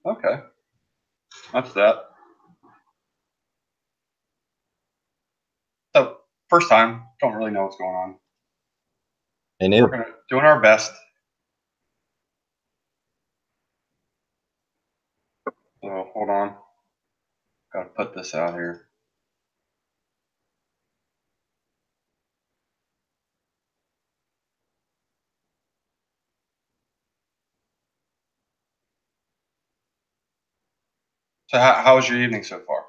Okay, that's that. So first time, don't really know what's going on. I knew. We're doing our best. So hold on, gotta put this out here. So how was your evening so far?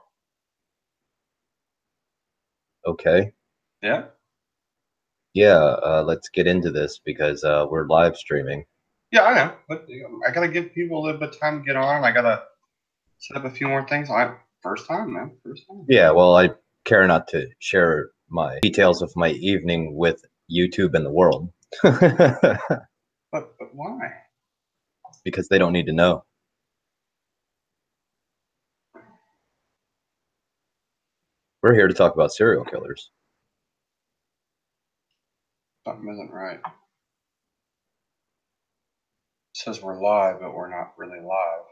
Okay. Yeah. Yeah, let's get into this because we're live streaming. Yeah, I know, but I gotta give people a little bit of time to get on. I gotta set up a few more things. First time, man. First time. Yeah, well, I care not to share my details of my evening with YouTube and the world. But why? Because they don't need to know. We're here to talk about serial killers. Something isn't right. It says we're live, but we're not really live.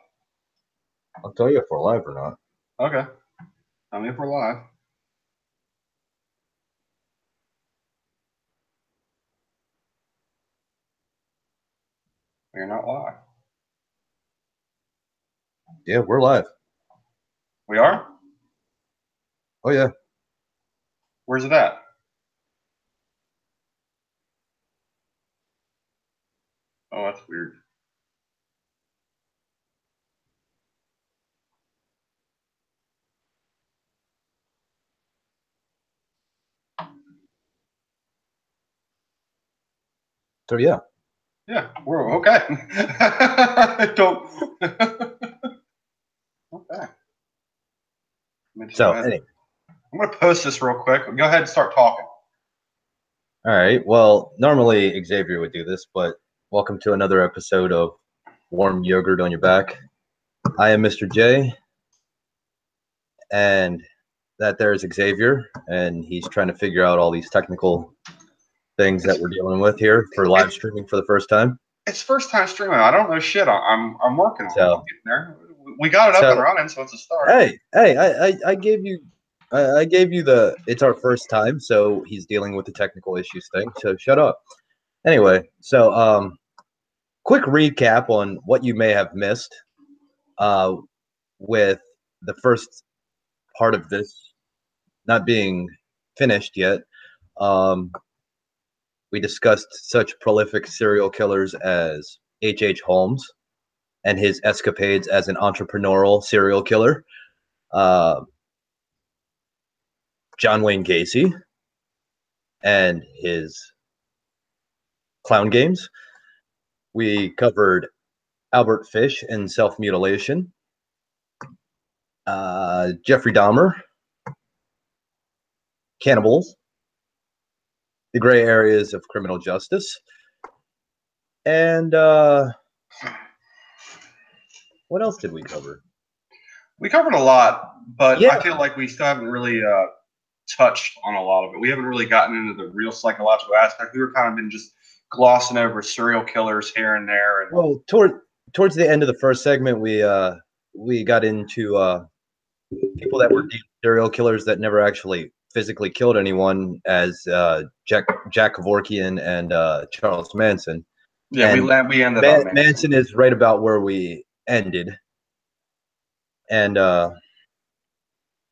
I'll tell you if we're live or not. Okay. Tell me if we're live. We're not live. Yeah, we're live. We are? Oh, yeah. Where's it at? Oh, that's weird. So, yeah. Yeah, we're okay. Don't. Okay. So, anyway. I'm going to post this real quick. Go ahead and start talking. All right. Well, normally Xavier would do this, but welcome to another episode of Warm Yogurt on Your Back. I am Mr. J, and that there is Xavier, and he's trying to figure out all these technical things that we're dealing with here for live streaming for the first time. It's first time streaming. I don't know shit. I'm working on it. I'm getting there. We got it up and running, so it's a start. Hey, I gave you the it's our first time, so he's dealing with the technical issues thing. So shut up. Anyway, so quick recap on what you may have missed with the first part of this not being finished yet. We discussed such prolific serial killers as H.H. Holmes and his escapades as an entrepreneurial serial killer. John Wayne Gacy and his clown games. We covered Albert Fish and self-mutilation. Jeffrey Dahmer, cannibals, the gray areas of criminal justice, and what else did we cover? We covered a lot, but yeah. I feel like we still haven't really touched on a lot of it. We haven't really gotten into the real psychological aspect. We were kind of been just glossing over serial killers here and there. And well, towards the end of the first segment, we got into people that were serial killers that never actually physically killed anyone, as Jack Kevorkian and Charles Manson. Yeah, and we ended on Manson is right about where we ended, and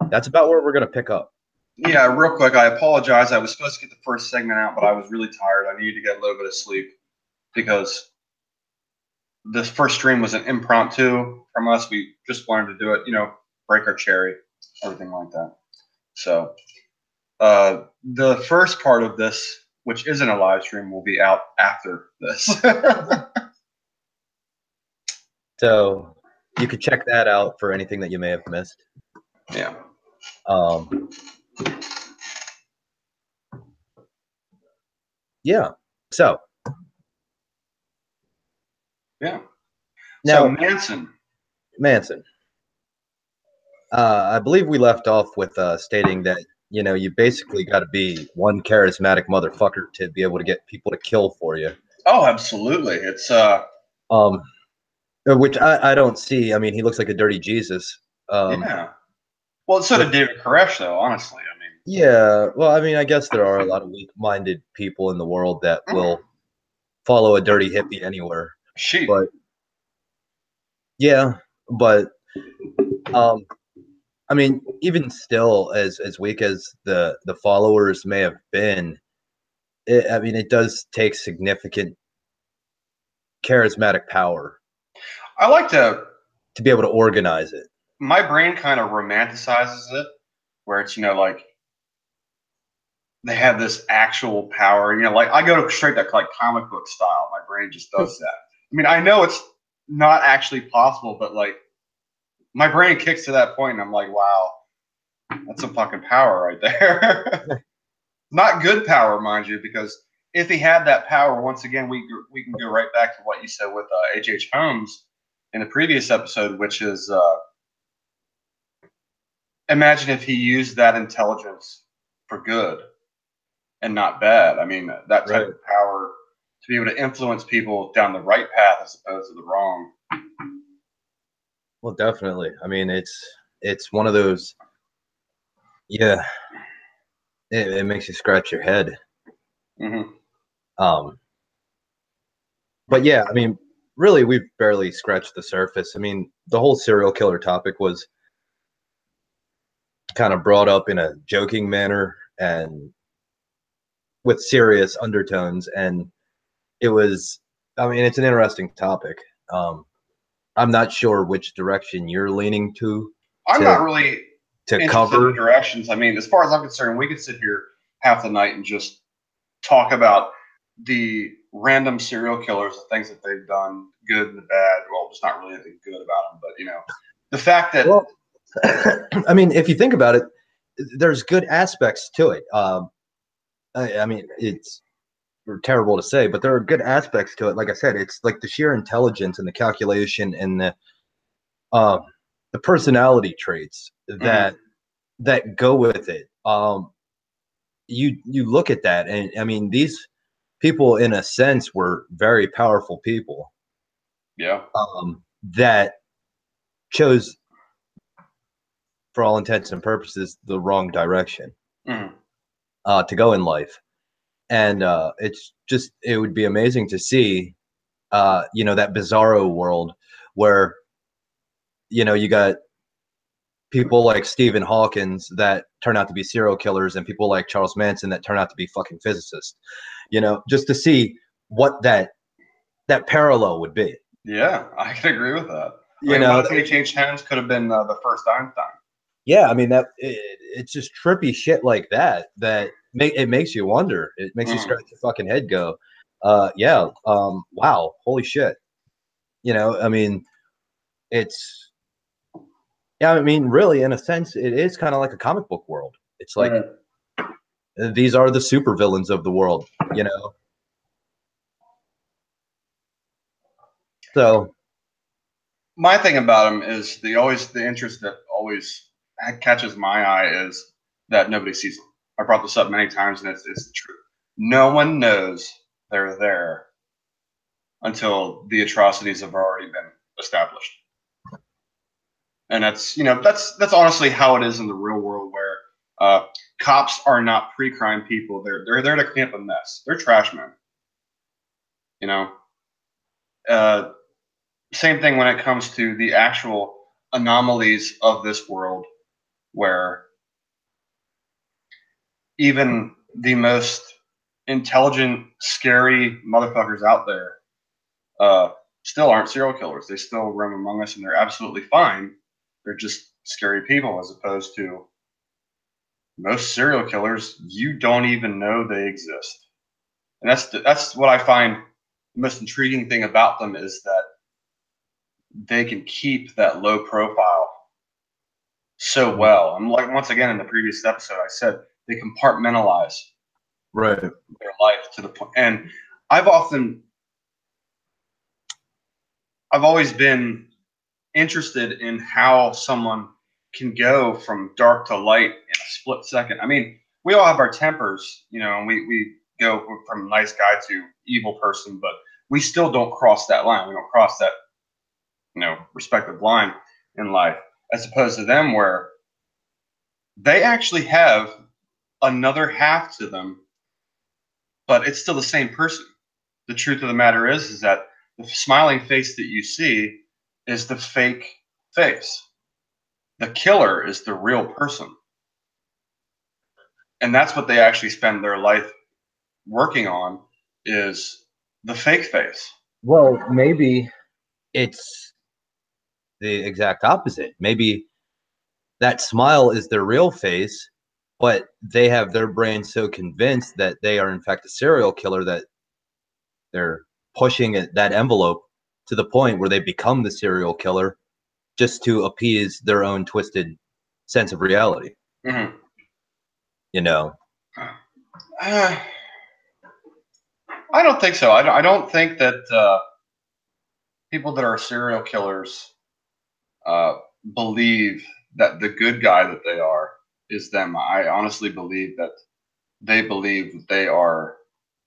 that's about where we're gonna pick up. Yeah, real quick, I apologize. I was supposed to get the first segment out, but I was really tired. I needed to get a little bit of sleep because this first stream was an impromptu from us. We just wanted to do it, break our cherry, everything like that. So The first part of this, which isn't a live stream, will be out after this. So you could check that out for anything that you may have missed. Yeah. Yeah. So. Yeah. Now, so Manson. I believe we left off with stating that you basically got to be one charismatic motherfucker to be able to get people to kill for you. Oh, absolutely. It's which I don't see. I mean, he looks like a dirty Jesus. Yeah. Well, so did David Koresh, though. Honestly, I mean. Yeah. Well, I mean, I guess there are a lot of weak-minded people in the world that will follow a dirty hippie anywhere. Sheep. But yeah, but I mean, even still, as weak as the followers may have been, I mean, it does take significant charismatic power. I like to be able to organize it. My brain kind of romanticizes it, where it's like they have this actual power. Like I go straight to like comic book style. My brain just does that. I mean, I know it's not actually possible, but like my brain kicks to that point, and I'm like, wow, that's some fucking power right there. Not good power, mind you, because if he had that power, once again, we can go right back to what you said with H.H. Holmes in the previous episode, which is imagine if he used that intelligence for good and not bad. I mean, that type of power to be able to influence people down the right path as opposed to the wrong. Well, definitely. I mean, it's one of those. Yeah, it makes you scratch your head. Mm-hmm. But yeah, I mean, really, we've barely scratched the surface. I mean, the whole serial killer topic was kind of brought up in a joking manner and with serious undertones, and it was. I mean, it's an interesting topic. I'm not sure which direction you're leaning to. I'm not really to cover in directions. I mean, as far as I'm concerned, we could sit here half the night and just talk about the random serial killers, the things that they've done, good and the bad. Well, there's not really anything good about them, but the fact that. Well, I mean, if you think about it, there's good aspects to it. I mean, it's terrible to say, but there are good aspects to it. Like I said, it's like the sheer intelligence and the calculation and the personality traits that go with it. You look at that, and I mean, these people, in a sense, were very powerful people. Yeah. That chose, for all intents and purposes, the wrong direction to go in life. And it would be amazing to see, that bizarro world where, you got people like Stephen Hawkins that turn out to be serial killers and people like Charles Manson that turn out to be fucking physicists, just to see what that parallel would be. Yeah, I can agree with that. What if H.H. Holmes could have been the first Einstein? Yeah, I mean, it's just trippy shit like that it makes you wonder. It makes you scratch your fucking head, go, wow, holy shit. I mean, I mean, really, in a sense, it is kind of like a comic book world. It's like these are the supervillains of the world, So my thing about them is the interest that always catches my eye is that nobody sees them. I brought this up many times, and it's the truth. No one knows they're there until the atrocities have already been established. And that's honestly how it is in the real world, where cops are not pre-crime people. They're there to clean up a mess. They're trash men. Same thing when it comes to the actual anomalies of this world, where even the most intelligent, scary motherfuckers out there still aren't serial killers. They still roam among us, and they're absolutely fine. They're just scary people, as opposed to most serial killers, you don't even know they exist. And that's what I find the most intriguing thing about them is that they can keep that low profile so well. And like once again in the previous episode, I said they compartmentalize Right. their life to the point. And I've often, I've always been interested in how someone can go from dark to light in a split second. I mean, we all have our tempers, you know, and we go from nice guy to evil person, but we still don't cross that line. We don't cross that, you know, respective line in life, as opposed to them where they actually have another half to them, but it's still the same person. The truth of the matter is that the smiling face that you see is the fake face. The killer is the real person. And that's what they actually spend their life working on is the fake face. Well, maybe it's the exact opposite. Maybe that smile is their real face, but they have their brain so convinced that they are in fact a serial killer that they're pushing that envelope to the point where they become the serial killer just to appease their own twisted sense of reality. Mm-hmm. You know, I don't think so. I don't think that people that are serial killers believe that the good guy that they are is them. I honestly believe that they believe that they are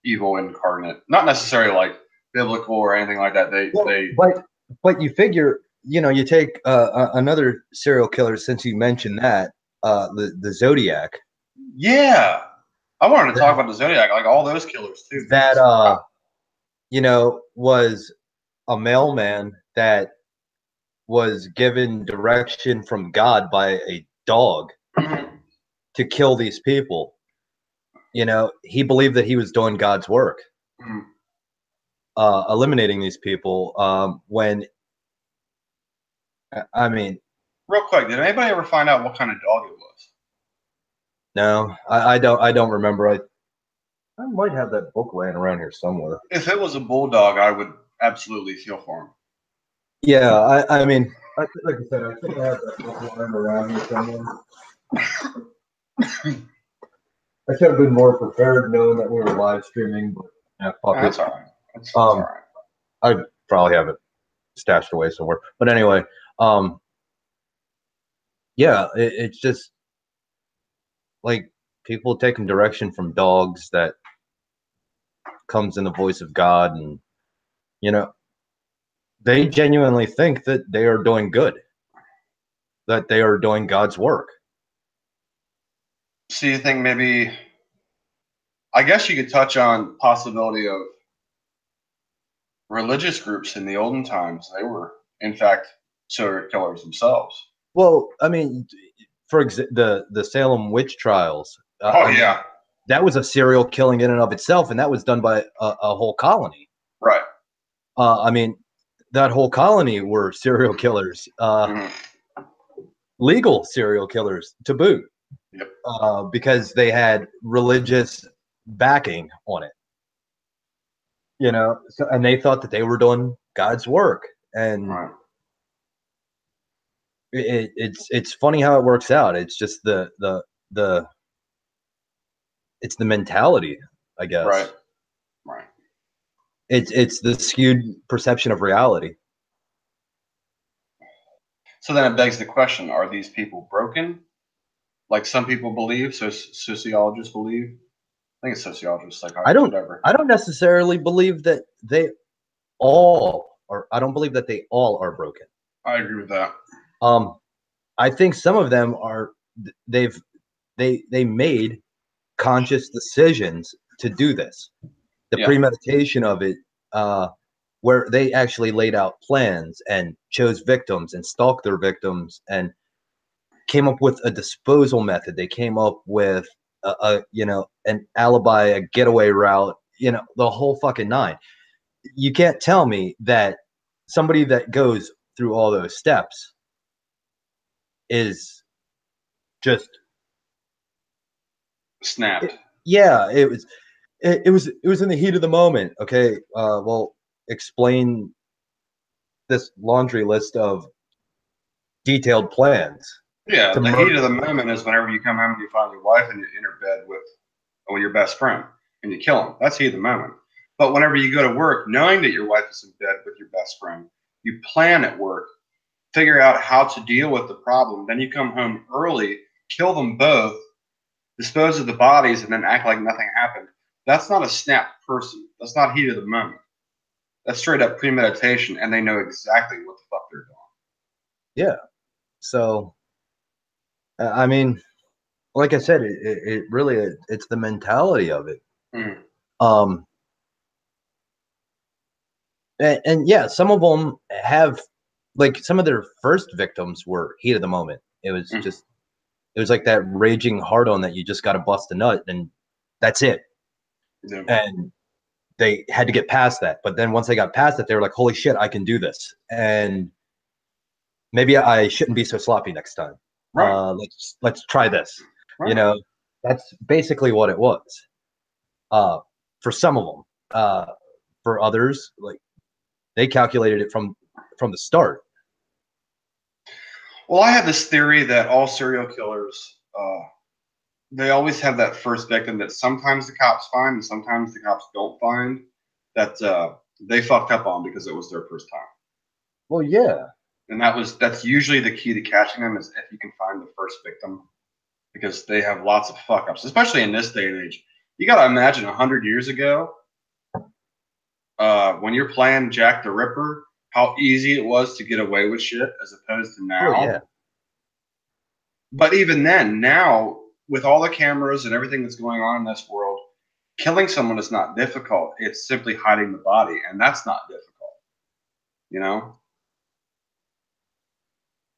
evil incarnate, not necessarily like biblical or anything like that. but you figure, you know, you take another serial killer since you mentioned that the Zodiac. Yeah, I wanted to talk about the Zodiac, like all those killers too. That you know, was a mailman that was given direction from God by a dog to kill these people. You know, he believed that he was doing God's work, eliminating these people. When I mean, real quick, did anybody ever find out what kind of dog it was? no, I don't remember. I might have that book laying around here somewhere. If it was a bulldog, I would absolutely feel for him. Yeah, I mean, like I said, I think I have that book laying around here somewhere. I should have been more prepared, knowing that we were live streaming. But yeah, fuck it. That's all right. That's all right. I probably have it stashed away somewhere. But anyway, yeah, it's just like people taking direction from dogs that comes in the voice of God, and you know, they genuinely think that they are doing good, that they are doing God's work. So you think maybe, I guess you could touch on possibility of religious groups in the olden times. They were, in fact, serial killers themselves. Well, I mean, for the Salem witch trials. Oh yeah, that was a serial killing in and of itself, and that was done by a whole colony. right. I mean, that whole colony were serial killers, legal serial killers to boot, Yep. because they had religious backing on it. You know, so, and they thought that they were doing God's work, and Right. it's funny how it works out. It's just the it's the mentality, I guess. Right. Right. It's the skewed perception of reality. So then it begs the question: are these people broken, like some people believe? So sociologists believe. I think it's sociologists, psychologists, whatever. I don't necessarily believe that they all are. I don't believe that they all are broken. I agree with that. I think some of them are. They made conscious decisions to do this. The premeditation of it, where they actually laid out plans and chose victims and stalked their victims and came up with a disposal method. They came up with a you know, an alibi, a getaway route, you know, the whole fucking nine. You can't tell me that somebody that goes through all those steps is just snapped. Yeah, it was in the heat of the moment. Okay, well, explain this laundry list of detailed plans Yeah, to the heat murder. of the moment is whenever you come home and you find your wife and you're in her bed with your best friend and you kill him. That's heat of the moment. But whenever you go to work, knowing that your wife is in bed with your best friend, you plan at work, figure out how to deal with the problem. Then you come home early, kill them both, dispose of the bodies, and then act like nothing happened. That's not a snap person. That's not heat of the moment. That's straight up premeditation, and they know exactly what the fuck they're doing. Yeah. So, I mean, like I said, it really it's the mentality of it. Mm. Um, and yeah, some of them have like some of their first victims were heat of the moment. Mm. It was like that raging hard on that you just got to bust a nut and that's it. Yeah. And they had to get past that. But then once they got past it, they were like, holy shit, I can do this. And maybe I shouldn't be so sloppy next time. Right. Let's try this. You Right. know, that's basically what it was. For some of them. For others, like they calculated it from the start. Well, I have this theory that all serial killers, they always have that first victim that sometimes the cops find and sometimes the cops don't find that they fucked up on because it was their first time. Well, yeah. And that's usually the key to catching them is if you can find the first victim because they have lots of fuck ups, especially in this day and age. You got to imagine 100 years ago, when you're playing Jack the Ripper, how easy it was to get away with shit as opposed to Oh, now. yeah. But even then, now with all the cameras and everything that's going on in this world, killing someone is not difficult. It's simply hiding the body, and that's not difficult, you know?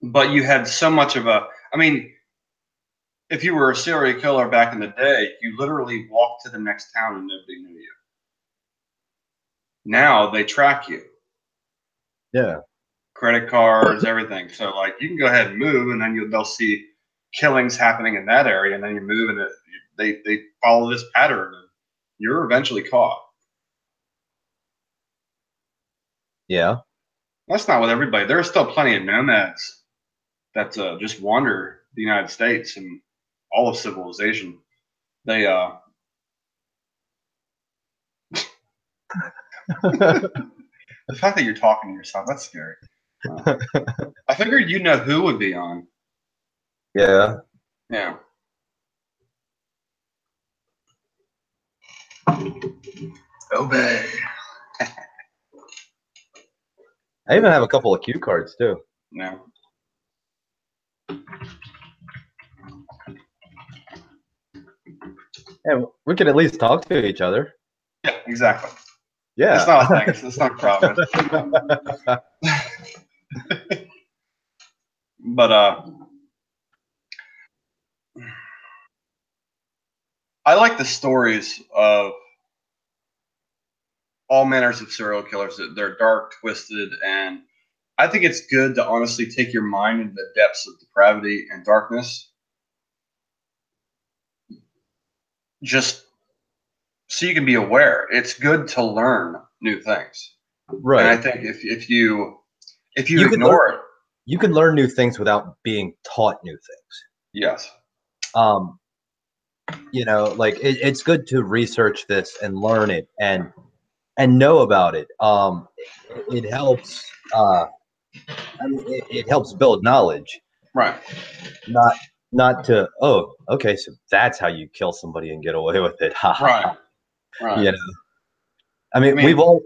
But you had so much of I mean, if you were a serial killer back in the day, you literally walked to the next town and nobody knew you. Now they track you. Yeah. Credit cards, everything. So like you can go ahead and move, and then they'll see killings happening in that area, and then you move, and they follow this pattern, and you're eventually caught. Yeah. That's not with everybody. There are still plenty of nomads that just wander the United States and all of civilization. They the fact that you're talking to yourself, that's scary. I figured you know who would be on. Yeah. Yeah. Obey. I even have a couple of cue cards too. No. And we could at least talk to each other. Yeah, exactly. Yeah. It's not a thing. It's not a problem. But I like the stories of all manners of serial killers. They're dark, twisted, and I think it's good to honestly take your mind into the depths of depravity and darkness, just so you can be aware. It's good to learn new things, and I Right. think if you You could learn ignore it, you can learn new things without being taught new things. yes, Um, like it's good to research this and learn it and know about it. It helps. I mean, it helps build knowledge, right, not not to. Oh, okay, so that's how you kill somebody and get away with it. Ha ha right, ha. right. You know, I mean, I mean, we've all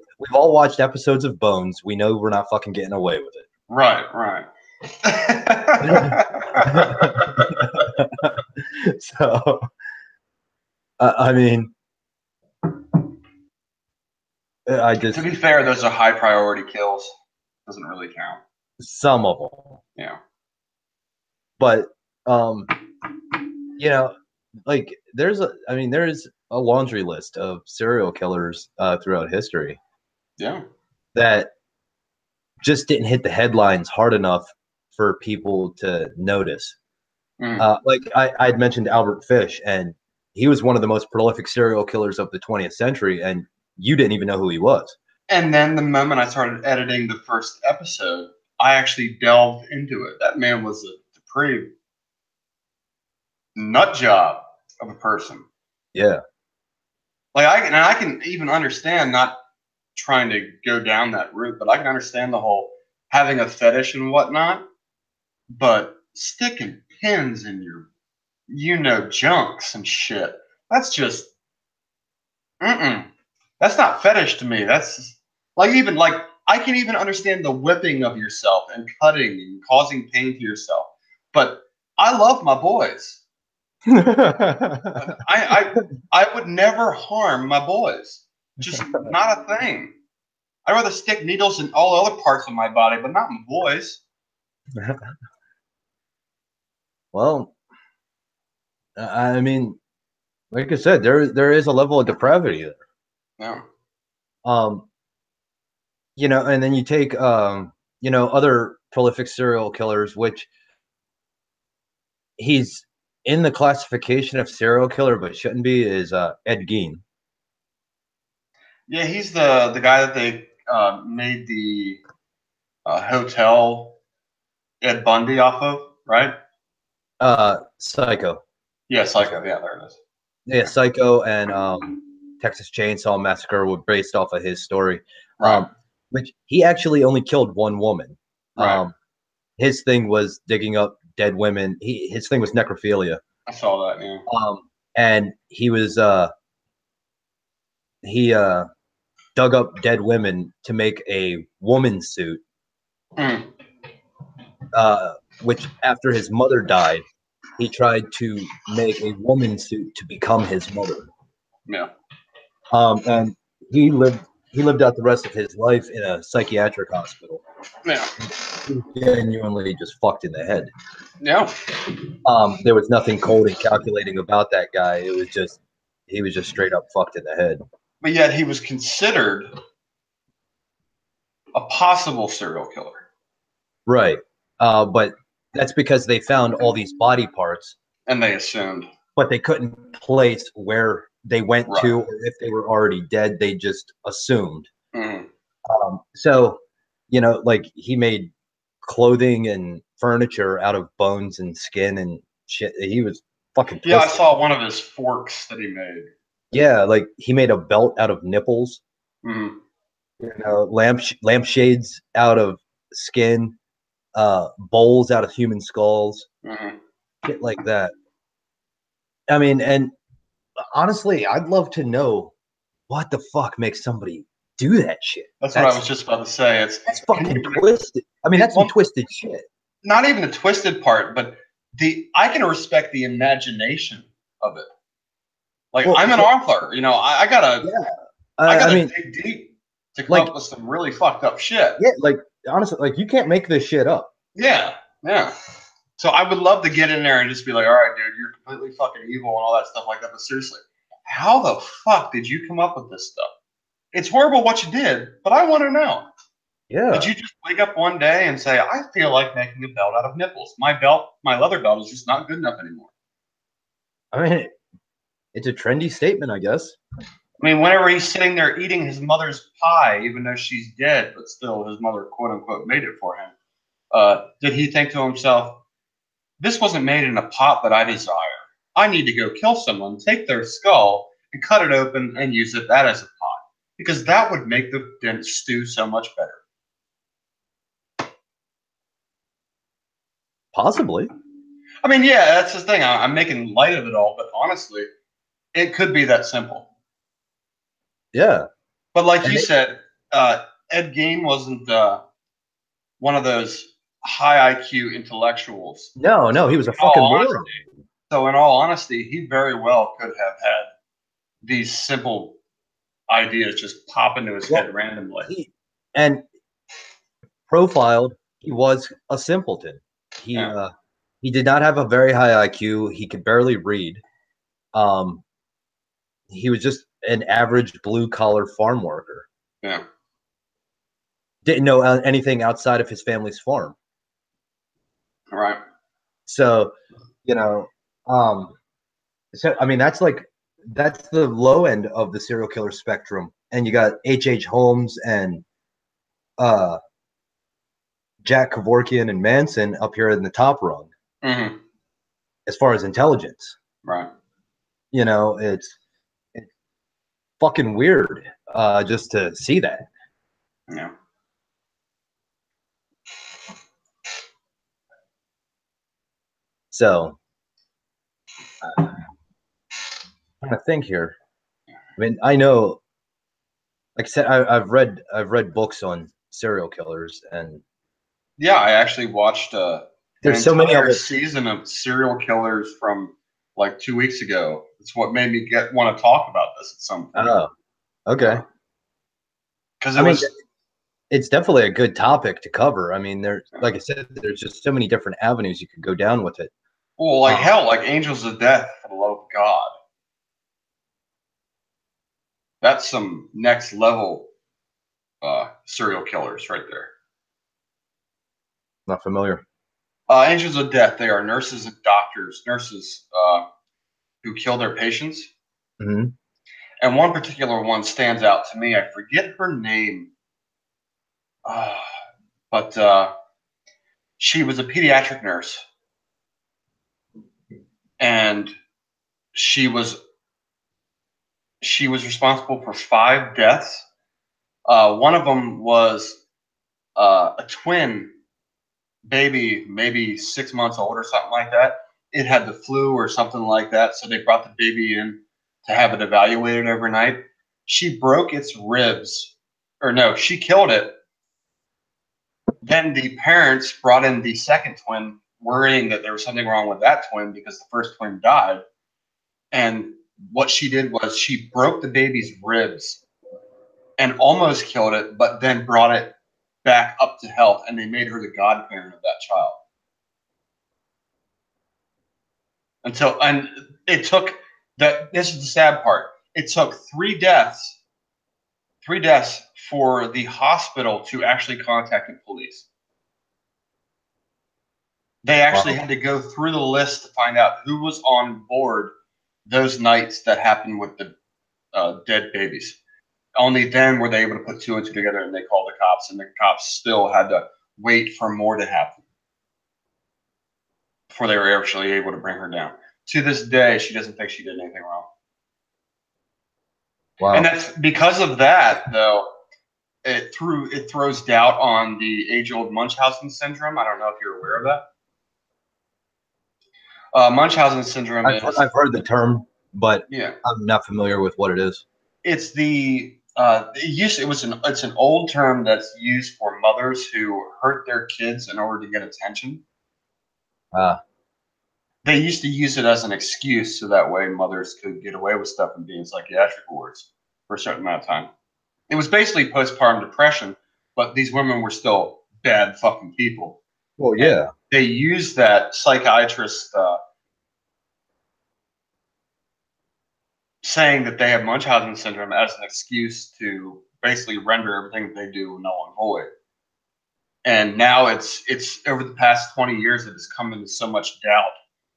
watched episodes of Bones. We know we're not fucking getting away with right, right. it. So, I mean, I To just be fair, those are high priority kills. Doesn't really count. some of them, Yeah. but um, like there's a laundry list of serial killers throughout history Yeah. that just didn't hit the headlines hard enough for people to notice. Mm. Like I'd mentioned Albert Fish, and he was one of the most prolific serial killers of the 20th century, and you didn't even know who he was. And then the moment I started editing the first episode, I actually delved into it. That man was a pretty nut job of a person. Yeah. Like I can even understand not trying to go down that route, but I can understand the whole having a fetish and whatnot. But sticking pins in your, junks and shit. That's just, that's not fetish to me. That's like I can even understand the whipping of yourself and cutting and causing pain to yourself. But I love my boys. I would never harm my boys. Just not a thing. I'd rather stick needles in all other parts of my body, but not my boys. Well, I mean, like I said, there is a level of depravity there. Yeah. And then you take other prolific serial killers, which he's in the classification of serial killer but shouldn't be, is Ed Gein. Yeah, he's the guy that they made the hotel Ed Bundy off of, right? Psycho. Yeah, Psycho. Yeah, there it is. Yeah, Psycho and Texas Chainsaw Massacre were based off of his story. Right. Which he actually only killed one woman. Right. His thing was digging up dead women. His thing was necrophilia. I saw that. Yeah. And he was he dug up dead women to make a woman suit. Which after his mother died, he tried to make a woman suit to become his mother. Yeah. And he lived out the rest of his life in a psychiatric hospital. Yeah. He was genuinely just fucked in the head. Yeah. There was nothing cold and calculating about that guy. He was just straight up fucked in the head. But yet he was considered a possible serial killer. Right. But that's because they found all these body parts. And they assumed. But they couldn't place where they went Right. to, or if they were already dead. They just assumed. Mm-hmm. So, like he made clothing and furniture out of bones and skin and shit. He was fucking twisted. Yeah, I saw one of his forks that he made. Yeah, like he made a belt out of nipples. Mm-hmm. Lampshades out of skin, bowls out of human skulls, shit like that. I mean, and honestly, I'd love to know what the fuck makes somebody do that shit. That's what I was just about to say. That's fucking twisted. I mean, that's some twisted shit. Not even the twisted part, but I can respect the imagination of it. Like, I'm an author, I gotta dig deep to come up with some really fucked up shit. Yeah, like honestly, like you can't make this shit up. Yeah, yeah. So I would love to get in there and just be like, all right, dude, you're completely fucking evil and all that stuff like that. But seriously, how the fuck did you come up with this stuff? It's horrible what you did, but I want to know. Yeah. Did you just wake up one day and say, I feel like making a belt out of nipples? My leather belt is just not good enough anymore. I mean, it's a trendy statement, I guess. I mean, whenever he's sitting there eating his mother's pie, even though she's dead, but still his mother, quote unquote, made it for him, did he think to himself, this wasn't made in a pot that I desire. I need to go kill someone, take their skull, and cut it open and use that as a pot. Because that would make the stew so much better. Possibly. I mean, yeah, that's the thing. I'm making light of it all, but honestly, it could be that simple. Yeah. But like you said, Ed Gein wasn't one of those high IQ intellectuals. No, he was a fucking moron. So in all honesty, he very well could have had these simple ideas just pop into his head randomly. And profiled, he was a simpleton. He did not have a very high IQ. He could barely read. He was just an average blue collar farm worker. Yeah. Didn't know anything outside of his family's farm. Right. So, So I mean, that's the low end of the serial killer spectrum, and you got H. Holmes and uh, Jack Kevorkian and Manson up here in the top rung Mm-hmm. as far as intelligence. Right. You know, it's fucking weird just to see that. Yeah. So I'm trying to think here. I mean, I know, like I said, I've read books on serial killers, and Yeah, I actually watched an there's so many of entire it. season of serial killers from like 2 weeks ago. It's what made me want to talk about this at some point. Oh, okay. Because I it mean, was, it's definitely a good topic to cover. I mean, like I said, there's just so many different avenues you could go down with it. well, like Um, hell, like Angels of Death, for the love of God. That's some next level serial killers right there. Not familiar. Angels of Death, they are nurses and doctors, nurses who kill their patients. Hmm. And one particular one stands out to me. I forget her name, uh, but she was a pediatric nurse, and she was she was responsible for 5 deaths. One of them was a twin baby, maybe 6 months old or something like that. It had the flu or something like that, so they brought the baby in to have it evaluated overnight. She broke its ribs, or no, she killed it. Then the parents brought in the second twin, worrying that there was something wrong with that twin because the first twin died. And what she did was she broke the baby's ribs and almost killed it, but then brought it back up to health, and they made her the godparent of that child. And it took that. This is the sad part. It took 3 deaths for the hospital to actually contact the police. They actually Wow. had to go through the list to find out who was on board those nights that happened with the dead babies. Only then were they able to put two and two together, and they called the cops, and the cops still had to wait for more to happen before they were actually able to bring her down. To this day, she doesn't think she did anything wrong. And Wow. that's because of that, though. It throws doubt on the age-old Munchausen syndrome. I don't know if you're aware of that. Munchausen syndrome is, I've heard the term, but yeah, I'm not familiar with what it is. it's the it's an old term that's used for mothers who hurt their kids in order to get attention. Uh, They used to use it as an excuse so that way mothers could get away with stuff and be in psychiatric wards for a certain amount of time. It was basically postpartum depression, but these women were still bad fucking people. well, And yeah. they used that psychiatrist saying that they have Munchausen syndrome as an excuse to basically render everything that they do null and void. And now it's over the past 20 years it has come into so much doubt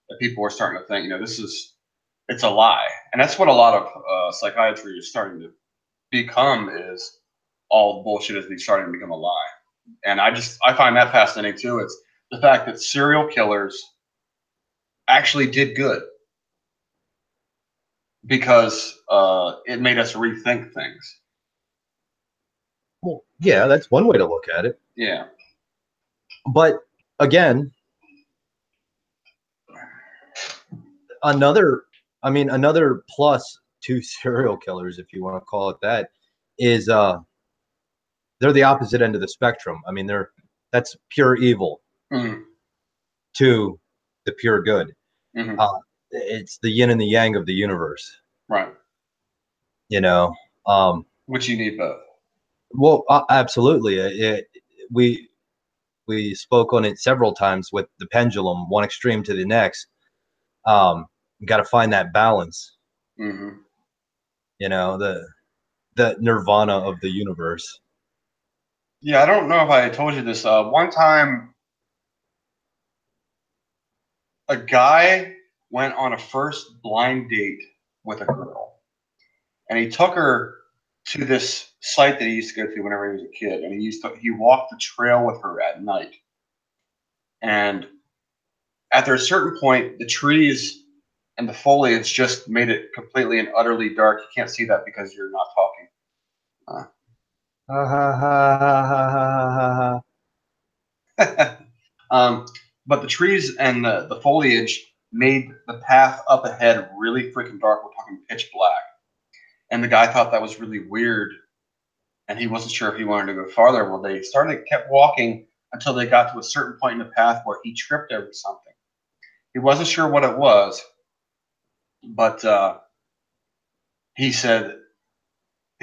that people are starting to think, it's a lie. And that's what a lot of psychiatry is starting to become, is all bullshit is starting to become a lie. And I find that fascinating too. It's the fact that serial killers actually did good because it made us rethink things. Well, yeah, that's one way to look at it. Yeah. But again, another, another plus to serial killers, if you want to call it that, is they're the opposite end of the spectrum. I mean, that's pure evil Mm-hmm. to the pure good. Mm-hmm. It's the yin and the yang of the universe. Right. You know, um, Which you need both. well, absolutely. We we spoke on it several times with the pendulum, one extreme to the next. You got to find that balance. Mm-hmm. You know, the nirvana of the universe. Yeah, I don't know if I told you this. One time, a guy went on a first blind date with a girl, and he took her to this site that he used to go to whenever he was a kid, and he walked the trail with her at night. And after a certain point, the trees and the foliage just made it completely and utterly dark. You can't see that because you're not talking. Ha ha ha ha ha ha ha. But the trees and the foliage made the path up ahead really freaking dark. We're talking pitch black. And the guy thought that was really weird, and he wasn't sure if he wanted to go farther. Well, they kept walking until they got to a certain point in the path where he tripped over something. He wasn't sure what it was, but he said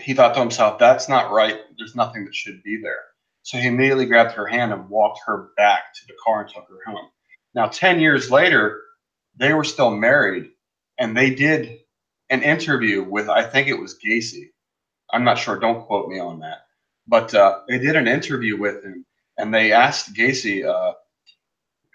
he thought to himself, "That's not right. There's nothing that should be there." So he immediately grabbed her hand and walked her back to the car and took her home. Now, 10 years later, they were still married, and they did an interview with, I think it was Gacy. I'm not sure. Don't quote me on that. But they did an interview with him, and they asked Gacy,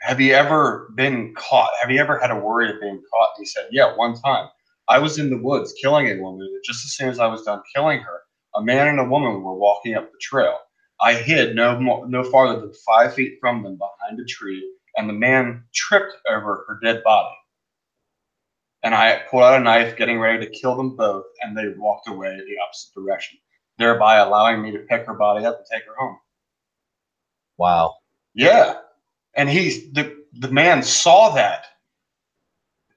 have you ever been caught? Have you ever had a worry of being caught? And he said, yeah, one time. I was in the woods killing a woman, and just as soon as I was done killing her, a man and a woman were walking up the trail. I hid no farther than 5 feet from them behind a tree, and the man tripped over her dead body. And I pulled out a knife, getting ready to kill them both, and they walked away the opposite direction, thereby allowing me to pick her body up and take her home. Wow. Yeah. And the man saw that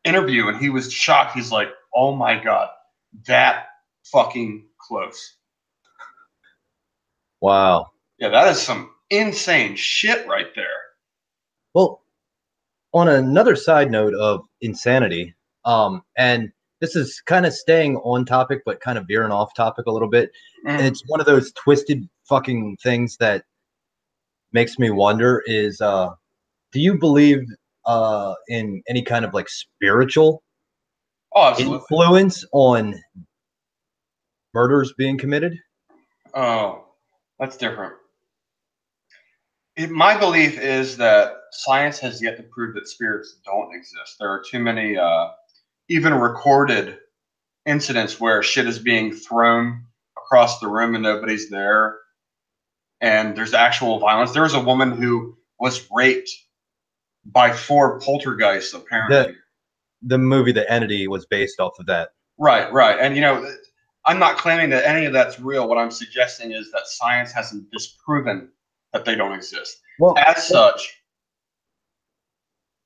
interview and he was shocked. He's like, oh my God, that fucking close. Wow. Yeah, that is some insane shit right there. Well, on another side note of insanity, and this is kind of staying on topic, but kind of veering off topic a little bit. It's one of those twisted fucking things that makes me wonder is, do you believe in any kind of like spiritual influence on murders being committed? Oh, that's different. My belief is that science has yet to prove that spirits don't exist. There are too many even recorded incidents where shit is being thrown across the room and nobody's there, and there's actual violence. There was a woman who was raped by 4 poltergeists, apparently. The movie The Entity was based off of that. Right. And, I'm not claiming that any of that's real. What I'm suggesting is that science hasn't disproven that they don't exist. Well, as such.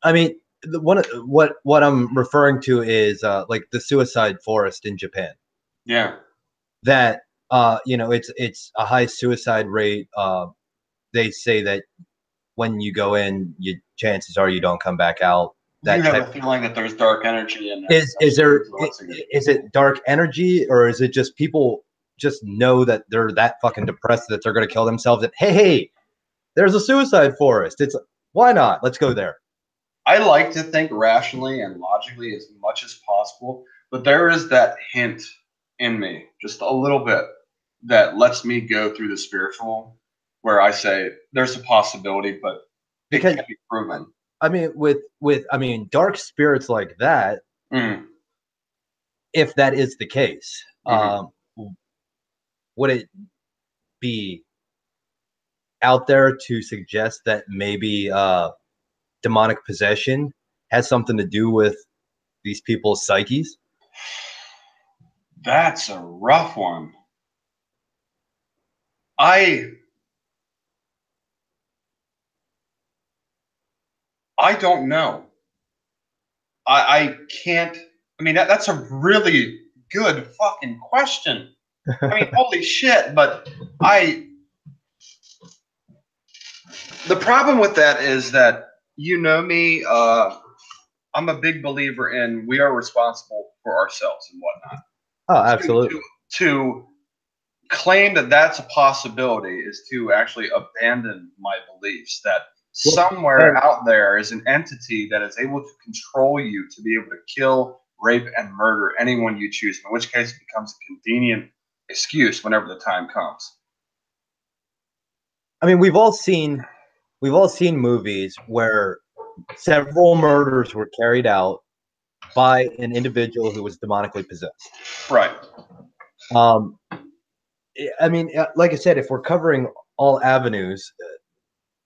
I mean, what I'm referring to is like the suicide forest in Japan. Yeah. That it's a high suicide rate. They say that when you go in, chances are you don't come back out. You have a feeling that there's dark energy in there. Is it dark energy, or is it just people just know that they're that fucking depressed that they're going to kill themselves? And hey, there's a suicide forest. It's why not? Let's go there. I like to think rationally and logically as much as possible, but there is that hint in me, just a little bit, that lets me go through the spiritual, where I say there's a possibility, but it can't be proven. I mean, with dark spirits like that, if that is the case, would it be out there to suggest that maybe demonic possession has something to do with these people's psyches? That's a rough one. I don't know. I can't. I mean, that's a really good fucking question. I mean, holy shit. But the problem with that is that, me, I'm a big believer in we are responsible for ourselves and whatnot. Oh, absolutely. To claim that that's a possibility is to actually abandon my beliefs that somewhere out there is an entity that is able to control you to be able to kill, rape, and murder anyone you choose, in which case it becomes a convenient excuse whenever the time comes. I mean, we've all seen movies where several murders were carried out by an individual who was demonically possessed. Right. I mean, like I said, if we're covering all avenues,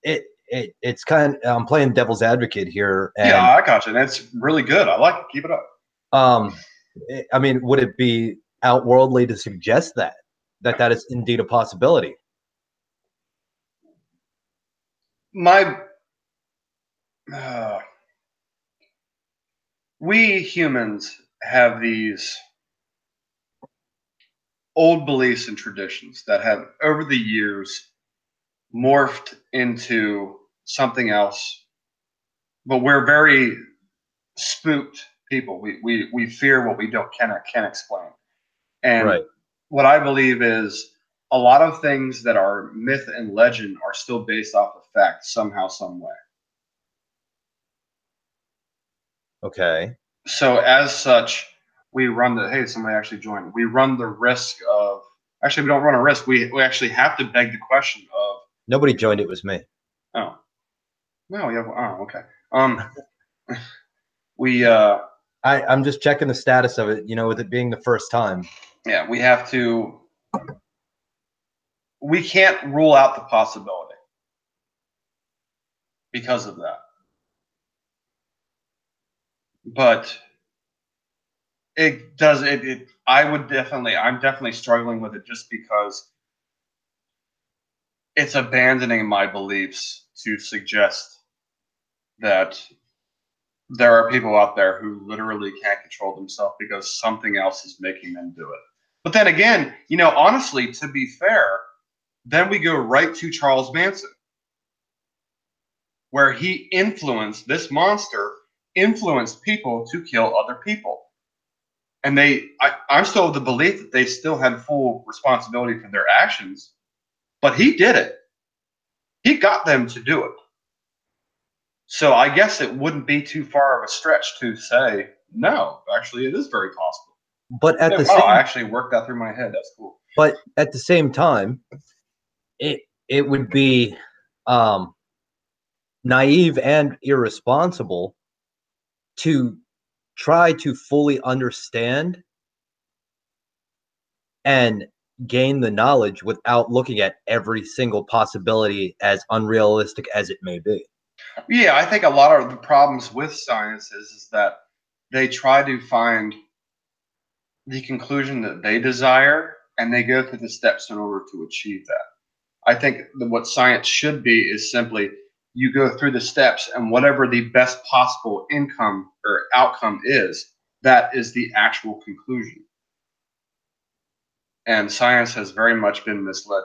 it's kind of, I'm playing devil's advocate here, and yeah, I got you. That's really good. I like it. Keep it up. I mean, would it be outworldly to suggest that is indeed a possibility? We humans have these old beliefs and traditions that have over the years morphed into something else, but we're very spooked people. We fear what we can't explain. And Right. what I believe is a lot of things that are myth and legend are still based off of fact somehow, some way. Okay. So as such, we run the hey, somebody actually joined. We run the risk of actually we don't run a risk. We actually have to beg the question of Nobody joined. It was me. oh no, yeah, oh okay. We I'm just checking the status of it, with it being the first time. yeah, we can't rule out the possibility because of that. But it does I'm definitely struggling with it just because it's abandoning my beliefs to suggest that there are people out there who literally can't control themselves because something else is making them do it. But then again, honestly, to be fair, then we go right to Charles Manson, where this monster influenced people to kill other people. And I'm still of the belief that they still had full responsibility for their actions, but he did it. He got them to do it. So I guess it wouldn't be too far of a stretch to say, no, actually, it is very possible. But at the I same, actually worked that through my head. That's cool. But at the same time, it would be naive and irresponsible to try to fully understand and gain the knowledge without looking at every single possibility, as unrealistic as it may be. Yeah, I think a lot of the problems with science is that they try to find the conclusion that they desire and they go through the steps in order to achieve that. I think that what science should be is simply you go through the steps and whatever the best possible income or outcome is, that is the actual conclusion. And science has very much been misled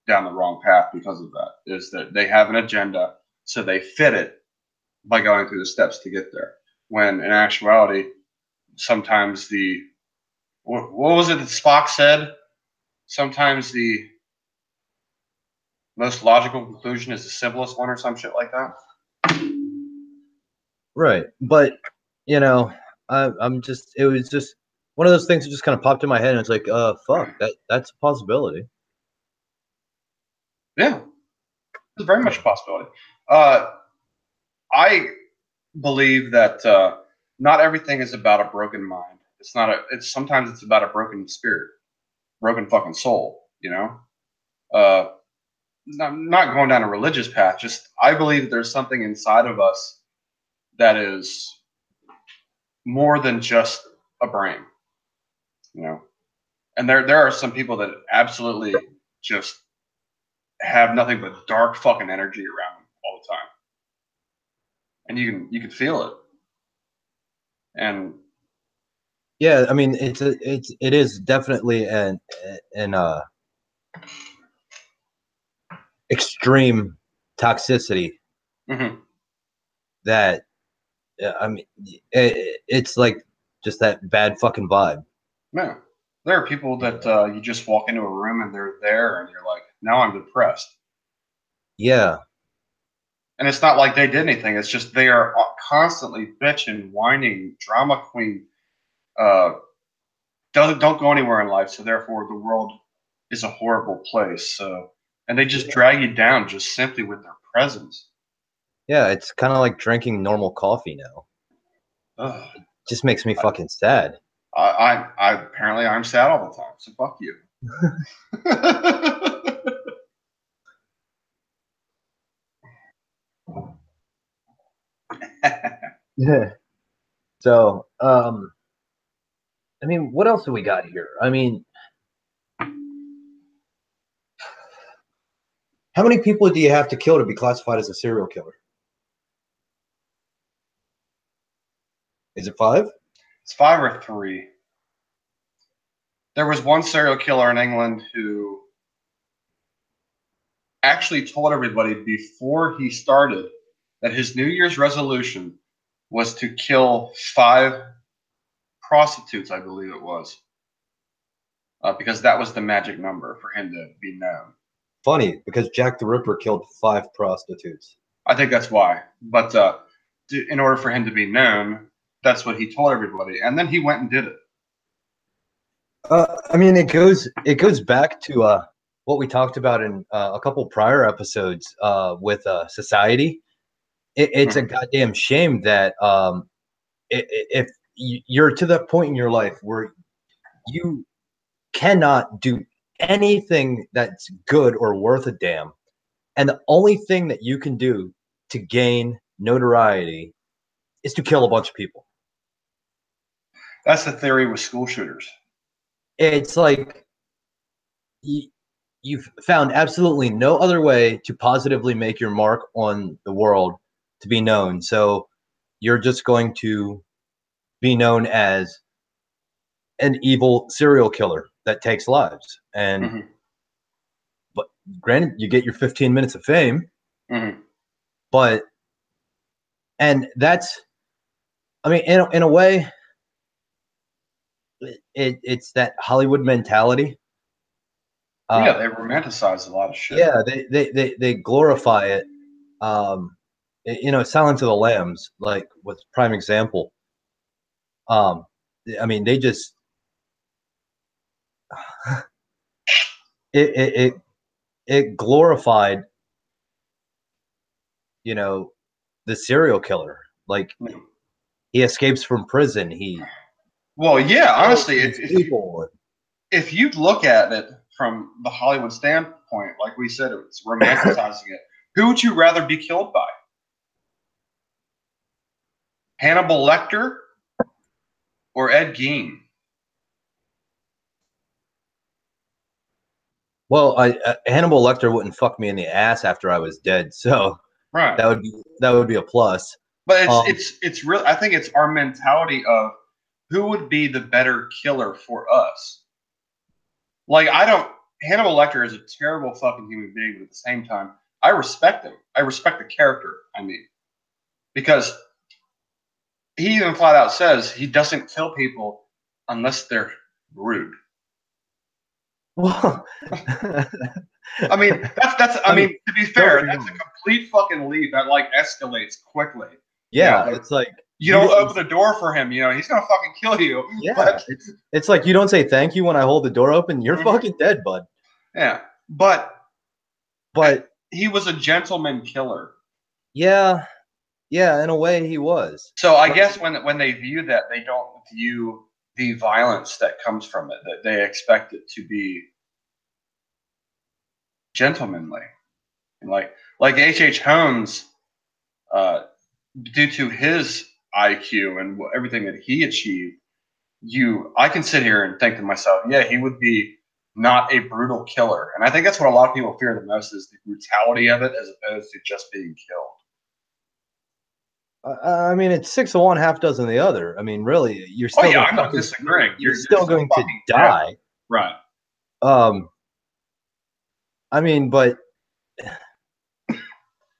down the wrong path because of that, is that they have an agenda, so they fit it by going through the steps to get there. When in actuality, sometimes what was it that Spock said? Sometimes the most logical conclusion is the simplest one or some shit like that. Right. But, it was just one of those things that just kind of popped in my head, and it's like, fuck, that's a possibility. Yeah, it's very much a possibility. I believe that not everything is about a broken mind. It's sometimes it's about a broken spirit, broken fucking soul. Not going down a religious path. Just I believe that there's something inside of us that is more than just a brain. And there are some people that absolutely just have nothing but dark fucking energy around them all the time, and you can feel it. And yeah, I mean, it is definitely an extreme toxicity that I mean, it's like just that bad fucking vibe. Yeah, there are people that you just walk into a room and they're there, and you're like, now I'm depressed. Yeah. And it's not like they did anything. It's just they are constantly bitching, whining, drama queen. Don't go anywhere in life, so therefore the world is a horrible place. So, and they just drag you down just simply with their presence. Yeah, it's kind of like drinking normal coffee now. Ugh. just makes me fucking sad. I apparently I'm sad all the time, so fuck you. Yeah. So, I mean, what else do we got here? I mean, how many people do you have to kill to be classified as a serial killer? Is it 5? It's 5 or 3. There was one serial killer in England who actually told everybody before he started that his New Year's resolution was to kill 5 prostitutes, I believe it was, because that was the magic number for him to be known. Funny, because Jack the Ripper killed 5 prostitutes. I think that's why. But in order for him to be known, that's what he told everybody, and then he went and did it. I mean, it goes back to what we talked about in a couple prior episodes with society. It's a goddamn shame that if you're to that point in your life where you cannot do anything that's good or worth a damn, and the only thing that you can do to gain notoriety is to kill a bunch of people. That's the theory with school shooters. It's like you've found absolutely no other way to positively make your mark on the world to be known. So you're just going to be known as an evil serial killer that takes lives. And but granted, you get your 15 minutes of fame, but and that's, I mean, in a way, it's that Hollywood mentality. Yeah, they romanticize a lot of shit. Yeah, they glorify it. Silence of the Lambs, like, was prime example. I mean, they just it glorified, the serial killer. Like, he escapes from prison. Yeah, honestly, if you look at it from the Hollywood standpoint, like we said, it's romanticizing it. Who would you rather be killed by? Hannibal Lecter or Ed Gein? Well, Hannibal Lecter wouldn't fuck me in the ass after I was dead, so right, that would be a plus. But it's real. I think it's our mentality of who would be the better killer for us. Like, Hannibal Lecter is a terrible fucking human being, but at the same time, I respect him. I respect the character, I mean, because he even flat out says he doesn't kill people unless they're rude. Well, I mean, I mean, to be fair, that's a complete fucking leap that, like, escalates quickly. Yeah, it's like, you don't open the door for him, he's gonna fucking kill you. Yeah, but it's like, you don't say thank you when I hold the door open, you're fucking dead, bud. Yeah, but he was a gentleman killer. Yeah, in a way he was. So I guess when they view that, they don't view the violence that comes from it. That they expect it to be gentlemanly, and like H.H. Holmes, due to his IQ and everything that he achieved, I can sit here and think to myself, yeah, he would be not a brutal killer. And I think that's what a lot of people fear the most, is the brutality of it, as opposed to just being killed. I mean, it's 6 of one, half dozen of the other. I mean, really, you're still. Oh yeah, I'm not disagreeing. You're still going to die, right? I mean, but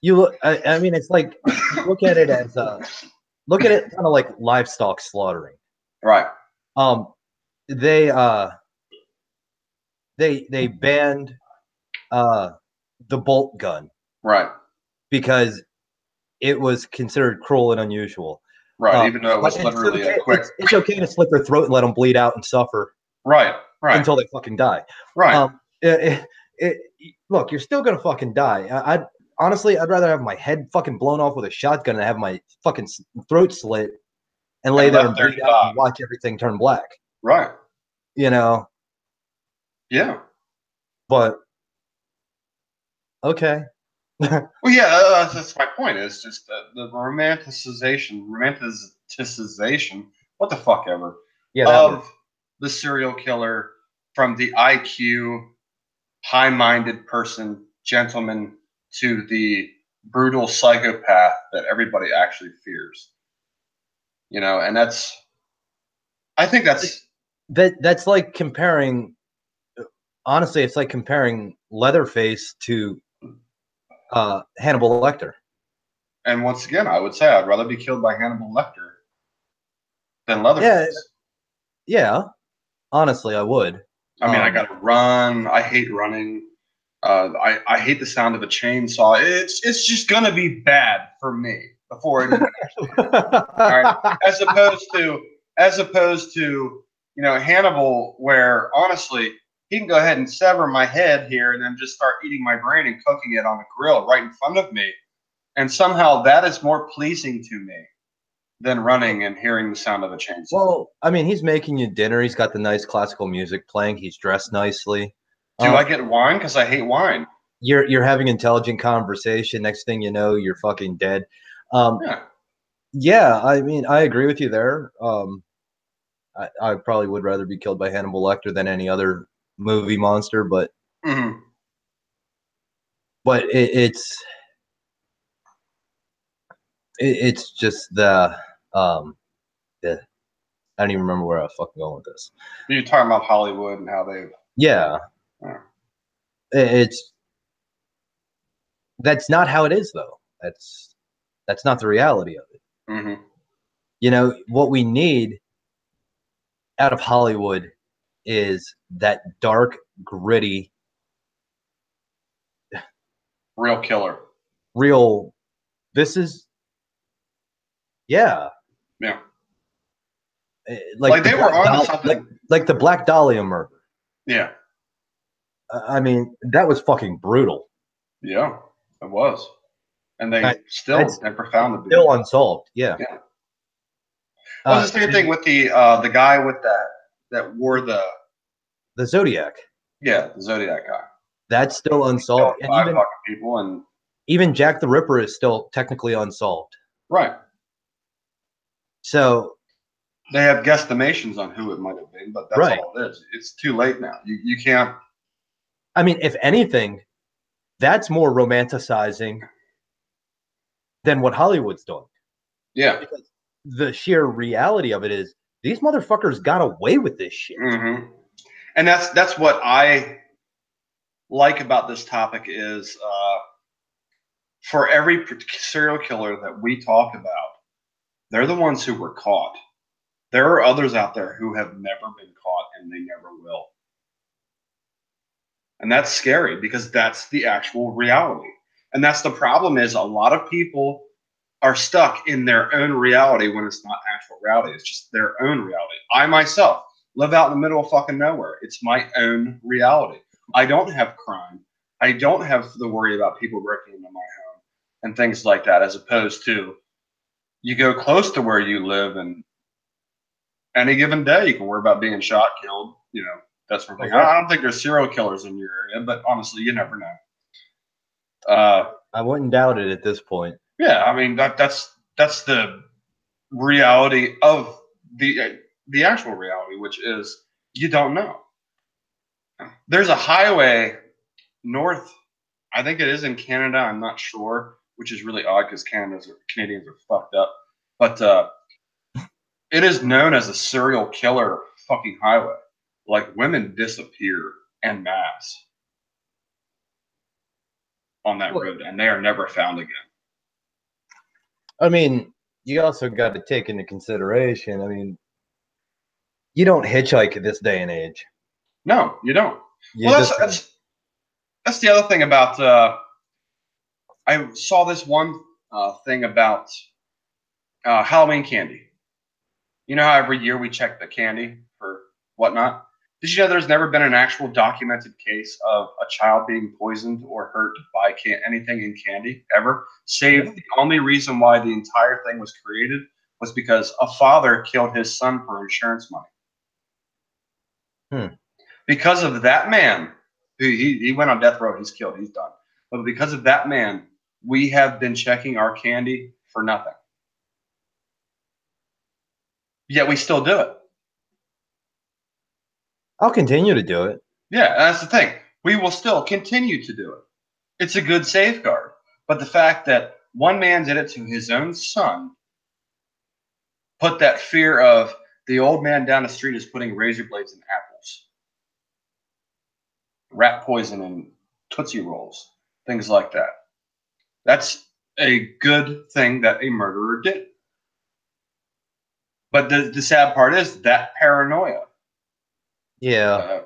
you look. I mean, it's like, look at it as look at it kind of like livestock slaughtering, right? They banned the bolt gun, right? Because it was considered cruel and unusual. Right, even though it was literally a quick... It's okay to slit their throat and let them bleed out and suffer. Right. Until they fucking die. Right. Look, you're still going to fucking die. Honestly, I'd rather have my head fucking blown off with a shotgun than have my fucking throat slit and lay there and their bleed out job. and watch everything turn black. Right. You know? Yeah. But okay. Well, yeah, that's my point. It's just the romanticization, what the fuck ever, of the serial killer, from the IQ, high-minded person, gentleman, to the brutal psychopath that everybody actually fears. You know, and I think that's like comparing. Honestly, it's like comparing Leatherface to Hannibal Lecter. And once again, I would say I'd rather be killed by Hannibal Lecter than Leatherface. Yeah. Honestly, I would. I mean, I gotta run. I hate running. I hate the sound of a chainsaw. It's just gonna be bad for me before it even actually. All right, as opposed to Hannibal, where honestly he can go ahead and sever my head here and then just start eating my brain and cooking it on the grill right in front of me, and somehow that is more pleasing to me than running and hearing the sound of a chainsaw. Well, I mean, he's making you dinner. He's got the nice classical music playing. He's dressed nicely. Do I get wine? Because I hate wine. You're having intelligent conversation. Next thing you know, you're fucking dead. Yeah. I mean, I agree with you there. I probably would rather be killed by Hannibal Lecter than any other movie monster, but but it's just the I don't even remember where I was fucking going with this. You're talking about Hollywood and how they've it's that's not how it is though. That's not the reality of it. You know, what we need out of Hollywood is that dark, gritty, real killer. This is yeah. Like they were on something. Like the Black Dahlia murder. Yeah. I mean, that was fucking brutal. Yeah, it was. And they still never found the still unsolved. Yeah. Well, it's the same thing with the guy with that wore the Zodiac. Yeah, the Zodiac guy. That's still unsolved. And even people, and even Jack the Ripper is still technically unsolved. Right. So they have guesstimations on who it might have been, but that's all it is. It's too late now. You can't. I mean, if anything, that's more romanticizing than what Hollywood's doing. Yeah. Because the sheer reality of it is these motherfuckers got away with this shit. And that's what I like about this topic is for every serial killer that we talk about, they're the ones who were caught. There are others out there who have never been caught and they never will. And that's scary because that's the actual reality. And that's the problem is a lot of people are stuck in their own reality when it's not actual reality. It's just their own reality. I myself live out in the middle of fucking nowhere. It's my own reality. I don't have crime. I don't have to worry about people breaking into my home and things like that, as opposed to you go close to where you live and any given day you can worry about being shot, killed, that sort of thing. I don't think there's serial killers in your area, but honestly, you never know. I wouldn't doubt it at this point. Yeah, I mean that's the reality of the actual reality, which is you don't know. There's a highway north. I think it is in Canada. I'm not sure, which is really odd because Canadians are fucked up. But it is known as a serial killer fucking highway. Like women disappear en masse on that road, and they are never found again. I mean, you also got to take into consideration. I mean, you don't hitchhike at this day and age. No, you don't. That's the other thing about. I saw this one thing about Halloween candy. You know how every year we check the candy for whatnot? Did you know there's never been an actual documented case of a child being poisoned or hurt by anything in candy ever? Save the only reason why the entire thing was created was because a father killed his son for insurance money. Because of that man, he went on death row. He's killed. He's done. But because of that man, we have been checking our candy for nothing. Yet we still do it. I'll continue to do it. Yeah, that's the thing. We will still continue to do it. It's a good safeguard. But the fact that one man did it to his own son put that fear of the old man down the street is putting razor blades in apples, rat poison in Tootsie Rolls, things like that. That's a good thing that a murderer did. But the sad part is that paranoia. Yeah.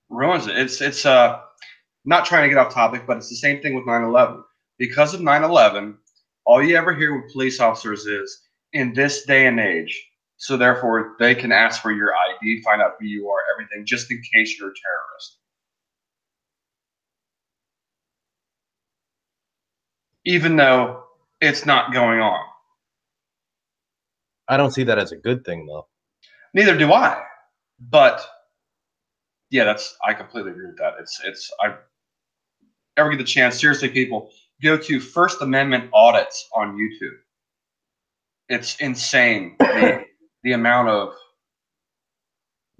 Ruins it. It's not trying to get off topic, but it's the same thing with 9/11. Because of 9/11, all you ever hear with police officers is, in this day and age, so therefore they can ask for your ID, find out who you are, everything, just in case you're a terrorist. Even though it's not going on. I don't see that as a good thing, though. Neither do I. But yeah, I completely agree with that. I ever get the chance, seriously, people, go to First Amendment audits on YouTube. It's insane the amount of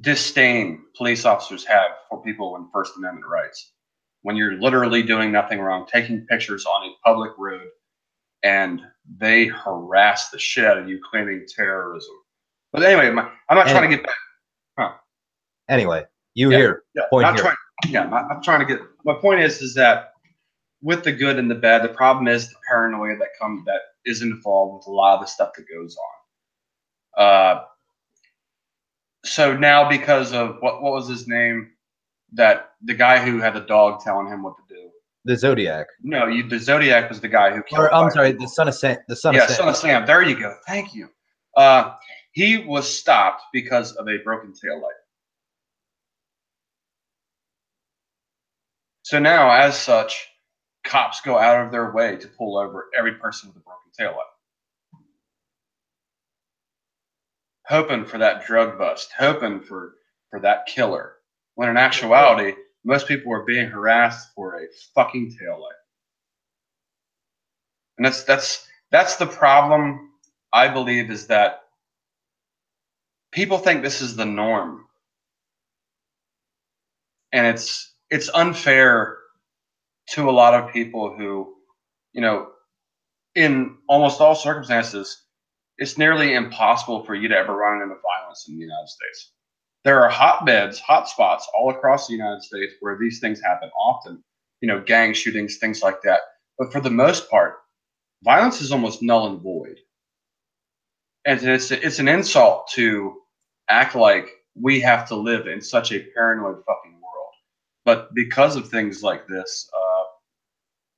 disdain police officers have for people in First Amendment rights. When you're literally doing nothing wrong, taking pictures on a public road, and they harass the shit out of you, claiming terrorism. But anyway, I'm not trying to get back. Huh. Anyway, here. I'm trying to get. My point is that with the good and the bad, the problem is the paranoia that is involved with a lot of the stuff that goes on. So now, because of what was his name? That the guy who had the dog telling him what to do. The Zodiac. No, the Zodiac was the guy who killed. I'm sorry, the son of Sam. Son of Sam. There you go. Thank you. He was stopped because of a broken taillight. So now, as such, cops go out of their way to pull over every person with a broken taillight, hoping for that drug bust, hoping for that killer. When in actuality, most people are being harassed for a fucking taillight. And that's the problem, I believe, is that people think this is the norm. And it's unfair to a lot of people who, in almost all circumstances, it's nearly impossible for you to ever run into violence in the United States. There are hotspots all across the United States where these things happen often, gang shootings, things like that. But for the most part, violence is almost null and void. And it's an insult to act like we have to live in such a paranoid fucking world. But because of things like this,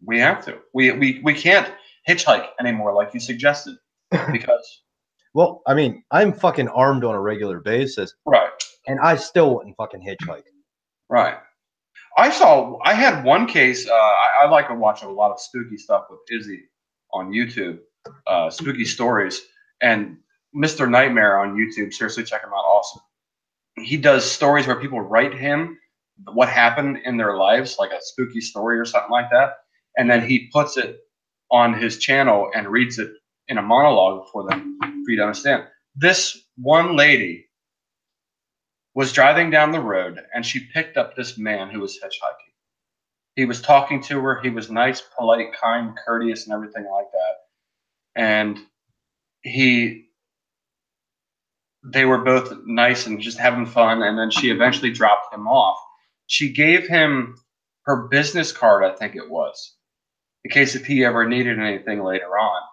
we have to. We can't hitchhike anymore, like you suggested, because. Well, I mean, I'm fucking armed on a regular basis. Right. And I still wouldn't fucking hitchhike. Right. I had one case. I like to watch a lot of spooky stuff with Izzy on YouTube, spooky stories, and Mr. Nightmare on YouTube. Seriously, check him out. Awesome. He does stories where people write him what happened in their lives, like a spooky story or something like that, and then he puts it on his channel and reads it in a monologue for them for you to understand. This one lady was driving down the road, and she picked up this man who was hitchhiking. He was talking to her. He was nice, polite, kind, courteous, and everything like that. And they were both nice and just having fun. And then she eventually dropped him off. She gave him her business card, I think it was, in case if he ever needed anything later on.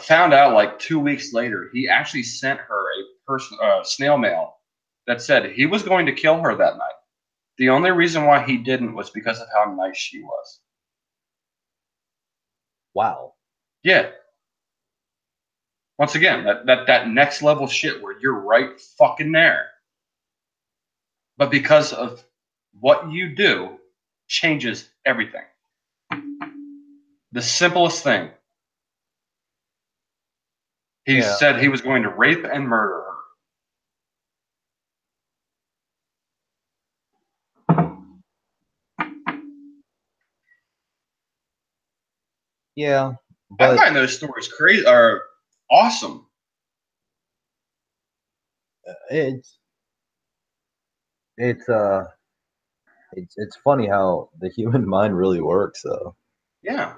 Found out like 2 weeks later, he actually sent her a snail mail that said he was going to kill her that night. The only reason why he didn't was because of how nice she was. Wow. Yeah. Once again, that next level shit where you're right fucking there. But because of what you do changes everything. The simplest thing. He said he was going to rape and murder her. Yeah, I but find those stories crazy are awesome. it's it's uh it's funny how the human mind really works, though. Yeah.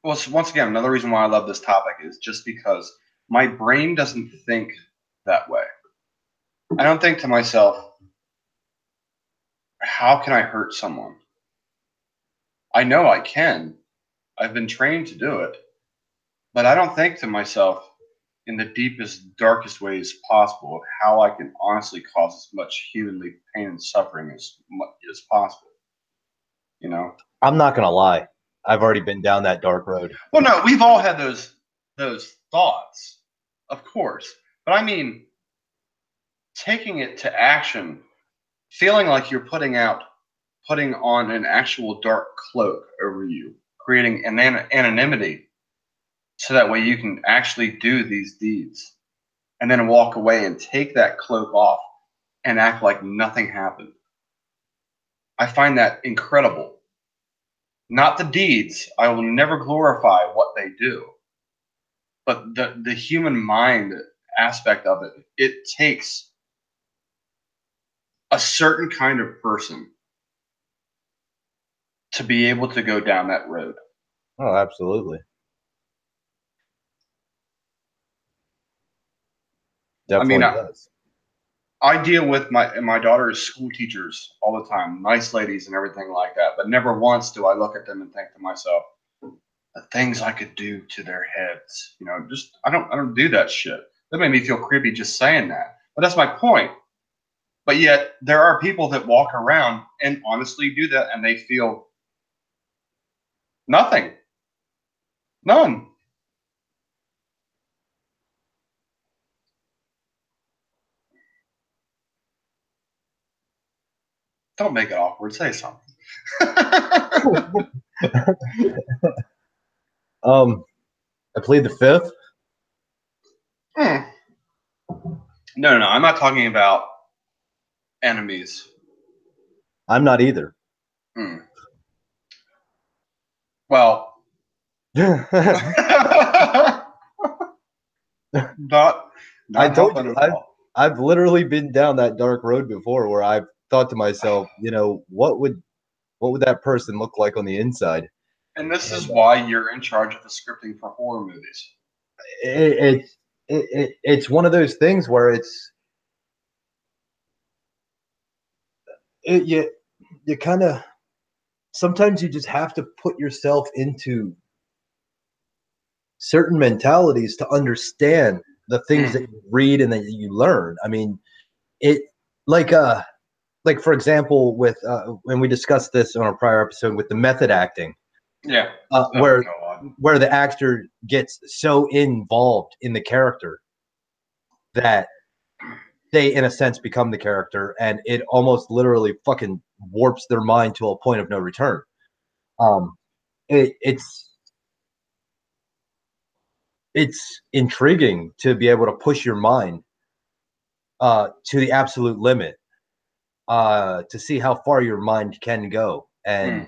Well, once again, another reason why I love this topic is just because my brain doesn't think that way. I don't think to myself, how can I hurt someone? I know I can. I've been trained to do it. But I don't think to myself in the deepest, darkest ways possible of how I can honestly cause as much humanly pain and suffering as possible. You know? I'm not gonna lie. I've already been down that dark road. Well, no, we've all had those thoughts, of course. But I mean, taking it to action, feeling like you're putting on an actual dark cloak over you, creating an anonymity so that way you can actually do these deeds and then walk away and take that cloak off and act like nothing happened. I find that incredible. Not the deeds. I will never glorify what they do, but the human mind aspect of it. It takes a certain kind of person to be able to go down that road. Oh, absolutely. I mean, Definitely does. I deal with my daughter's school teachers all the time, nice ladies and everything like that. But never once do I look at them and think to myself, the things I could do to their heads. Just I don't do that shit. That made me feel creepy just saying that. But that's my point. But yet there are people that walk around and honestly do that, and they feel nothing, none. Don't make it awkward. Say something. I plead the fifth. Hmm. No. I'm not talking about enemies. I'm not either. Hmm. Well, not I not told helping you, at all. I've literally been down that dark road before, where I've thought to myself, what would that person look like on the inside? And this is And why you're in charge of the scripting for horror movies. it's one of those things where you kind of sometimes you just have to put yourself into certain mentalities to understand the things that Mm. you read and that you learn. I mean, it like like for example with when we discussed this on a prior episode with the method acting, Yeah. Oh where God. the actor gets so involved in the character that they in a sense become the character, and it almost literally fucking warps their mind to a point of no return. um it's intriguing to be able to push your mind to the absolute limit, to see how far your mind can go Mm.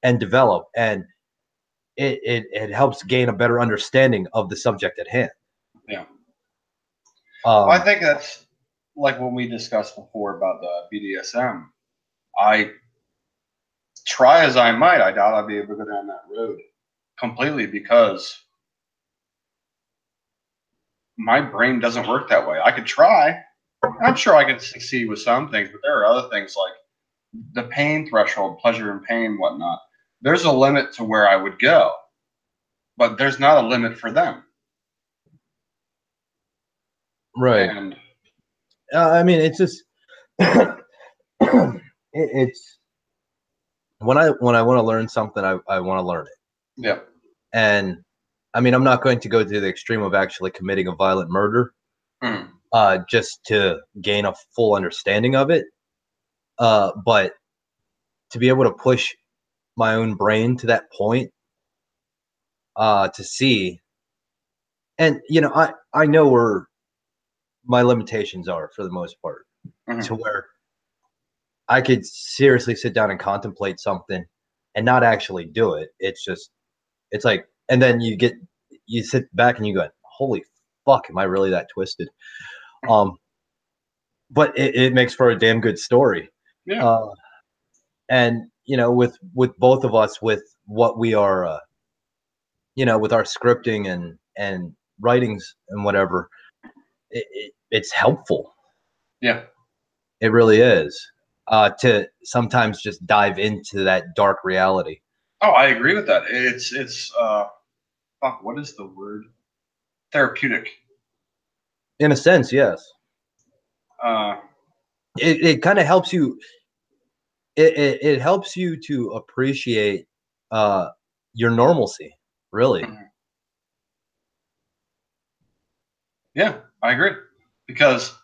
and develop, and it helps gain a better understanding of the subject at hand. Yeah. I um think that's like when we discussed before about the BDSM. I try as I might, I doubt I'd be able to go down that road completely because my brain doesn't work that way. I could try. I'm sure I could succeed with some things, but there are other things like the pain threshold, pleasure and pain, whatnot. There's a limit to where I would go, but there's not a limit for them. right. And I mean, it's just it's when I want to learn something, I want to learn it. yeah, And I mean, I'm not going to go to the extreme of actually committing a violent murder, mm, just to gain a full understanding of it. But to be able to push my own brain to that point, to see And I know where my limitations are for the most part, to where I could seriously sit down and contemplate something and not actually do it. It's like, and then you sit back and you go, holy fuck, am I really that twisted? But it makes for a damn good story. Yeah. And with both of us, with what we are, with our scripting and writings and whatever, it's helpful. Yeah. It really is. To sometimes just dive into that dark reality. Oh, I agree with that. It's fuck, what is the word? Therapeutic. In a sense, yes. Uh, It kind of helps you. It helps you to appreciate your normalcy, really. yeah, I agree. Because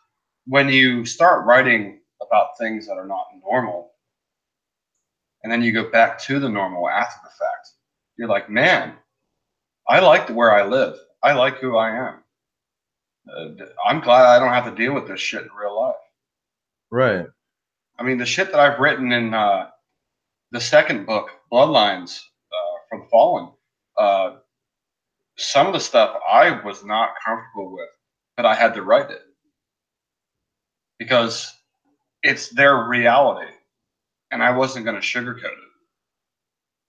when you start writing about things that are not normal, and then you go back to the normal after the fact, you're like, man, I like where I live. I like who I am. I'm glad I don't have to deal with this shit in real life. Right. I mean, the shit that I've written in the second book, Bloodlines from Fallen, uh, some of the stuff I was not comfortable with, but I had to write it because it's their reality, and I wasn't going to sugarcoat it.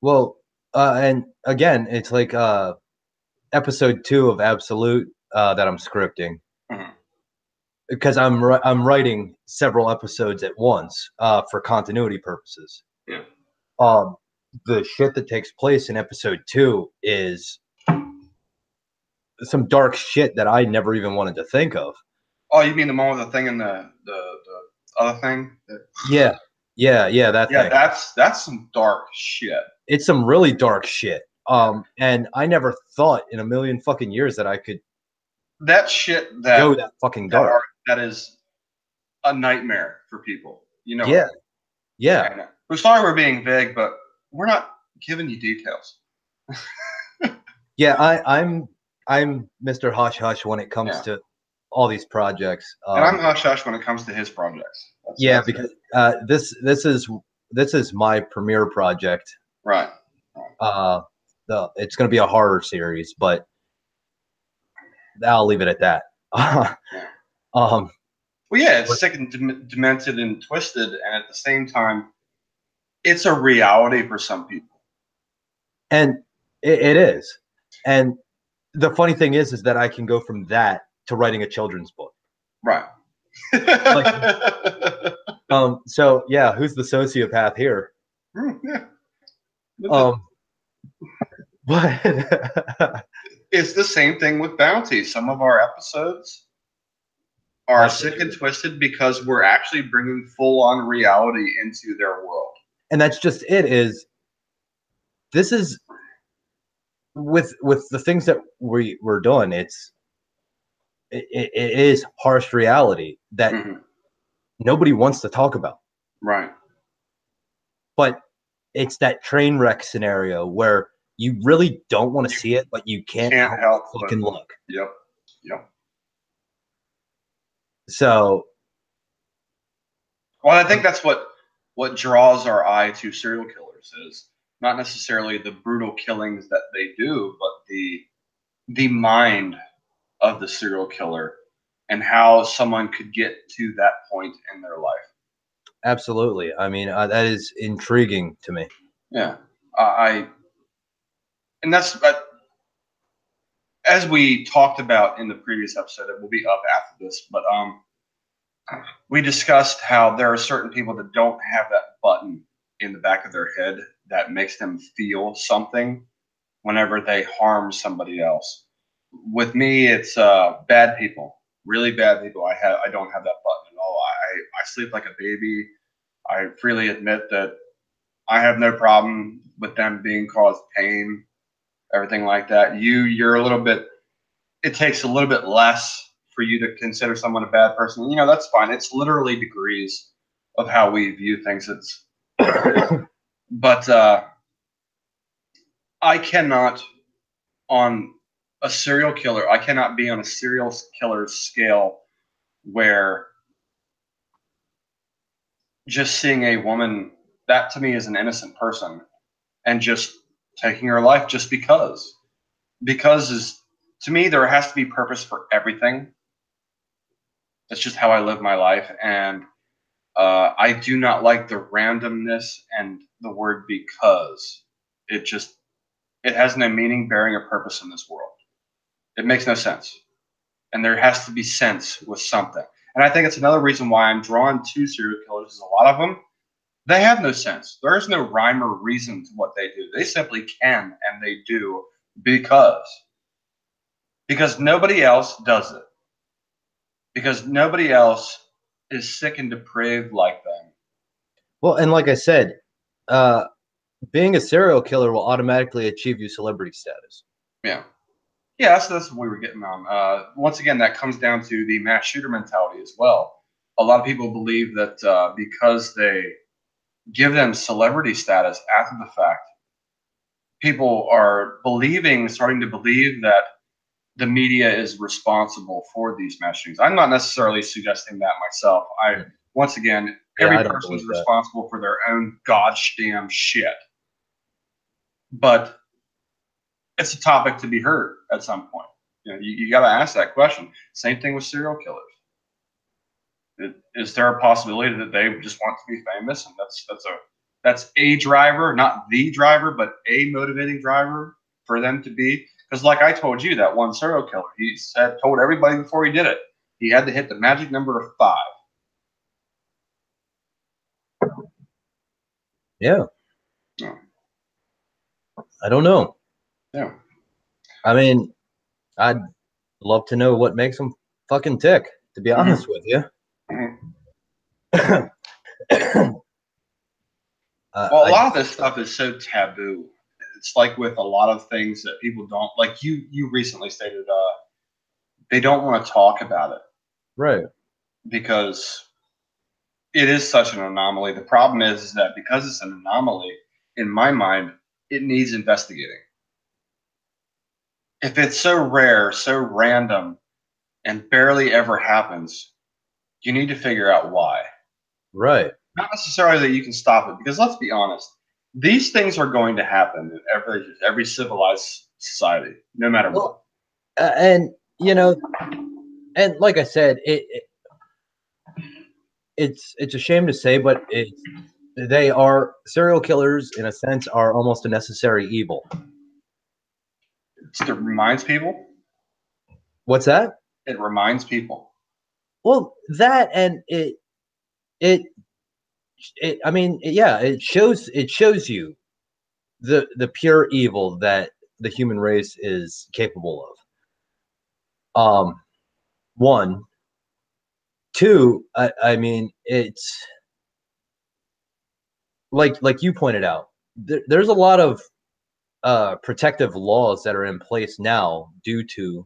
Well, and again, it's like episode 2 of Absolute that I'm scripting, because I'm writing several episodes at once for continuity purposes. Yeah. The shit that takes place in episode 2 is some dark shit that I never even wanted to think of. Oh, you mean the one with the thing in the other thing? Yeah, that thing. That's some dark shit. It's some really dark shit. And I never thought in a million fucking years that I could that shit go that fucking dark. That is a nightmare for people. Yeah. Yeah. And we're sorry we're being vague, but we're not giving you details. Yeah, I'm Mr. Hush Hush when it comes to all these projects. And I'm hush hush when it comes to his projects. Because this is my premiere project. Right. It's going to be a horror series, but I'll leave it at that. Well, yeah, it's sick and demented and twisted, and at the same time, it's a reality for some people. And it is. And the funny thing is that I can go from that to writing a children's book. Right. So yeah, who's the sociopath here? But it's the same thing with Bounty. Some of our episodes are sick and twisted because we're actually bringing full-on reality into their world. And that's just it. This is with the things that we're doing. It is harsh reality that nobody wants to talk about. Right. But it's that train wreck scenario where you really don't want to see it, but you can't help fucking look. Yep. So, well, I think that's what draws our eye to serial killers is not necessarily the brutal killings that they do, but the mind of the serial killer and how someone could get to that point in their life. Absolutely. I mean, that is intriguing to me. Yeah, and that's as we talked about in the previous episode. It will be up after this, but we discussed how there are certain people that don't have that button in the back of their head that makes them feel something whenever they harm somebody else. With me, it's bad people, really bad people. I don't have that button at all. I sleep like a baby. I freely admit that I have no problem with them being caused pain, everything like that. You're a little bit. It takes a little bit less for you to consider someone a bad person. That's fine. It's literally degrees of how we view things. But I cannot, on a serial killer. I cannot be on a serial killer scale where just seeing a woman, that to me is an innocent person, and just taking her life just because. Because is, to me, there has to be purpose for everything. That's just how I live my life, and I do not like the randomness and the word because. It has no meaning, bearing, or purpose in this world. It makes no sense, and there has to be sense with something. And I think it's another reason why I'm drawn to serial killers. Is a lot of them, they have no sense. There is no rhyme or reason to what they do. They simply can and they do because nobody else does it. Because nobody else is sick and depraved like them. Well, and like I said, uh, being a serial killer will automatically achieve you celebrity status. Yeah. Yeah, that's what we were getting on. Once again, that comes down to the mass shooter mentality as well. A lot of people believe that because they give them celebrity status after the fact, people are starting to believe that the media is responsible for these mass shootings. I'm not necessarily suggesting that myself. Once again, Yeah, every I don't person is believe that. responsible for their own goddamn shit. But it's a topic to be heard at some point. You got to ask that question. Same thing with serial killers. Is there a possibility that they just want to be famous, and that's a driver, not the driver, but a motivating driver for them to be? Because, like I told you, that one serial killer, told everybody before he did it, he had to hit the magic number of 5. Yeah. Yeah. I don't know. Yeah. I mean, I'd love to know what makes them fucking tick, to be honest with you. Well, a lot of this stuff is so taboo. It's like with a lot of things that people don't like. You recently stated they don't want to talk about it, right? Because it is such an anomaly. The problem is that because it's an anomaly, in my mind, it needs investigating. If it's so rare, so random, and barely ever happens, you need to figure out why. Right. Not necessarily that you can stop it, because let's be honest, these things are going to happen in every civilized society, no matter what. And you know, and like I said, it's a shame to say, but they are serial killers in a sense are almost a necessary evil. It reminds people. What's that? It reminds people. Well, that and it I mean, yeah, it shows you the pure evil that the human race is capable of. One, two. I mean, it's like you pointed out. There's a lot of protective laws that are in place now due to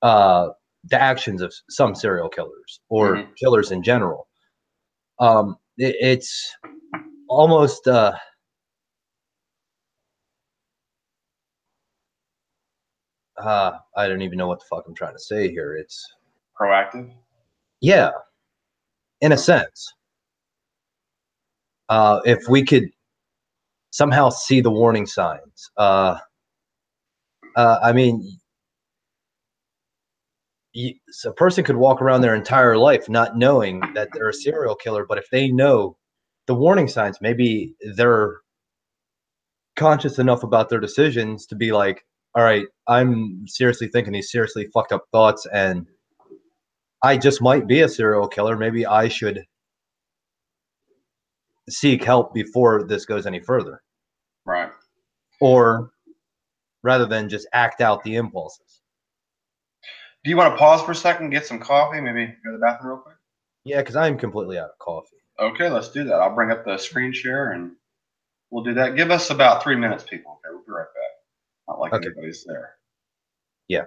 the actions of some serial killers or killers in general. It's almost I don't even know what the fuck I'm trying to say here. It's proactive. Yeah, in a sense. If we could somehow see the warning signs, I mean, so a person could walk around their entire life not knowing that they're a serial killer, but if they know the warning signs, maybe they're conscious enough about their decisions to be like, all right, I'm seriously thinking these seriously fucked up thoughts, and I just might be a serial killer. Maybe I should seek help before this goes any further. Right. Or rather than just act out the impulses. Do you want to pause for a second, get some coffee, maybe go to the bathroom real quick? Yeah, because I'm completely out of coffee. Okay, let's do that. I'll bring up the screen share and we'll do that. Give us about 3 minutes, people. Okay, we'll be right back. Not like anybody's there. Yeah.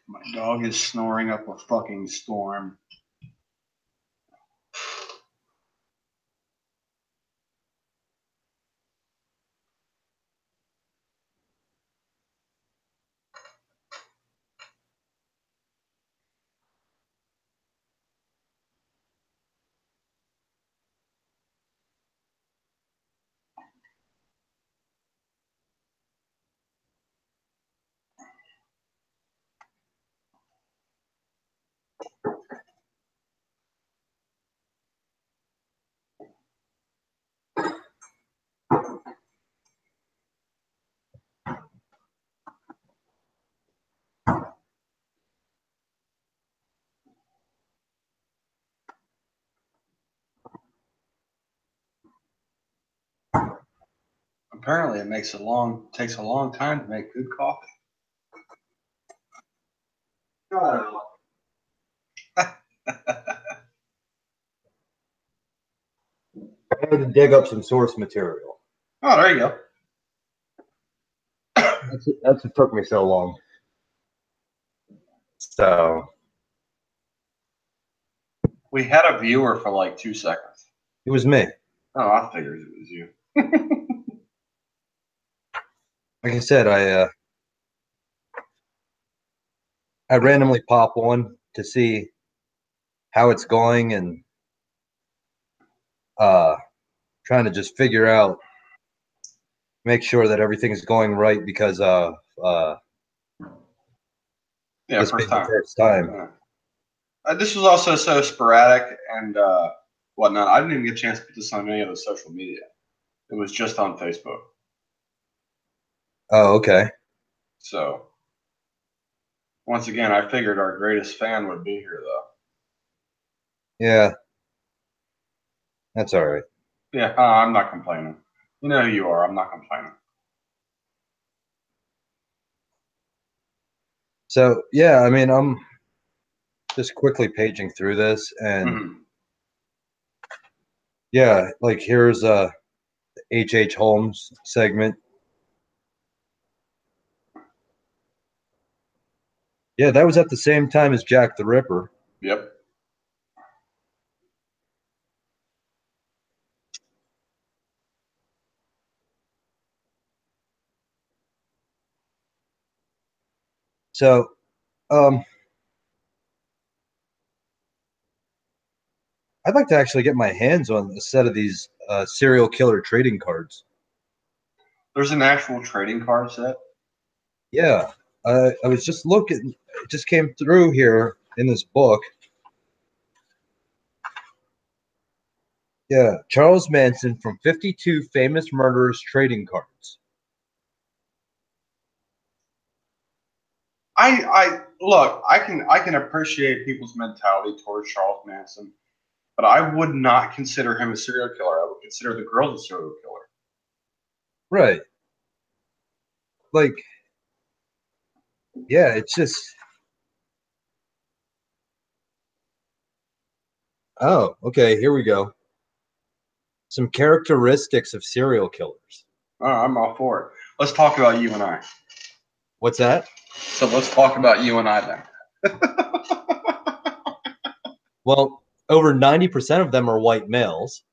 My dog is snoring up a fucking storm. Apparently, it takes a long time to make good coffee. I had to dig up some source material. Oh, there you go. That's what took me so long. So we had a viewer for like 2 seconds. it was me. Oh, I figured it was you. Like I said, I randomly pop one to see how it's going and trying to just figure out, make sure that everything is going right because yeah, this first being the time. first time. This was also so sporadic and whatnot. I didn't even get a chance to put this on any other social media. It was just on Facebook. Oh, okay. So once again, I figured our greatest fan would be here, though. Yeah, that's all right. Yeah, I'm not complaining. You know who you are. I'm not complaining. So yeah, I mean, I'm just quickly paging through this, and Mm-hmm. yeah, like here's a H. Holmes segment. Yeah, that was at the same time as Jack the Ripper. Yep. So, um, I'd like to actually get my hands on a set of these serial killer trading cards. There's an actual trading card set. Yeah, I was just looking. It just came through here in this book. Yeah, Charles Manson from 52 Famous Murderers Trading Cards. I look. I can appreciate people's mentality towards Charles Manson, but I would not consider him a serial killer. I would consider the girl a serial killer. Right. Like, yeah, it's just. Oh, okay, here we go. Some characteristics of serial killers. I'm all for it. Let's talk about you and I. What's that? So let's talk about you and I then. Well, over 90% of them are white males.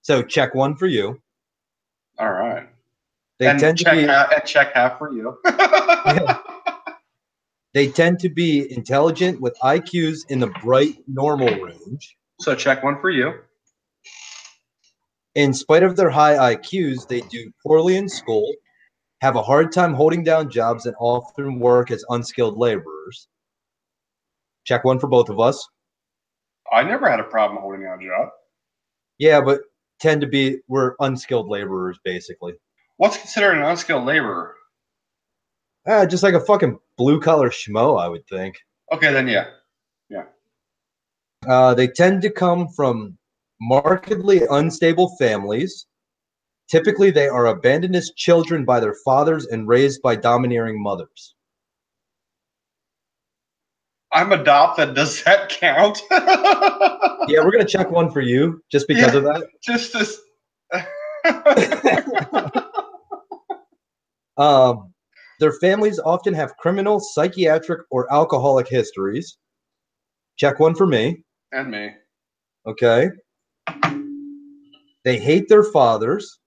So check one for you. All right. They tend to be And check half for you. they tend to be intelligent with IQs in the bright normal range. So check one for you. In spite of their high IQs, they do poorly in school, have a hard time holding down jobs, and often work as unskilled laborers. Check one for both of us. I never had a problem holding down a job. Yeah, but we're unskilled laborers basically. What's considered an unskilled laborer? Just like a fucking blue collar schmo, I would think. Okay, then yeah. Yeah. They tend to come from markedly unstable families. Typically, they are abandoned as children by their fathers and raised by domineering mothers. I'm adopted. Does that count? Yeah, we're gonna check one for you just because of that. Just this. Um, their families often have criminal, psychiatric, or alcoholic histories. Check one for me. And me. Okay. They hate their fathers.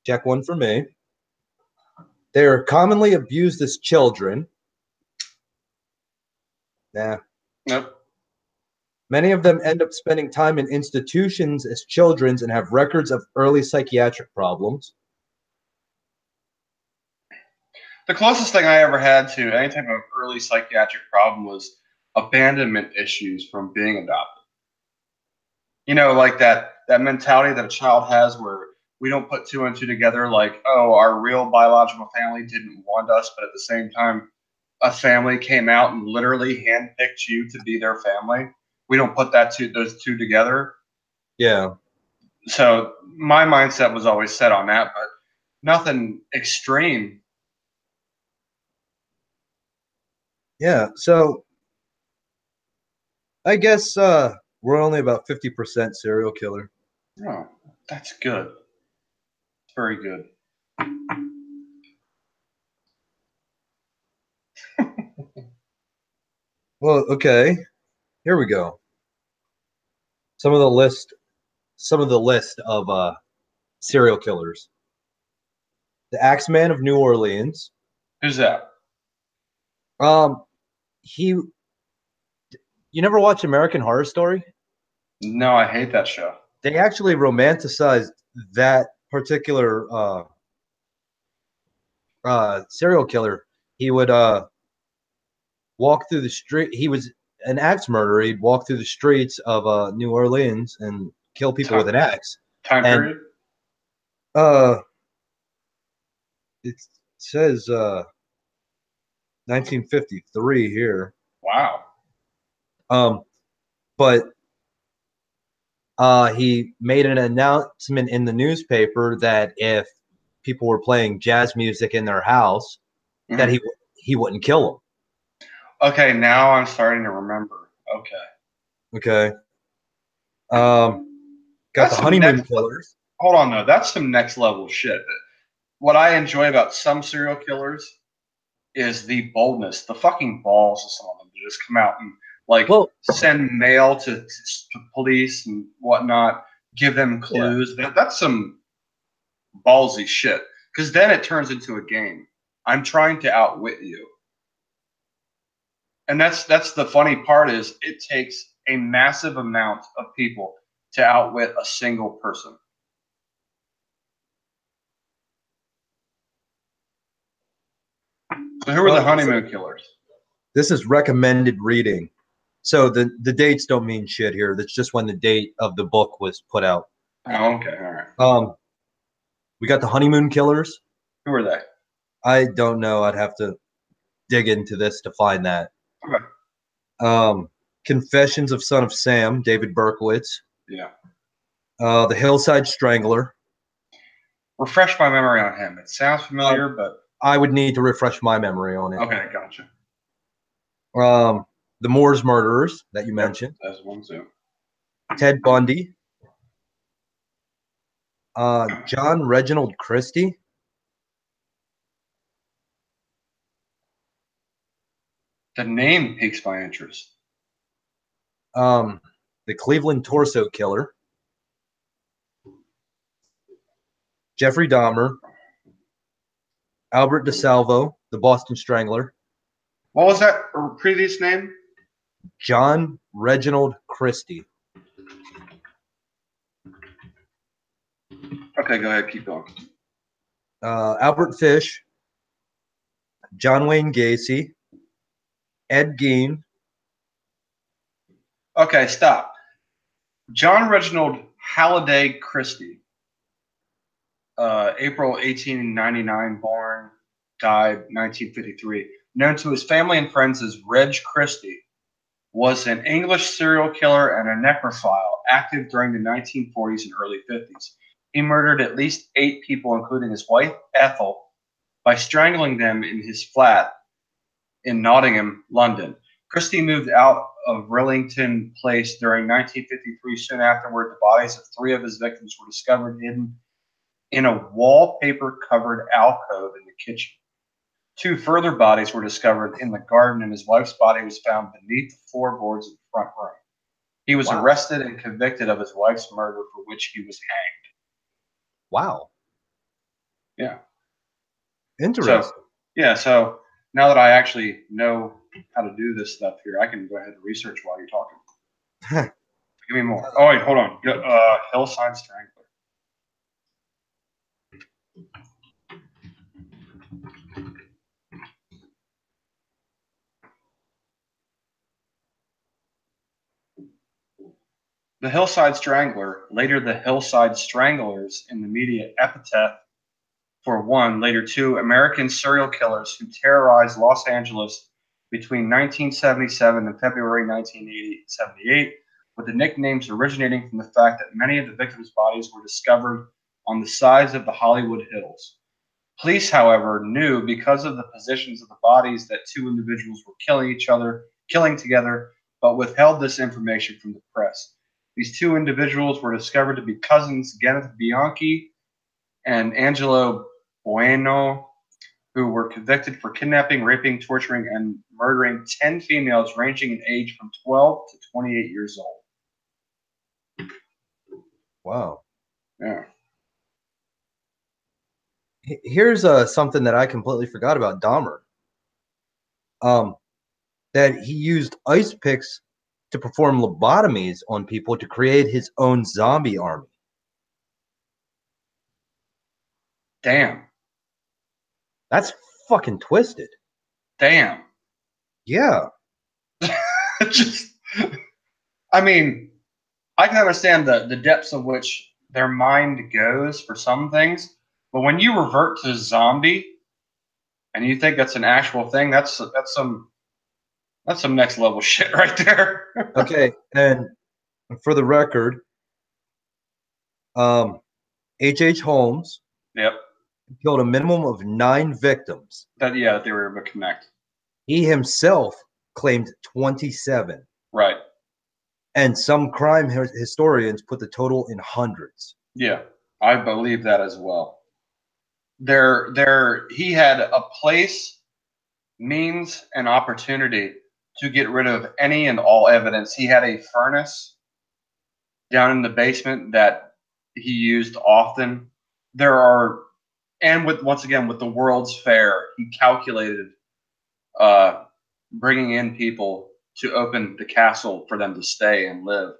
Check one for me. They are commonly abused as children. Nah. Nope. Many of them end up spending time in institutions as children and have records of early psychiatric problems. The closest thing I ever had to any type of early psychiatric problem was abandonment issues from being adopted. You know, like that mentality that a child has where we don't put two and two together, like, oh, our real biological family didn't want us, but at the same time, a family came out and literally handpicked you to be their family. We don't put those two together. Yeah. So my mindset was always set on that, but nothing extreme. Yeah. So I guess we're only about 50% serial killer. Oh, that's good. Very good. Well, okay. Here we go. Some of the list of serial killers. The Axeman of New Orleans. Who's that? Um, he. You never watch American Horror Story? No, I hate that show. They actually romanticized that particular serial killer. He would walk through the street. He was an axe murderer. He'd walk through the streets of New Orleans and kill people with an axe. Time And period? uh, It says 1953 here. Wow. But he made an announcement in the newspaper that if people were playing jazz music in their house, that he wouldn't kill them. Okay, now I'm starting to remember. Okay. Got That's the some honeymoon next. killers. Hold on, though. That's some next level shit. What I enjoy about some serial killers is the boldness, the fucking balls of some of them to just come out and like send mail to police and whatnot, give them clues. Yeah. That's some ballsy shit. Because then it turns into a game. I'm trying to outwit you. And that's the funny part is it takes a massive amount of people to outwit a single person. So who are the honeymoon killers? This is recommended reading. So the dates don't mean shit here. That's just when the date of the book was put out. Oh, okay, all right. We got the honeymoon killers. Who are they? I don't know. I'd have to dig into this to find that. Okay. Confessions of Son of Sam, David Berkowitz. Yeah. The Hillside Strangler. Refresh my memory on him. It sounds familiar, but I would need to refresh my memory on it. Okay, gotcha. The Moors Murderers that you mentioned. That's one too. Ted Bundy. John Reginald Christie. The name piques my interest. The Cleveland Torso Killer. Jeffrey Dahmer. Albert DeSalvo, the Boston Strangler. What was that previous name? John Reginald Christie. Okay, go ahead. Keep going. Albert Fish. John Wayne Gacy. Ed Gein. Okay, stop. John Reginald Halliday Christie. April 1899 born, died 1953. Known to his family and friends as Reg Christie, was an English serial killer and a necrophile active during the 1940s and early 50s. He murdered at least 8 people, including his wife, Ethel, by strangling them in his flat in Nottingham, London. Christie moved out of Rillington Place during 1953. Soon afterward, the bodies of 3 of his victims were discovered hidden in a wallpaper-covered alcove in the kitchen. 2 further bodies were discovered in the garden, and his wife's body was found beneath the floorboards of the front room. He was arrested and convicted of his wife's murder, for which he was hanged. Wow. Yeah. Interesting. So now that I actually know how to do this stuff here, I can go ahead and research while you're talking. Give me more. Oh, wait, hold on. Hillside Strangler. The Hillside Strangler, later the Hillside Stranglers in the media epithet for one, later 2 American serial killers who terrorized Los Angeles between 1977 and February 1978, with the nicknames originating from the fact that many of the victims' bodies were discovered on the sides of the Hollywood Hills. Police, however, knew because of the positions of the bodies that 2 individuals were killing together, but withheld this information from the press. These 2 individuals were discovered to be cousins Kenneth Bianchi and Angelo Bueno, who were convicted for kidnapping, raping, torturing, and murdering 10 females ranging in age from 12 to 28 years old. Wow. Yeah. Here's something that I completely forgot about Dahmer. That he used ice picks to perform lobotomies on people to create his own zombie army. Damn. That's fucking twisted. Damn. Yeah. I mean, I can understand the depths of which their mind goes for some things, but when you revert to zombie, And you think that's an actual thing? That's some next level shit right there. Okay, and for the record, H.H. Holmes Yep. killed a minimum of 9 victims. That they were able to connect. He himself claimed 27. Right. And some crime historians put the total in hundreds. Yeah, I believe that as well. He had a place, means, and opportunity to get rid of any and all evidence. He had a furnace down in the basement that he used often. And once again with the World's Fair, he calculated bringing in people to open the castle for them to stay and live.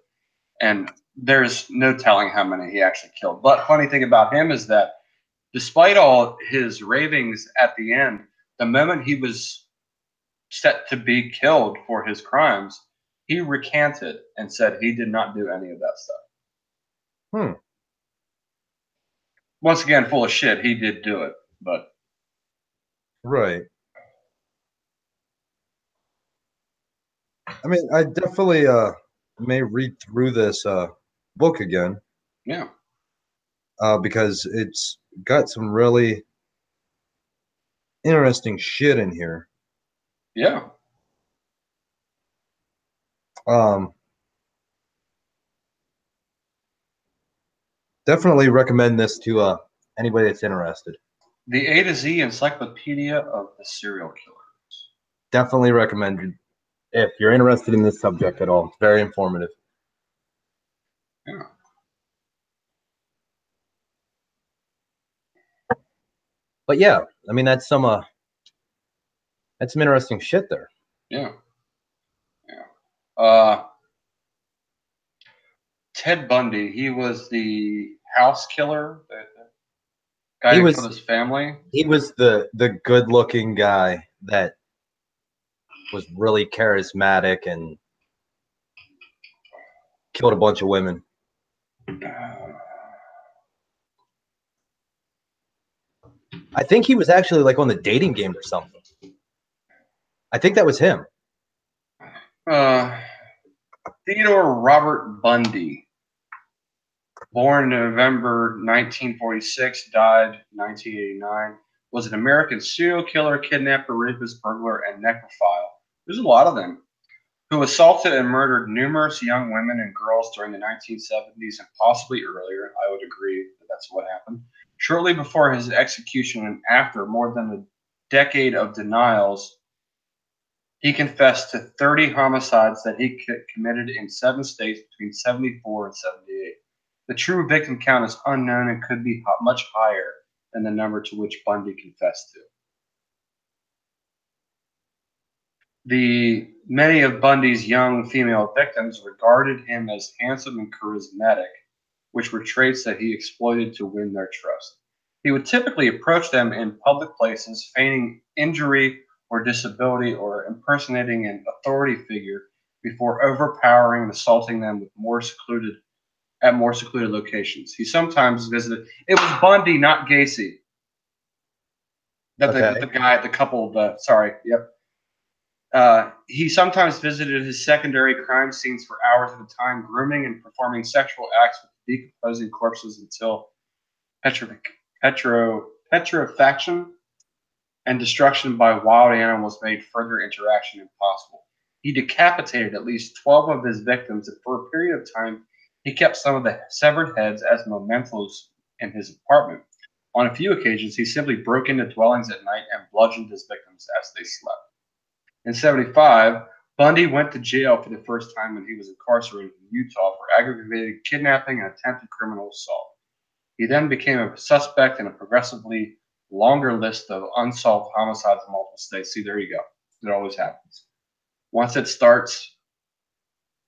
And there's no telling how many he actually killed. But funny thing about him is that despite all his ravings at the end, the moment he was set to be killed for his crimes, he recanted and said he did not do any of that stuff. Once again, full of shit. He did do it, but right. I mean, I definitely may read through this book again. Yeah. Because it's got some really interesting shit in here. Yeah. Definitely recommend this to anybody that's interested. The A to Z Encyclopedia of the Serial Killers. Definitely recommend it if you're interested in this subject at all. It's very informative. Yeah. But yeah, I mean that's some interesting shit there. Yeah. Yeah. Ted Bundy, he was the house killer, the guy who killed his family. He was the good looking guy that was really charismatic and killed a bunch of women. I think he was actually like on the dating game or something. I think that was him. Theodore Robert Bundy, born November 1946, died 1989, was an American serial killer, kidnapper, rapist, burglar, and necrophile. There's a lot of them. Who assaulted and murdered numerous young women and girls during the 1970s and possibly earlier. I would agree that that's what happened. Shortly before his execution and after more than a decade of denials, he confessed to 30 homicides that he committed in 7 states between 74 and 78. The true victim count is unknown and could be much higher than the number to which Bundy confessed to. Many of Bundy's young female victims regarded him as handsome and charismatic, which were traits that he exploited to win their trust. He would typically approach them in public places, feigning injury or disability or impersonating an authority figure before overpowering and assaulting them with more secluded locations. He sometimes visited. It was Bundy, not Gacy. He sometimes visited his secondary crime scenes for hours at a time, grooming and performing sexual acts with decomposing corpses until petrifaction and destruction by wild animals made further interaction impossible. He decapitated at least 12 of his victims, and for a period of time, he kept some of the severed heads as mementos in his apartment. On a few occasions, he simply broke into dwellings at night and bludgeoned his victims as they slept. In 1975, Bundy went to jail for the first time when he was incarcerated in Utah for aggravated kidnapping and attempted criminal assault. He then became a suspect in a progressively longer list of unsolved homicides in multiple states. See, there you go. It always happens. Once it starts,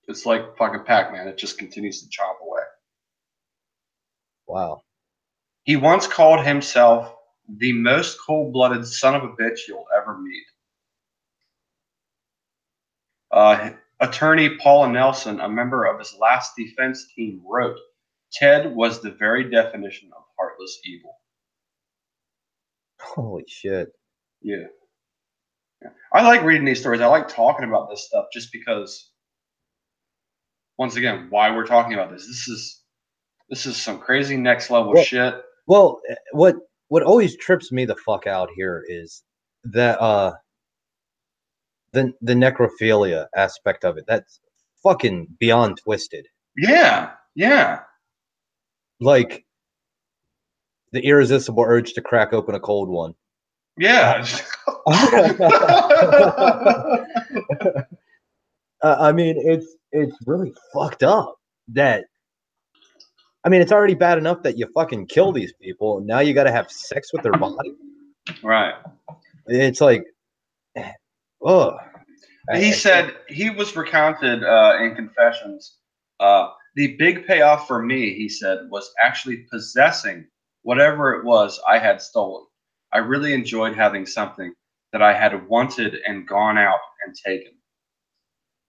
it's like fucking Pac-Man. It just continues to chomp away. Wow. He once called himself the most cold-blooded son of a bitch you'll ever meet. Attorney Paula Nelson, a member of his last defense team, wrote, "Ted was the very definition of heartless evil." Holy shit. Yeah. Yeah. I like reading these stories. I like talking about this stuff just because, once again, why we're talking about this. This is some crazy next level shit. Well, what always trips me the fuck out here is that the necrophilia aspect of it. That's fucking beyond twisted. Yeah, yeah. Like the irresistible urge to crack open a cold one. Yeah. I mean, it's really fucked up that. I mean, it's already bad enough that you fucking kill these people. Now you got to have sex with their body. Right. It's like, oh. He said he was recounted in confessions. The big payoff for me, he said, was actually possessing whatever it was I had stolen. I really enjoyed having something that I had wanted and gone out and taken.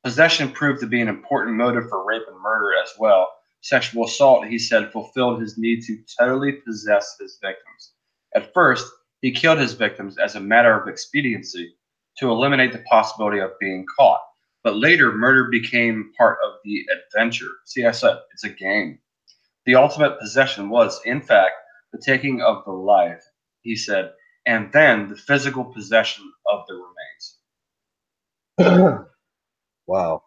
Possession proved to be an important motive for rape and murder as well. Sexual assault, he said, fulfilled his need to totally possess his victims. At first, he killed his victims as a matter of expediency to eliminate the possibility of being caught. But later, murder became part of the adventure. See, I said it's a game. The ultimate possession was, in fact, the taking of the life, he said, and then the physical possession of the remains. Wow.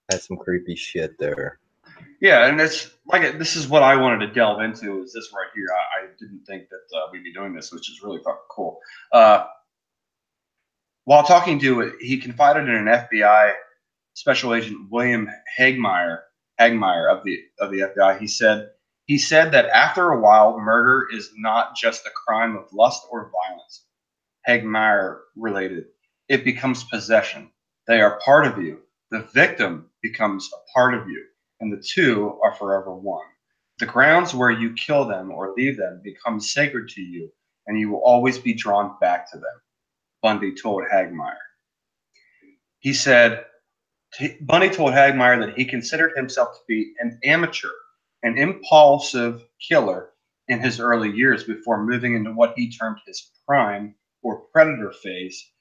That's some creepy shit there. Yeah, and it's like this is what I wanted to delve into. Is this right here? I didn't think that we'd be doing this, which is really fucking cool. While talking to it, he confided in an FBI Special Agent William Hagmeyer of the FBI. He said that after a while, murder is not just a crime of lust or violence. Hagmeyer related, it becomes possession. They are part of you. The victim becomes a part of you, and the two are forever one. The grounds where you kill them or leave them become sacred to you, and you will always be drawn back to them, Bundy told Hagmeyer. He said, Bundy told Hagmeyer that he considered himself to be an amateur, an impulsive killer in his early years before moving into what he termed his prime or predator phase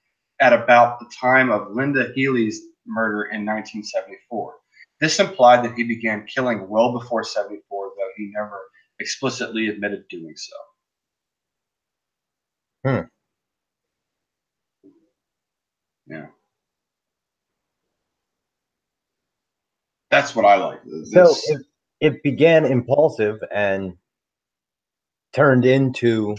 at about the time of Linda Healy's murder in 1974. This implied that he began killing well before 74, though he never explicitly admitted doing so. Yeah. That's what I like. So it began impulsive and turned into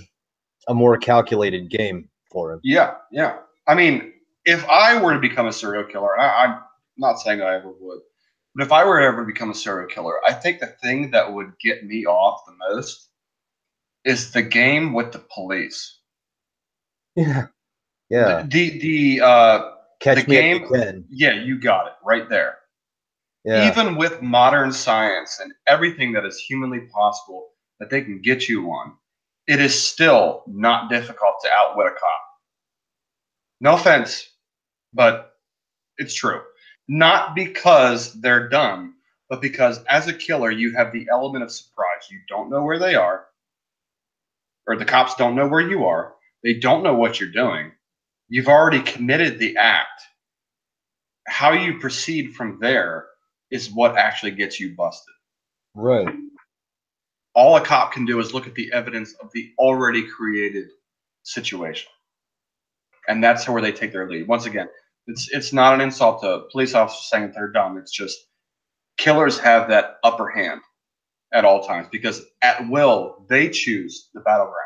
a more calculated game for him. Yeah, yeah. I mean, if I were to become a serial killer, and I'm not saying I ever would, but if I were to ever become a serial killer, I think the thing that would get me off the most is the game with the police. Yeah. Yeah. The game. If you can. Yeah, you got it right there. Yeah. Even with modern science and everything that is humanly possible that they can get you on, it is still not difficult to outwit a cop. No offense, but it's true. Not because they're dumb, but because as a killer, you have the element of surprise. You don't know where they are, or the cops don't know where you are. They don't know what you're doing. You've already committed the act. How you proceed from there is what actually gets you busted. Right. All a cop can do is look at the evidence of the already created situation. And that's where they take their lead. Once again, it's not an insult to police officers saying that they're dumb. It's just killers have that upper hand at all times because at will they choose the battleground,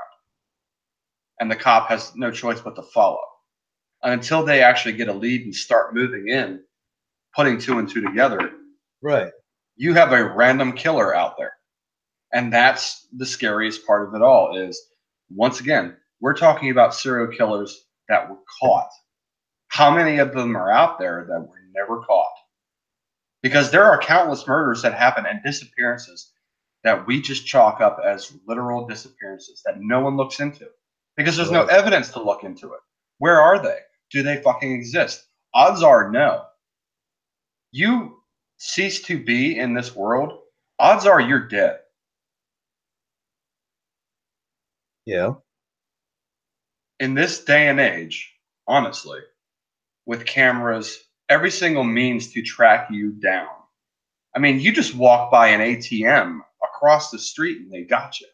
and the cop has no choice but to follow. And until they actually get a lead and start moving in, putting two and two together, right, you have a random killer out there, and that's the scariest part of it all. Is once again, we're talking about serial killers that were caught. How many of them are out there that were never caught? Because there are countless murders that happen and disappearances that we just chalk up as literal disappearances that no one looks into because there's no evidence to look into it. Where are they? Do they fucking exist? Odds are no. You cease to be in this world, odds are you're dead. Yeah. In this day and age, honestly, with cameras, every single means to track you down. I mean, you just walk by an ATM across the street and they got you.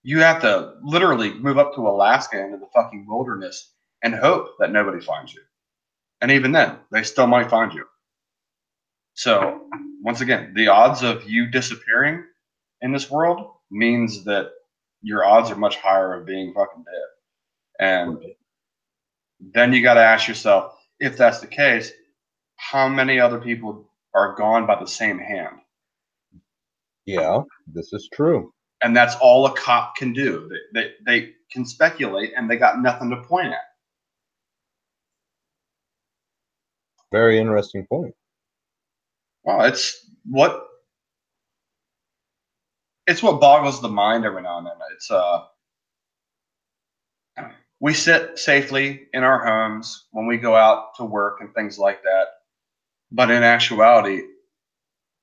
You have to literally move up to Alaska into the fucking wilderness and hope that nobody finds you. And even then, they still might find you. So, once again, the odds of you disappearing in this world means that your odds are much higher of being fucking dead. And then you got to ask yourself, if that's the case, how many other people are gone by the same hand? Yeah, this is true. And that's all a cop can do. They can speculate, and they got nothing to point at. Very interesting point. Well, it's what boggles the mind every now and then. It's we sit safely in our homes when we go out to work and things like that. But in actuality,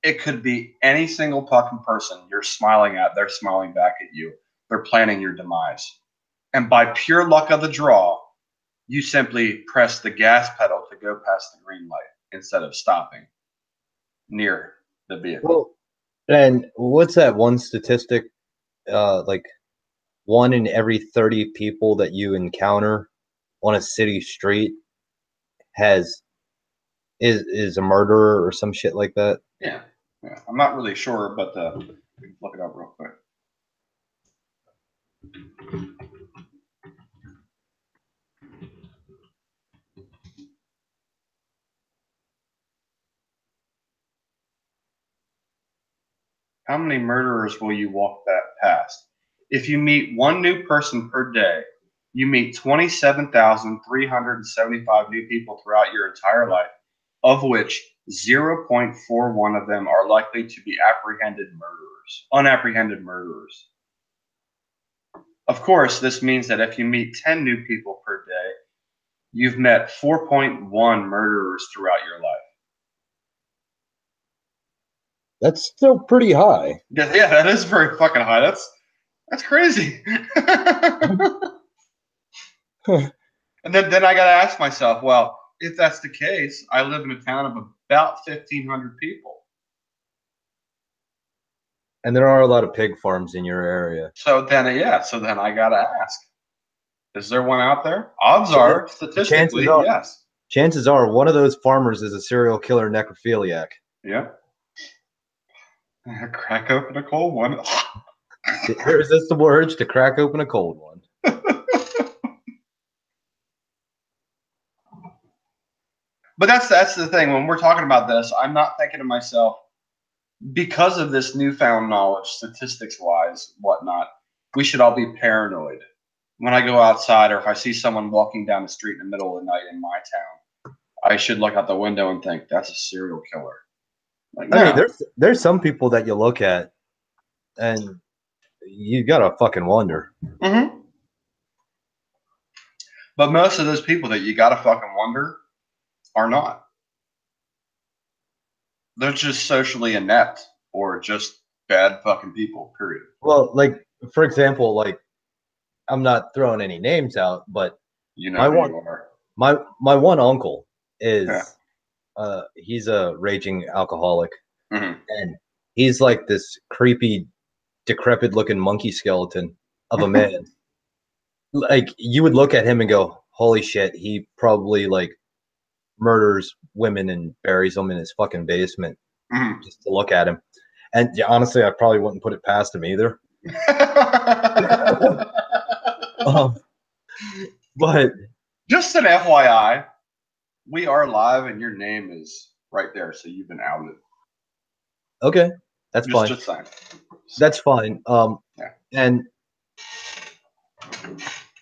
it could be any single fucking person you're smiling at. They're smiling back at you. They're planning your demise. And by pure luck of the draw, you simply press the gas pedal to go past the green light instead of stopping near the vehicle. Well, and what's that one statistic? Like 1 in every 30 people that you encounter on a city street is a murderer or some shit like that. Yeah. I'm not really sure, but we can look it up real quick. How many murderers will you walk past? If you meet one new person per day, you meet 27,375 new people throughout your entire life, of which 0.41 of them are likely to be unapprehended murderers. Of course, this means that if you meet 10 new people per day, you've met 4.1 murderers throughout your life. That's still pretty high. Yeah, that is very fucking high. That's crazy. And then I got to ask myself, well, if that's the case, I live in a town of about 1,500 people. And there are a lot of pig farms in your area. So then I got to ask, is there one out there? Odds are, statistically, yes. Chances are one of those farmers is a serial killer necrophiliac. Yeah. Crack open a cold one. Irresistible urge to crack open a cold one. But that's the thing. When we're talking about this, I'm not thinking to myself, because of this newfound knowledge, statistics-wise, whatnot, we should all be paranoid. When I go outside, or if I see someone walking down the street in the middle of the night in my town, I should look out the window and think, that's a serial killer. Like, no. I mean, there's some people that you look at, and you gotta fucking wonder. Mm-hmm. But most of those people that you gotta fucking wonder are not. They're just socially inept or just bad fucking people, period. Well, like, for example, like, I'm not throwing any names out, but you know who you are. My one uncle is he's a raging alcoholic. Mm-hmm. And he's like this creepy, decrepit looking monkey skeleton of a man. Like, you would look at him and go, holy shit, he probably like murders women and buries them in his fucking basement just to look at him. And yeah, honestly, I probably wouldn't put it past him either. But just an FYI, we are live and your name is right there, so you've been outed. Okay, that's fine. Just fine. That's fine. And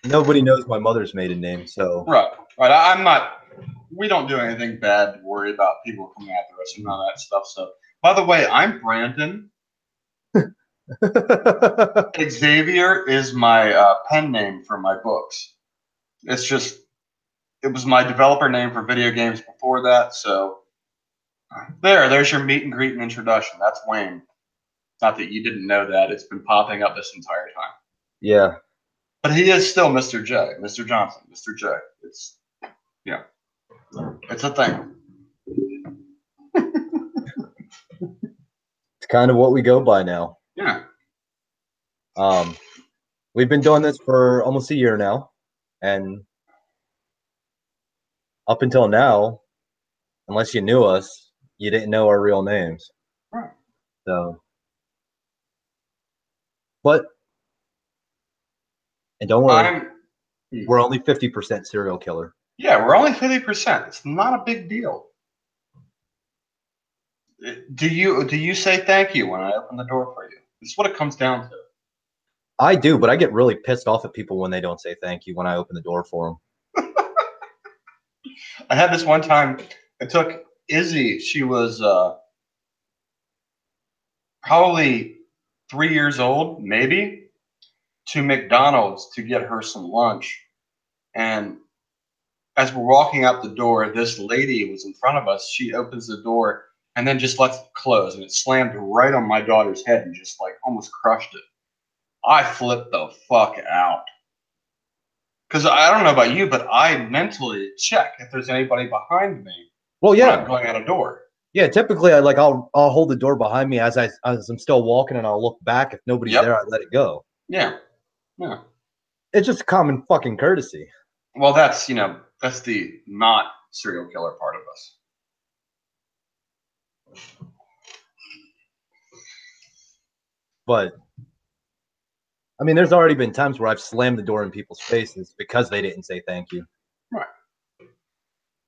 nobody knows my mother's maiden name, so right. I'm not. We don't do anything bad to worry about people coming after us and none of that stuff. So, by the way, I'm Brandon. Xavier is my pen name for my books. It was my developer name for video games before that. So there's your meet and greet and introduction. That's Wayne. Not that you didn't know that. It's been popping up this entire time. Yeah. But he is still Mr. J, Mr. Johnson, Mr. J. It's a thing. It's kind of what we go by now. Yeah. We've been doing this for almost a year now, and up until now, unless you knew us, you didn't know our real names. Right. So, but, and don't worry, we're only 50% serial killer. Yeah, we're only 50%. It's not a big deal. Do you say thank you when I open the door for you? It's what it comes down to. I do, but I get really pissed off at people when they don't say thank you when I open the door for them. I had this one time. I took Izzy. She was probably 3 years old, maybe, to McDonald's to get her some lunch. And as we're walking out the door, this lady was in front of us. She opens the door and then just lets it close, and it slammed right on my daughter's head and just like almost crushed it. I flipped the fuck out. Because I don't know about you, but I mentally check if there's anybody behind me. Well, yeah, when I'm going out a door. Yeah, typically I'll hold the door behind me as I'm still walking, and I'll look back. If nobody's there, I let it go. Yeah. It's just common fucking courtesy. Well, that's the not serial killer part of us. But I mean, there's already been times where I've slammed the door in people's faces because they didn't say thank you. Right.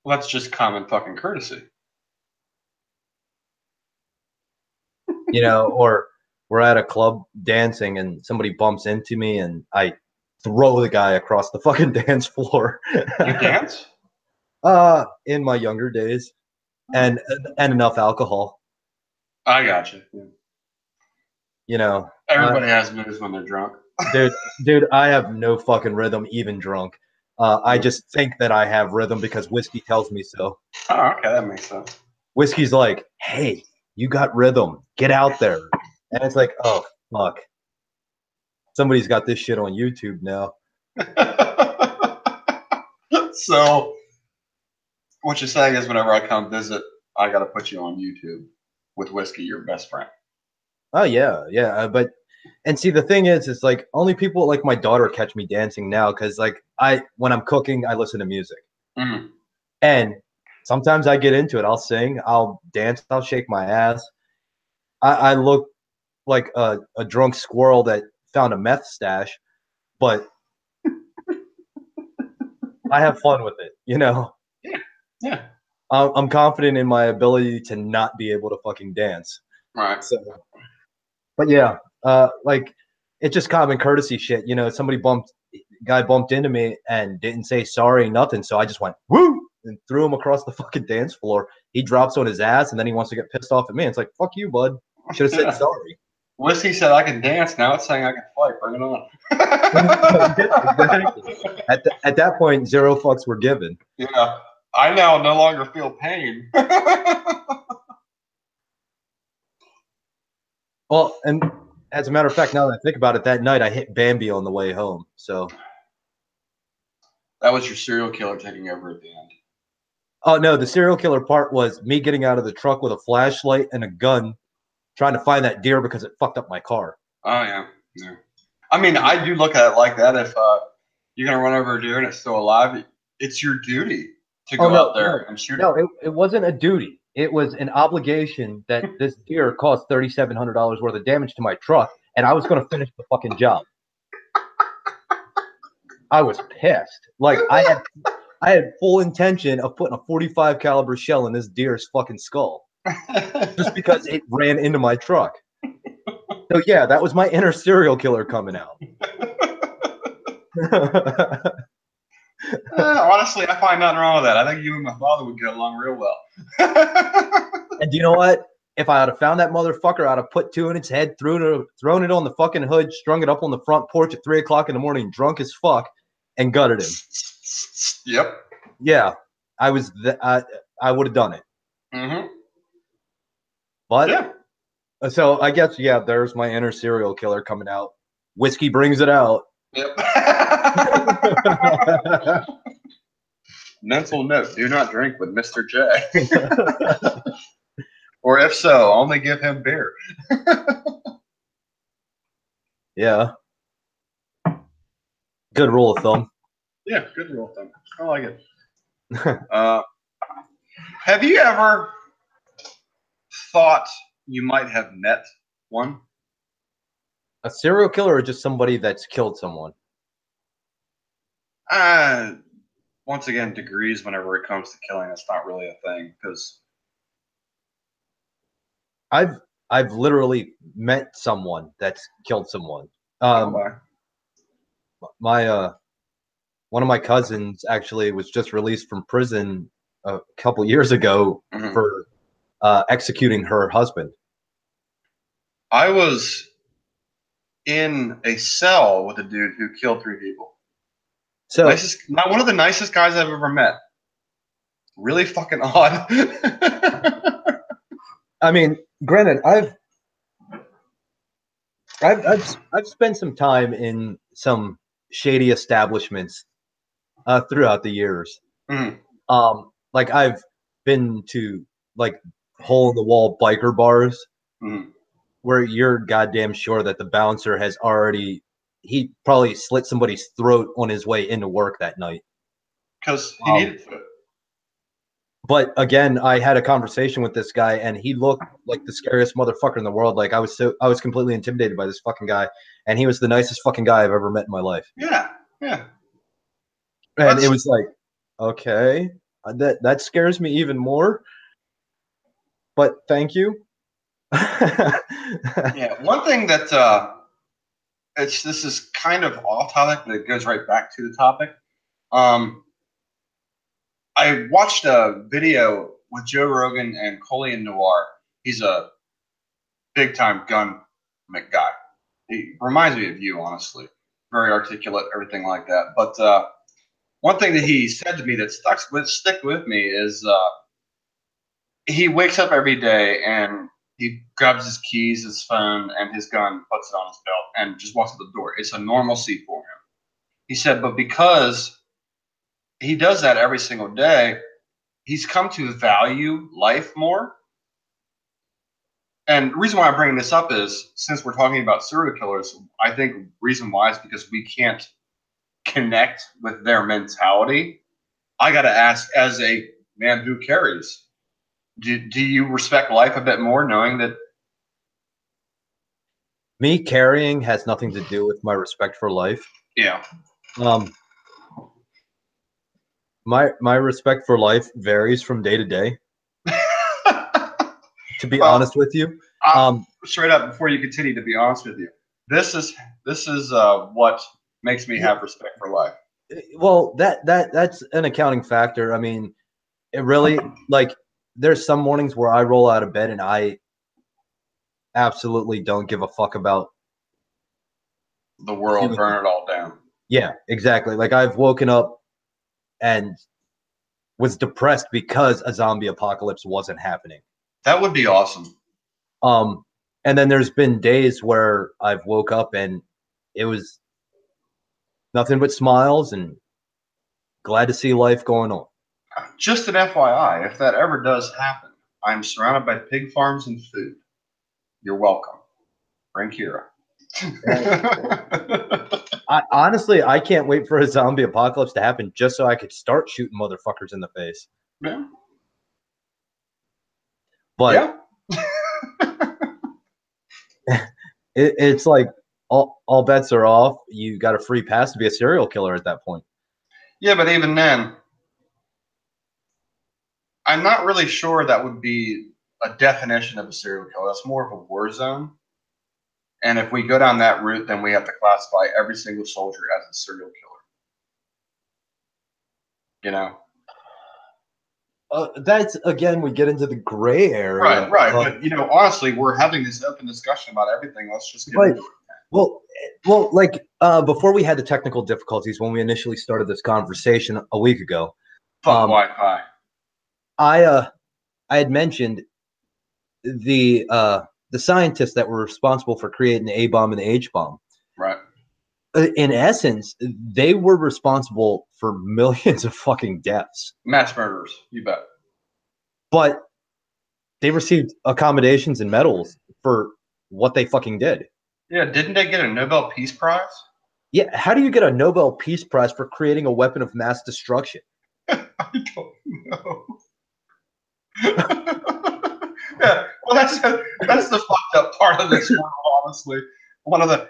Well, that's just common fucking courtesy. Or we're at a club dancing and somebody bumps into me and I throw the guy across the fucking dance floor. You dance? In my younger days, and enough alcohol. I got you. Yeah. Everybody has moves when they're drunk. Dude, I have no fucking rhythm, even drunk. I just think that I have rhythm because whiskey tells me so. Oh, okay, that makes sense. Whiskey's like, hey, you got rhythm. Get out there. And it's like, oh, fuck. Somebody's got this shit on YouTube now. So, what you're saying is whenever I come visit, I got to put you on YouTube with Whiskey, your best friend. Oh, yeah. And see, the thing is like only people like my daughter catch me dancing now because like when I'm cooking, I listen to music. Mm-hmm. And sometimes I get into it. I'll sing, I'll dance, I'll shake my ass. I look like a drunk squirrel that found a meth stash, but I have fun with it, Yeah. I'm confident in my ability to not be able to fucking dance. Right. So, but yeah, like it's just common courtesy shit. Guy bumped into me and didn't say sorry, nothing. So I just went woo and threw him across the fucking dance floor. He drops on his ass and then he wants to get pissed off at me. It's like, fuck you, bud. Should have said sorry. Whiskey said I can dance. Now it's saying I can fight. Bring it on. Exactly. At that point, zero fucks were given. Yeah. I now no longer feel pain. Well, and as a matter of fact, now that I think about it, that night I hit Bambi on the way home. So that was your serial killer taking over at the end. Oh no, the serial killer part was me getting out of the truck with a flashlight and a gun, trying to find that deer because it fucked up my car. Oh yeah. I mean, I do look at it like that. If you're gonna run over a deer and it's still alive, it's your duty to go out there and shoot it. No, it wasn't a duty. It was an obligation that this deer caused $3,700 worth of damage to my truck, and I was going to finish the fucking job. I was pissed. Like I had full intention of putting a 45 caliber shell in this deer's fucking skull, just because it ran into my truck. So yeah, that was my inner serial killer coming out. Honestly, I find nothing wrong with that. I think you and my father would get along real well. And do you know what? If I had have found that motherfucker, I'd have put two in its head, thrown it on the fucking hood, strung it up on the front porch at 3 o'clock in the morning, drunk as fuck, and gutted him. Yep. Yeah, I would have done it. Mm-hmm. But yeah. So I guess, yeah, there's my inner serial killer coming out. Whiskey brings it out. Yep. Mental note: do not drink with Mr. J. Or if so, only give him beer. Yeah. Good rule of thumb. Yeah, good rule of thumb. I like it. Have you ever thought you might have met one? A serial killer or just somebody that's killed someone? Once again, degrees whenever it comes to killing, it's not really a thing because I've literally met someone that's killed someone. My one of my cousins actually was just released from prison a couple years ago for executing her husband. I was in a cell with a dude who killed 3 people. So not one of the nicest guys I've ever met. Really fucking odd. I mean, granted, I've spent some time in some shady establishments throughout the years. Like I've been to like hole in the wall biker bars where you're goddamn sure that the bouncer has already he probably slit somebody's throat on his way into work that night because he needed food. But again, I had a conversation with this guy, and he looked like the scariest motherfucker in the world. Like I was completely intimidated by this fucking guy, and he was the nicest fucking guy I've ever met in my life. Yeah, yeah. And it was like, okay, that scares me even more. But thank you. Yeah, one thing that this is kind of off topic, but it goes right back to the topic. I watched a video with Joe Rogan and Colleen Noir. He's a big-time gun guy. He reminds me of you, honestly. Very articulate, everything like that. But one thing that he said to me that stick with me is he wakes up every day and he grabs his keys, his phone, and his gun, puts it on his belt, and just walks out the door. It's a normalcy for him. He said, but because he does that every single day, he's come to value life more. And the reason why I'm bringing this up is, since we're talking about serial killers, I think the reason why is because we can't connect with their mentality. I got to ask, as a man who carries, do you respect life a bit more knowing that? Me carrying has nothing to do with my respect for life. Yeah. My respect for life varies from day to day. To be honest with you, straight up, before you continue, to be honest with you, this is what makes me have respect for life. Well, that's an accounting factor. I mean, it really, like, there's some mornings where I roll out of bed and I absolutely don't give a fuck about the world, burn it all down. Yeah, exactly. Like I've woken up and was depressed because a zombie apocalypse wasn't happening. That would be awesome. And then there's been days where I've woke up and it was nothing but smiles and glad to see life going on. Just an FYI, if that ever does happen, I'm surrounded by pig farms and food. You're welcome. Bring Kira. Honestly, I can't wait for a zombie apocalypse to happen just so I could start shooting motherfuckers in the face. Yeah. But it's like all bets are off. You got a free pass to be a serial killer at that point. Yeah, but even then, I'm not really sure that would be a definition of a serial killer. That's more of a war zone. And if we go down that route, then we have to classify every single soldier as a serial killer. You know? That's, again, we get into the gray area. Right. But, honestly, we're having this open discussion about everything. Let's just get into it. Well, like, before we had the technical difficulties when we initially started this conversation a week ago. Fuck Wi-Fi. I had mentioned the the scientists that were responsible for creating the A bomb and the H bomb. Right. In essence, they were responsible for millions of fucking deaths. Mass murderers, you bet. But they received accommodations and medals for what they fucking did. Yeah, didn't they get a Nobel Peace Prize? Yeah, how do you get a Nobel Peace Prize for creating a weapon of mass destruction? I don't know. Yeah, well, that's the fucked up part of this world, honestly. One of the,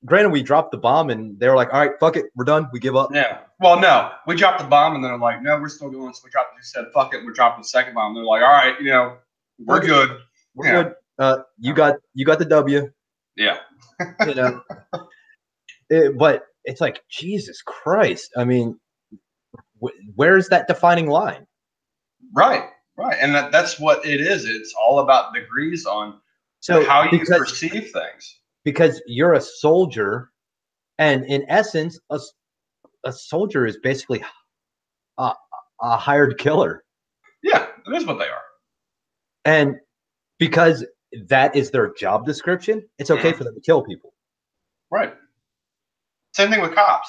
granted, we dropped the bomb and they were like, "All right, fuck it, we're done, we give up." Yeah. Well, no, we dropped the bomb and they're like, "No, we're still going." So we dropped. We said, "Fuck it," we're dropping the second bomb. They're like, "All right, we're good. We're good. You got the W." Yeah. But it's like, Jesus Christ. I mean, where is that defining line? Right. And that's what it is. It's all about degrees on how you perceive things. Because you're a soldier, and in essence, a soldier is basically a hired killer. Yeah, that is what they are. And because that is their job description, it's okay for them to kill people. Right. Same thing with cops.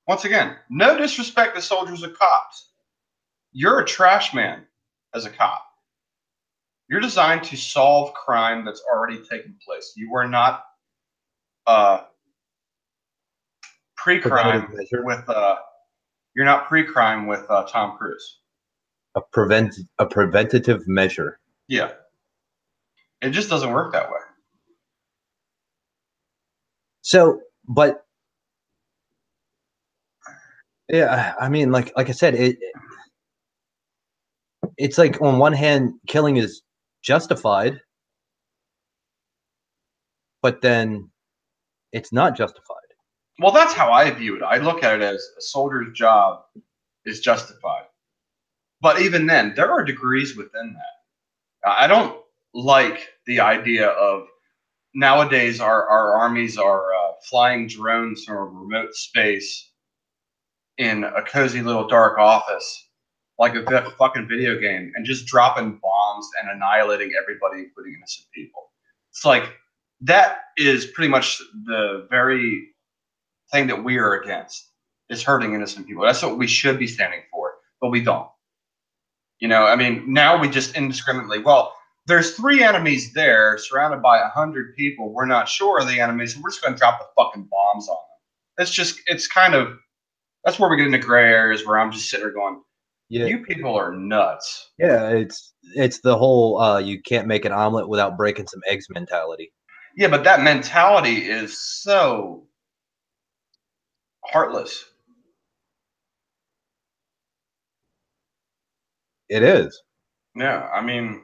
Once again, no disrespect to soldiers or cops. You're a trash man as a cop. You're designed to solve crime that's already taken place. You are not pre-crime with you're not pre-crime with Tom Cruise. A preventative measure. Yeah. It just doesn't work that way. So, but yeah, I mean, like I said, it's like on one hand, killing is justified, but then it's not justified. Well, that's how I view it. I look at it as a soldier's job is justified. But even then, there are degrees within that. I don't like the idea of nowadays our armies are flying drones from a remote space in a cozy little dark office like a fucking video game and just dropping bombs and annihilating everybody, including innocent people. It's like that is pretty much the very thing that we are against, is hurting innocent people. That's what we should be standing for, but we don't. I mean, now we just indiscriminately, well, there's 3 enemies there surrounded by 100 people. We're not sure of the enemies, and we're just going to drop the fucking bombs on them. That's where we get into gray areas where I'm just sitting there going, you people are nuts. Yeah, it's the whole you can't make an omelet without breaking some eggs mentality. Yeah, but that mentality is so heartless. It is. Yeah, I mean,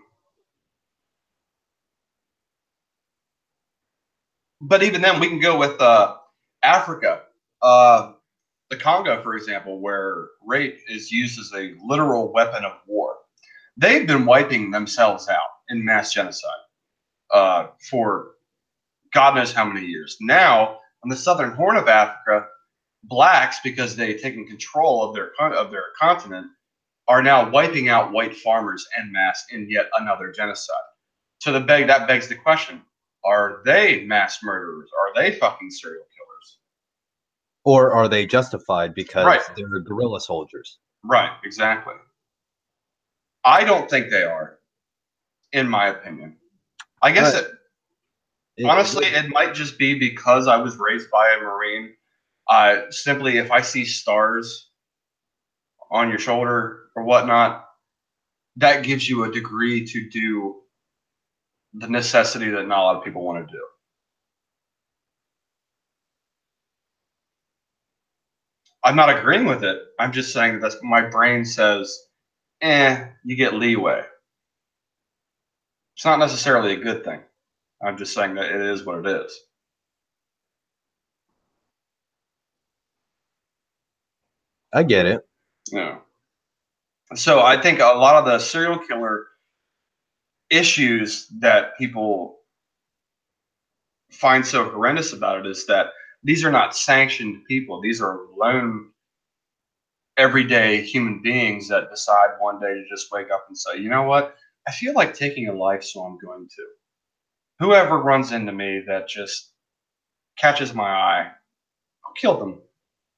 but even then, we can go with Africa, the Congo, for example, where rape is used as a literal weapon of war. They've been wiping themselves out in mass genocide for God knows how many years. Now, on the southern horn of Africa, blacks, because they've taken control of their continent, are now wiping out white farmers en masse in yet another genocide. So that begs the question: are they mass murderers? Are they fucking serial killers? Or are they justified because they're guerrilla soldiers? Right, exactly. I don't think they are, in my opinion. I guess honestly, it might just be because I was raised by a Marine. Simply, if I see stars on your shoulder or whatnot, that gives you a degree to do the necessity that not a lot of people want to do. I'm not agreeing with it. I'm just saying that my brain says, you get leeway. It's not necessarily a good thing. I'm just saying that it is what it is. I get it. Yeah. So I think a lot of the serial killer issues that people find so horrendous about it is that these are not sanctioned people. These are lone, everyday human beings that decide one day to just wake up and say, you know what? I feel like taking a life, so I'm going to. Whoever runs into me that just catches my eye, I'll kill them.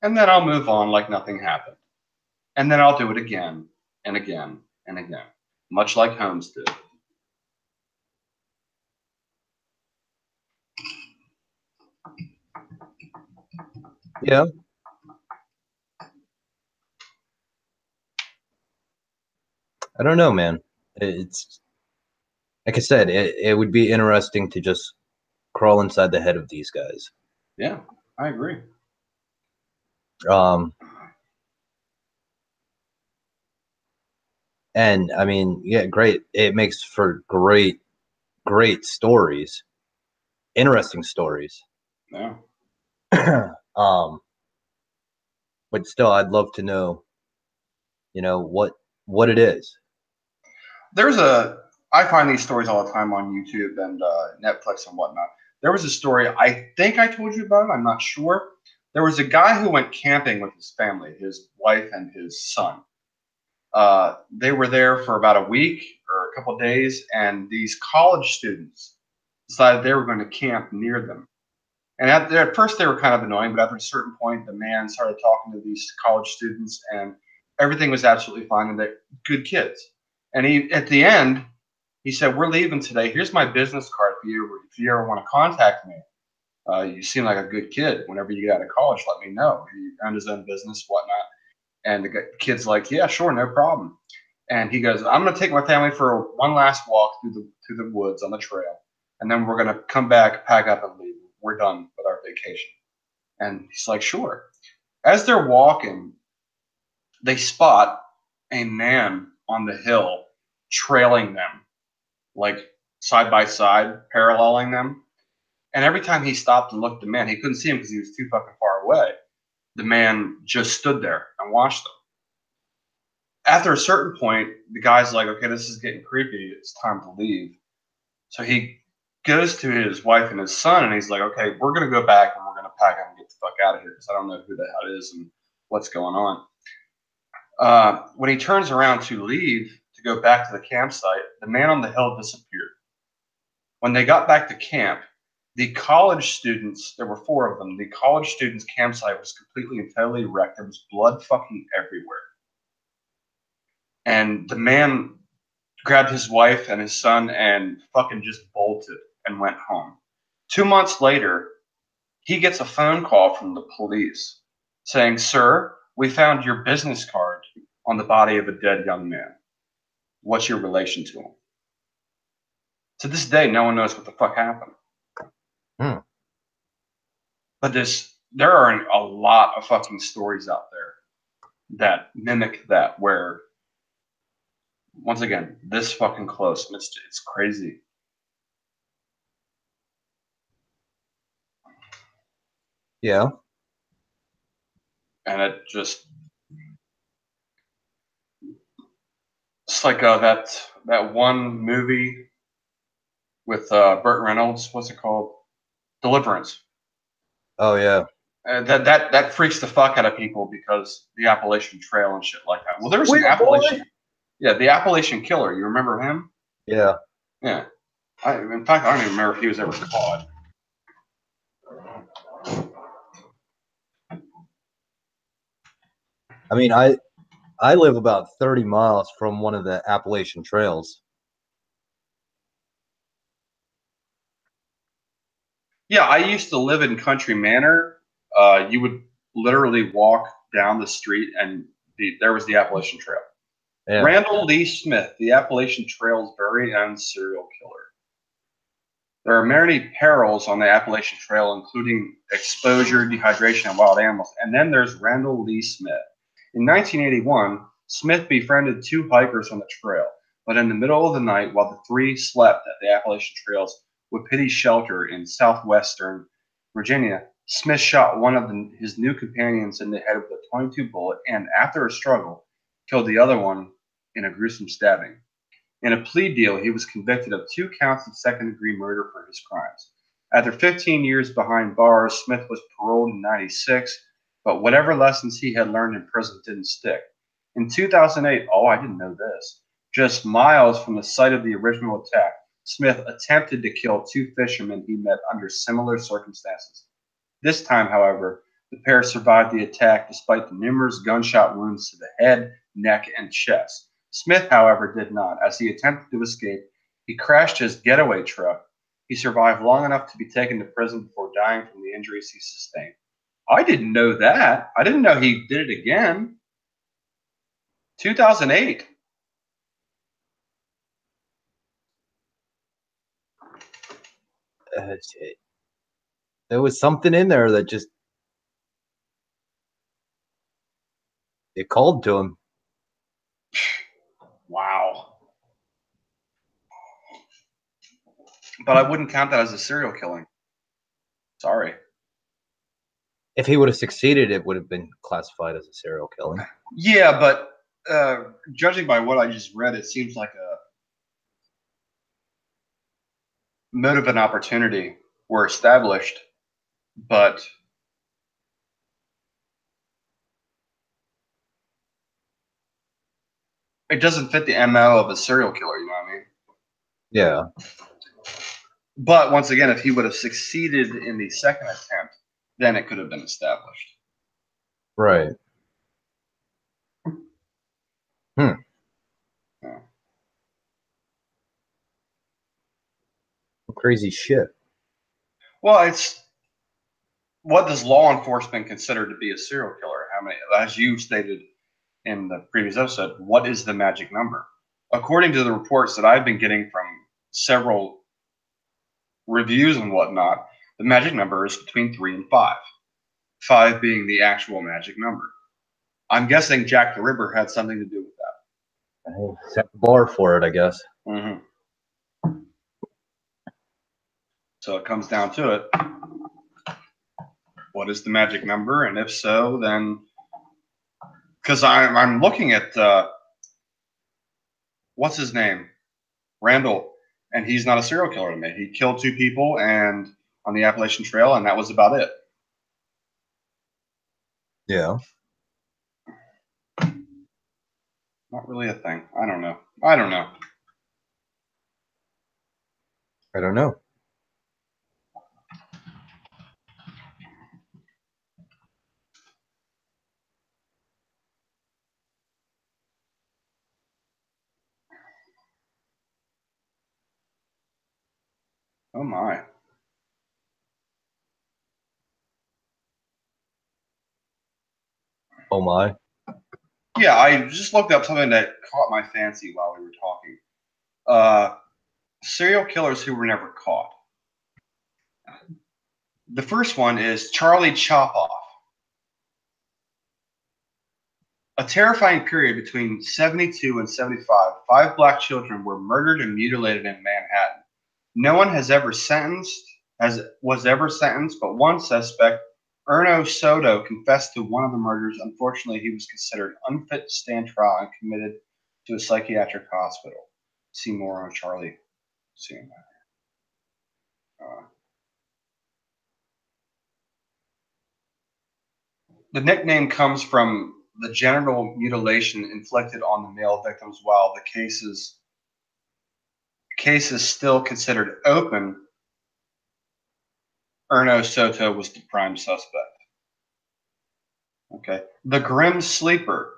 And then I'll move on like nothing happened. And then I'll do it again and again and again, much like Holmes did. Yeah. I don't know, man. It's like I said, it would be interesting to just crawl inside the head of these guys. Yeah, I agree. And I mean, yeah, great. It makes for great stories, interesting stories. Yeah. But still, I'd love to know, what it is. I find these stories all the time on YouTube and Netflix and whatnot. There was a story, I think I told you about it, I'm not sure. There was a guy who went camping with his family, his wife and his son. They were there for about a week or a couple of days, and these college students decided they were going to camp near them. And at first, they were kind of annoying, but after a certain point, the man started talking to these college students, and everything was absolutely fine, and they're good kids. And at the end, he said, "We're leaving today. Here's my business card if you ever want to contact me. You seem like a good kid. Whenever you get out of college, let me know." He owned his own business, whatnot. And the kid's like, "Yeah, sure, no problem." And he goes, "I'm going to take my family for one last walk through the woods on the trail, and then we're going to come back, pack up, and leave. We're done with our vacation." And he's like, "Sure." As they're walking, they spot a man on the hill trailing them, like side by side, paralleling them. And every time he stopped and looked at the man, he couldn't see him because he was too fucking far away. The man just stood there and watched them. After a certain point, the guy's like, "Okay, this is getting creepy. It's time to leave." So he goes to his wife and his son, and he's like, "Okay, we're going to go back and we're going to pack up and get the fuck out of here because I don't know who the hell it is and what's going on." When he turns around to leave to go back to the campsite, the man on the hill disappeared. When they got back to camp, the college students, there were four of them, the college students' campsite was completely and totally wrecked. There was blood fucking everywhere. And the man grabbed his wife and his son and fucking just bolted and went home. 2 months later, he gets a phone call from the police saying, "Sir, we found your business card on the body of a dead young man. What's your relation to him?" To this day, no one knows what the fuck happened. Hmm. But there are a lot of fucking stories out there that mimic that, where, once again, this fucking close, and it's crazy. Yeah. And it's like that one movie with Burt Reynolds. What's it called? Deliverance. Oh yeah. That freaks the fuck out of people because the Appalachian Trail and shit like that. Well, there was an Sweet Appalachian, boy. yeah, the Appalachian Killer. You remember him? Yeah. Yeah. In fact, I don't even remember if he was ever caught. I mean, I live about 30 miles from one of the Appalachian trails. Yeah, I used to live in Country Manor. You would literally walk down the street, and there was the Appalachian Trail. Yeah. Randall Lee Smith, the Appalachian Trail's very own serial killer. There are many perils on the Appalachian Trail, including exposure, dehydration, and wild animals. And then there's Randall Lee Smith. In 1981, Smith befriended two hikers on the trail, but in the middle of the night, while the three slept at the Appalachian Trail's Wapiti Shelter in southwestern Virginia, Smith shot one of his new companions in the head with a .22 bullet and, after a struggle, killed the other one in a gruesome stabbing. In a plea deal, he was convicted of 2 counts of second-degree murder for his crimes. After 15 years behind bars, Smith was paroled in '96, but whatever lessons he had learned in prison didn't stick. In 2008, oh, I didn't know this, Just miles from the site of the original attack, Smith attempted to kill two fishermen he met under similar circumstances. This time, however, the pair survived the attack despite the numerous gunshot wounds to the head, neck, and chest. Smith, however, did not. As he attempted to escape, he crashed his getaway truck. He survived long enough to be taken to prison before dying from the injuries he sustained. I didn't know that. I didn't know he did it again. 2008. There was something in there that just it called to him. Wow. But I wouldn't count that as a serial killing. Sorry. If he would have succeeded, it would have been classified as a serial killing. Yeah, but judging by what I just read, it seems like a motive and opportunity were established, but it doesn't fit the MO of a serial killer, you know what I mean? Yeah. But once again, if he would have succeeded in the second attempt, then it could have been established. Right. Yeah. Crazy shit. Well, it's what does law enforcement consider to be a serial killer? How many, as you stated in the previous episode, what is the magic number? According to the reports that I've been getting from several reviews and whatnot, the magic number is between 3 and 5. 5 being the actual magic number. I'm guessing Jack the Ripper had something to do with that. Set the bar for it, I guess. Mm-hmm. So it comes down to it. What is the magic number? And if so, then because I'm looking at what's his name, Randall, and he's not a serial killer to me. He killed 2 people and on the Appalachian Trail, and that was about it. Yeah. Not really a thing. I don't know. I don't know. I don't know. Oh my. Oh my. Yeah, I just looked up something that caught my fancy while we were talking. Serial killers who were never caught. The first one is Charlie Chopoff. A terrifying period between 72 and 75, 5 black children were murdered and mutilated in Manhattan. No one was ever sentenced, but one suspect, Erno Soto, confessed to one of the murders. Unfortunately, he was considered unfit to stand trial and committed to a psychiatric hospital. See more on Charlie soon. The nickname comes from the genital mutilation inflicted on the male victims while the case is still considered open. Erno Soto was the prime suspect. Okay. The Grim Sleeper.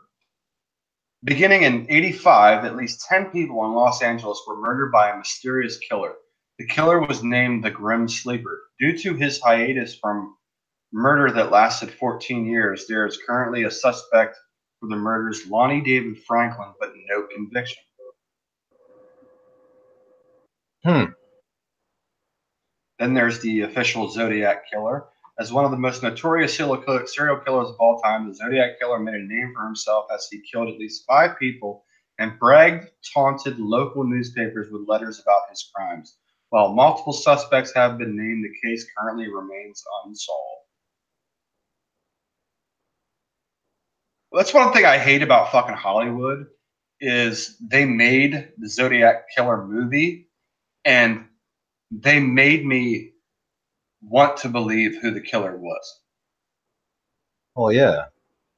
Beginning in 85, at least 10 people in Los Angeles were murdered by a mysterious killer. The killer was named the Grim Sleeper. Due to his hiatus from murder that lasted 14 years, there is currently a suspect for the murders, Lonnie David Franklin, but no conviction. Then there's the official Zodiac Killer. As one of the most notorious serial killers of all time, the Zodiac Killer made a name for himself as he killed at least 5 people and bragged, taunted local newspapers with letters about his crimes. While multiple suspects have been named, the case currently remains unsolved. That's one thing I hate about fucking Hollywood is they made the Zodiac Killer movie and they made me want to believe who the killer was. Oh yeah.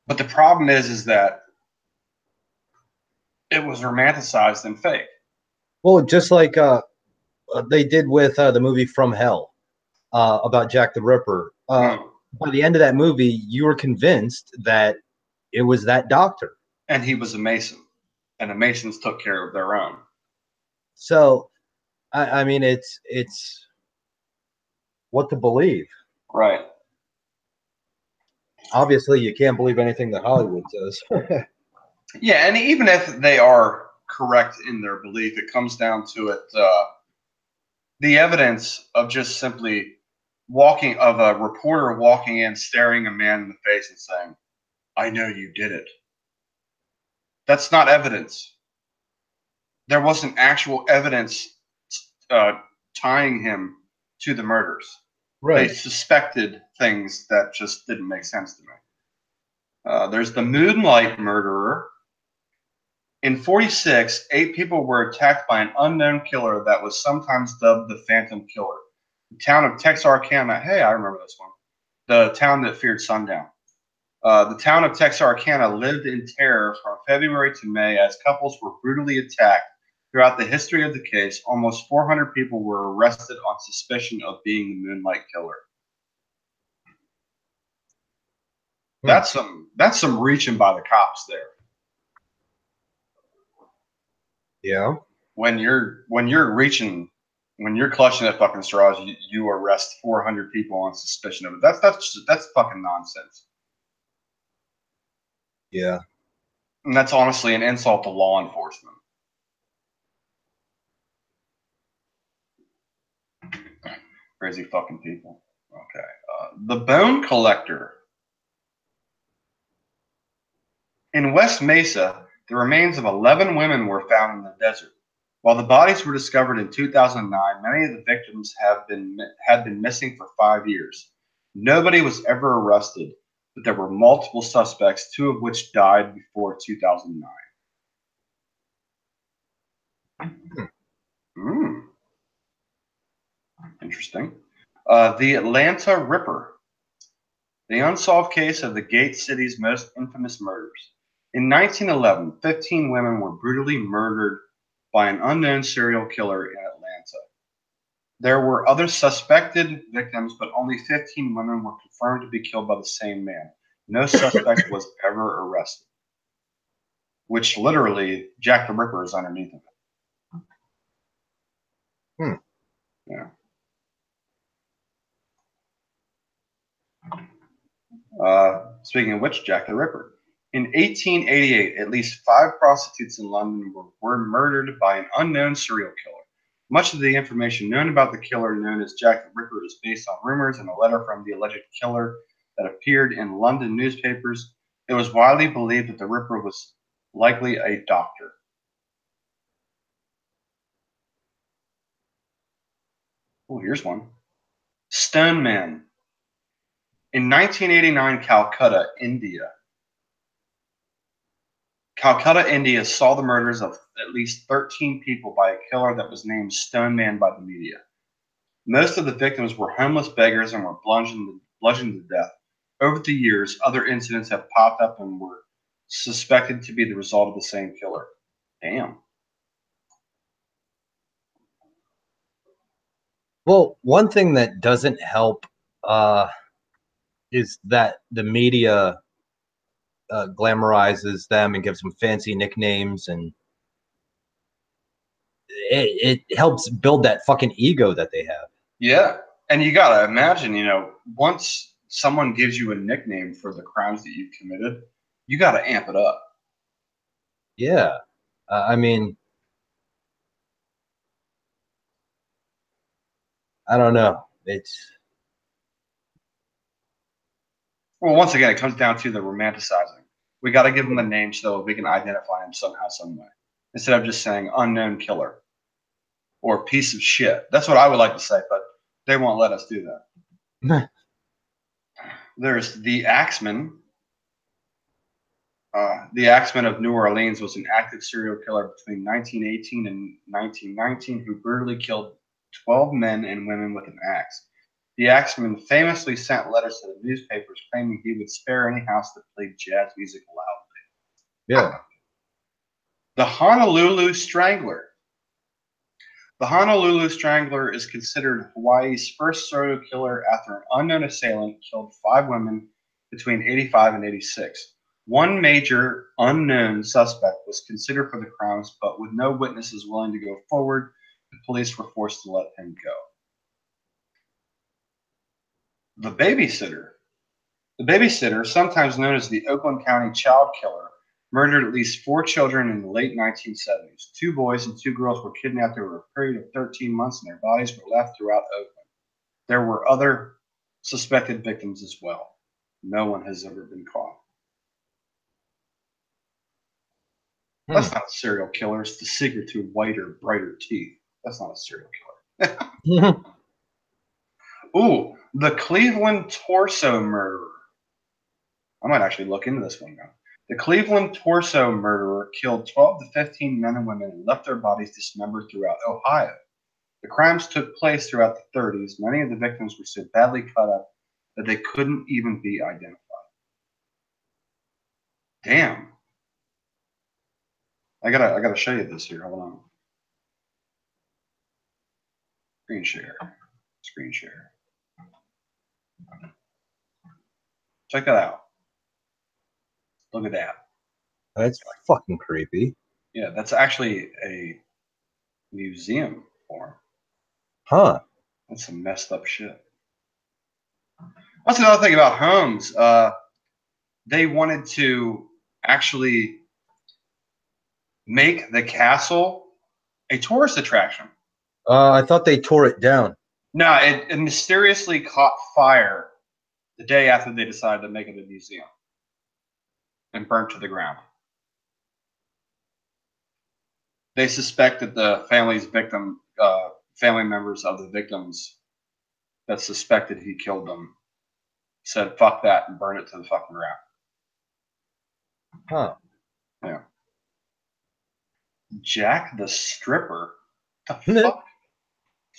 But the problem is that It was romanticized and fake. Well, just like they did with the movie From Hell about Jack the Ripper. By the end of that movie, you were convinced that it was that doctor. And he was a Mason. And the Masons took care of their own. So, I mean, it's what to believe. Right. Obviously, you can't believe anything that Hollywood says. Yeah, and even if they are correct in their belief, it comes down to it. The evidence of just simply of a reporter walking in, staring a man in the face and saying, "I know you did it." That's not evidence. There wasn't actual evidence uh, tying him to the murders. They Right. suspected things that just didn't make sense to me. There's the Moonlight Murderer. In 46, 8 people were attacked by an unknown killer that was sometimes dubbed the Phantom Killer. The town of Texarkana, hey, I remember this one. The town that feared sundown. The town of Texarkana lived in terror from February to May as couples were brutally attacked. Throughout the history of the case, almost 400 people were arrested on suspicion of being the Moonlight Killer. That's some reaching by the cops there. Yeah. When you're clutching at fucking straws, you arrest 400 people on suspicion of it. That's fucking nonsense. Yeah. And that's honestly an insult to law enforcement. Crazy fucking people. Okay. The Bone Collector. In West Mesa, the remains of 11 women were found in the desert. While the bodies were discovered in 2009, many of the victims had been missing for 5 years. Nobody was ever arrested, but there were multiple suspects, 2 of which died before 2009. Interesting. The Atlanta Ripper, the unsolved case of the Gate City's most infamous murders. In 1911, 15 women were brutally murdered by an unknown serial killer in Atlanta. There were other suspected victims, but only 15 women were confirmed to be killed by the same man. No suspect was ever arrested. Which literally, Jack the Ripper is underneath of it. Yeah. Speaking of which, Jack the Ripper. In 1888, at least 5 prostitutes in London were murdered by an unknown serial killer. Much of the information known about the killer known as Jack the Ripper is based on rumors and a letter from the alleged killer that appeared in London newspapers. It was widely believed that the Ripper was likely a doctor. Oh, here's one. Stone Man. In 1989, Calcutta, India saw the murders of at least 13 people by a killer that was named Stone Man by the media. Most of the victims were homeless beggars and were bludgeoned to death. Over the years, other incidents have popped up and were suspected to be the result of the same killer. Damn. Well, one thing that doesn't help is that the media glamorizes them and gives them fancy nicknames, and it helps build that fucking ego that they have. Yeah. And you got to imagine, once someone gives you a nickname for the crimes that you've committed, you got to amp it up. Yeah. I mean, I don't know. Well, once again, it comes down to the romanticizing. We got to give them a name so we can identify them somehow, some way, instead of just saying unknown killer or piece of shit. That's what I would like to say, but they won't let us do that. There's the Axeman. The Axeman of New Orleans was an active serial killer between 1918 and 1919 who brutally killed 12 men and women with an axe. The Axeman famously sent letters to the newspapers claiming he would spare any house that played jazz music loudly. Yeah. The Honolulu Strangler. The Honolulu Strangler is considered Hawaii's first serial killer after an unknown assailant killed 5 women between 85 and 86. One major unknown suspect was considered for the crimes, but with no witnesses willing to go forward, the police were forced to let him go. The Babysitter. The babysitter, sometimes known as the Oakland County child killer, murdered at least 4 children in the late 1970s. 2 boys and 2 girls were kidnapped over a period of 13 months, and their bodies were left throughout Oakland. There were other suspected victims as well. No one has ever been caught. That's not a serial killer. It's the secret to whiter, brighter teeth. That's not a serial killer. Ooh, the Cleveland torso murderer. I might actually look into this one now. The Cleveland torso murderer killed 12 to 15 men and women and left their bodies dismembered throughout Ohio. The crimes took place throughout the 30s. Many of the victims were so badly cut up that they couldn't even be identified. Damn. I gotta show you this here. Hold on. Screen share. Screen share. Check that out. Look at that. That's fucking creepy. Yeah, that's actually a museum form. Huh. That's some messed up shit. That's another thing about Holmes. They wanted to actually make the castle a tourist attraction. I thought they tore it down. No, it mysteriously caught fire the day after they decided to make it a museum and burnt to the ground. They suspect that the family members of the victims that suspected he killed them said, fuck that, and burn it to the fucking ground. Huh. Yeah. Jack the Stripper? The fuck?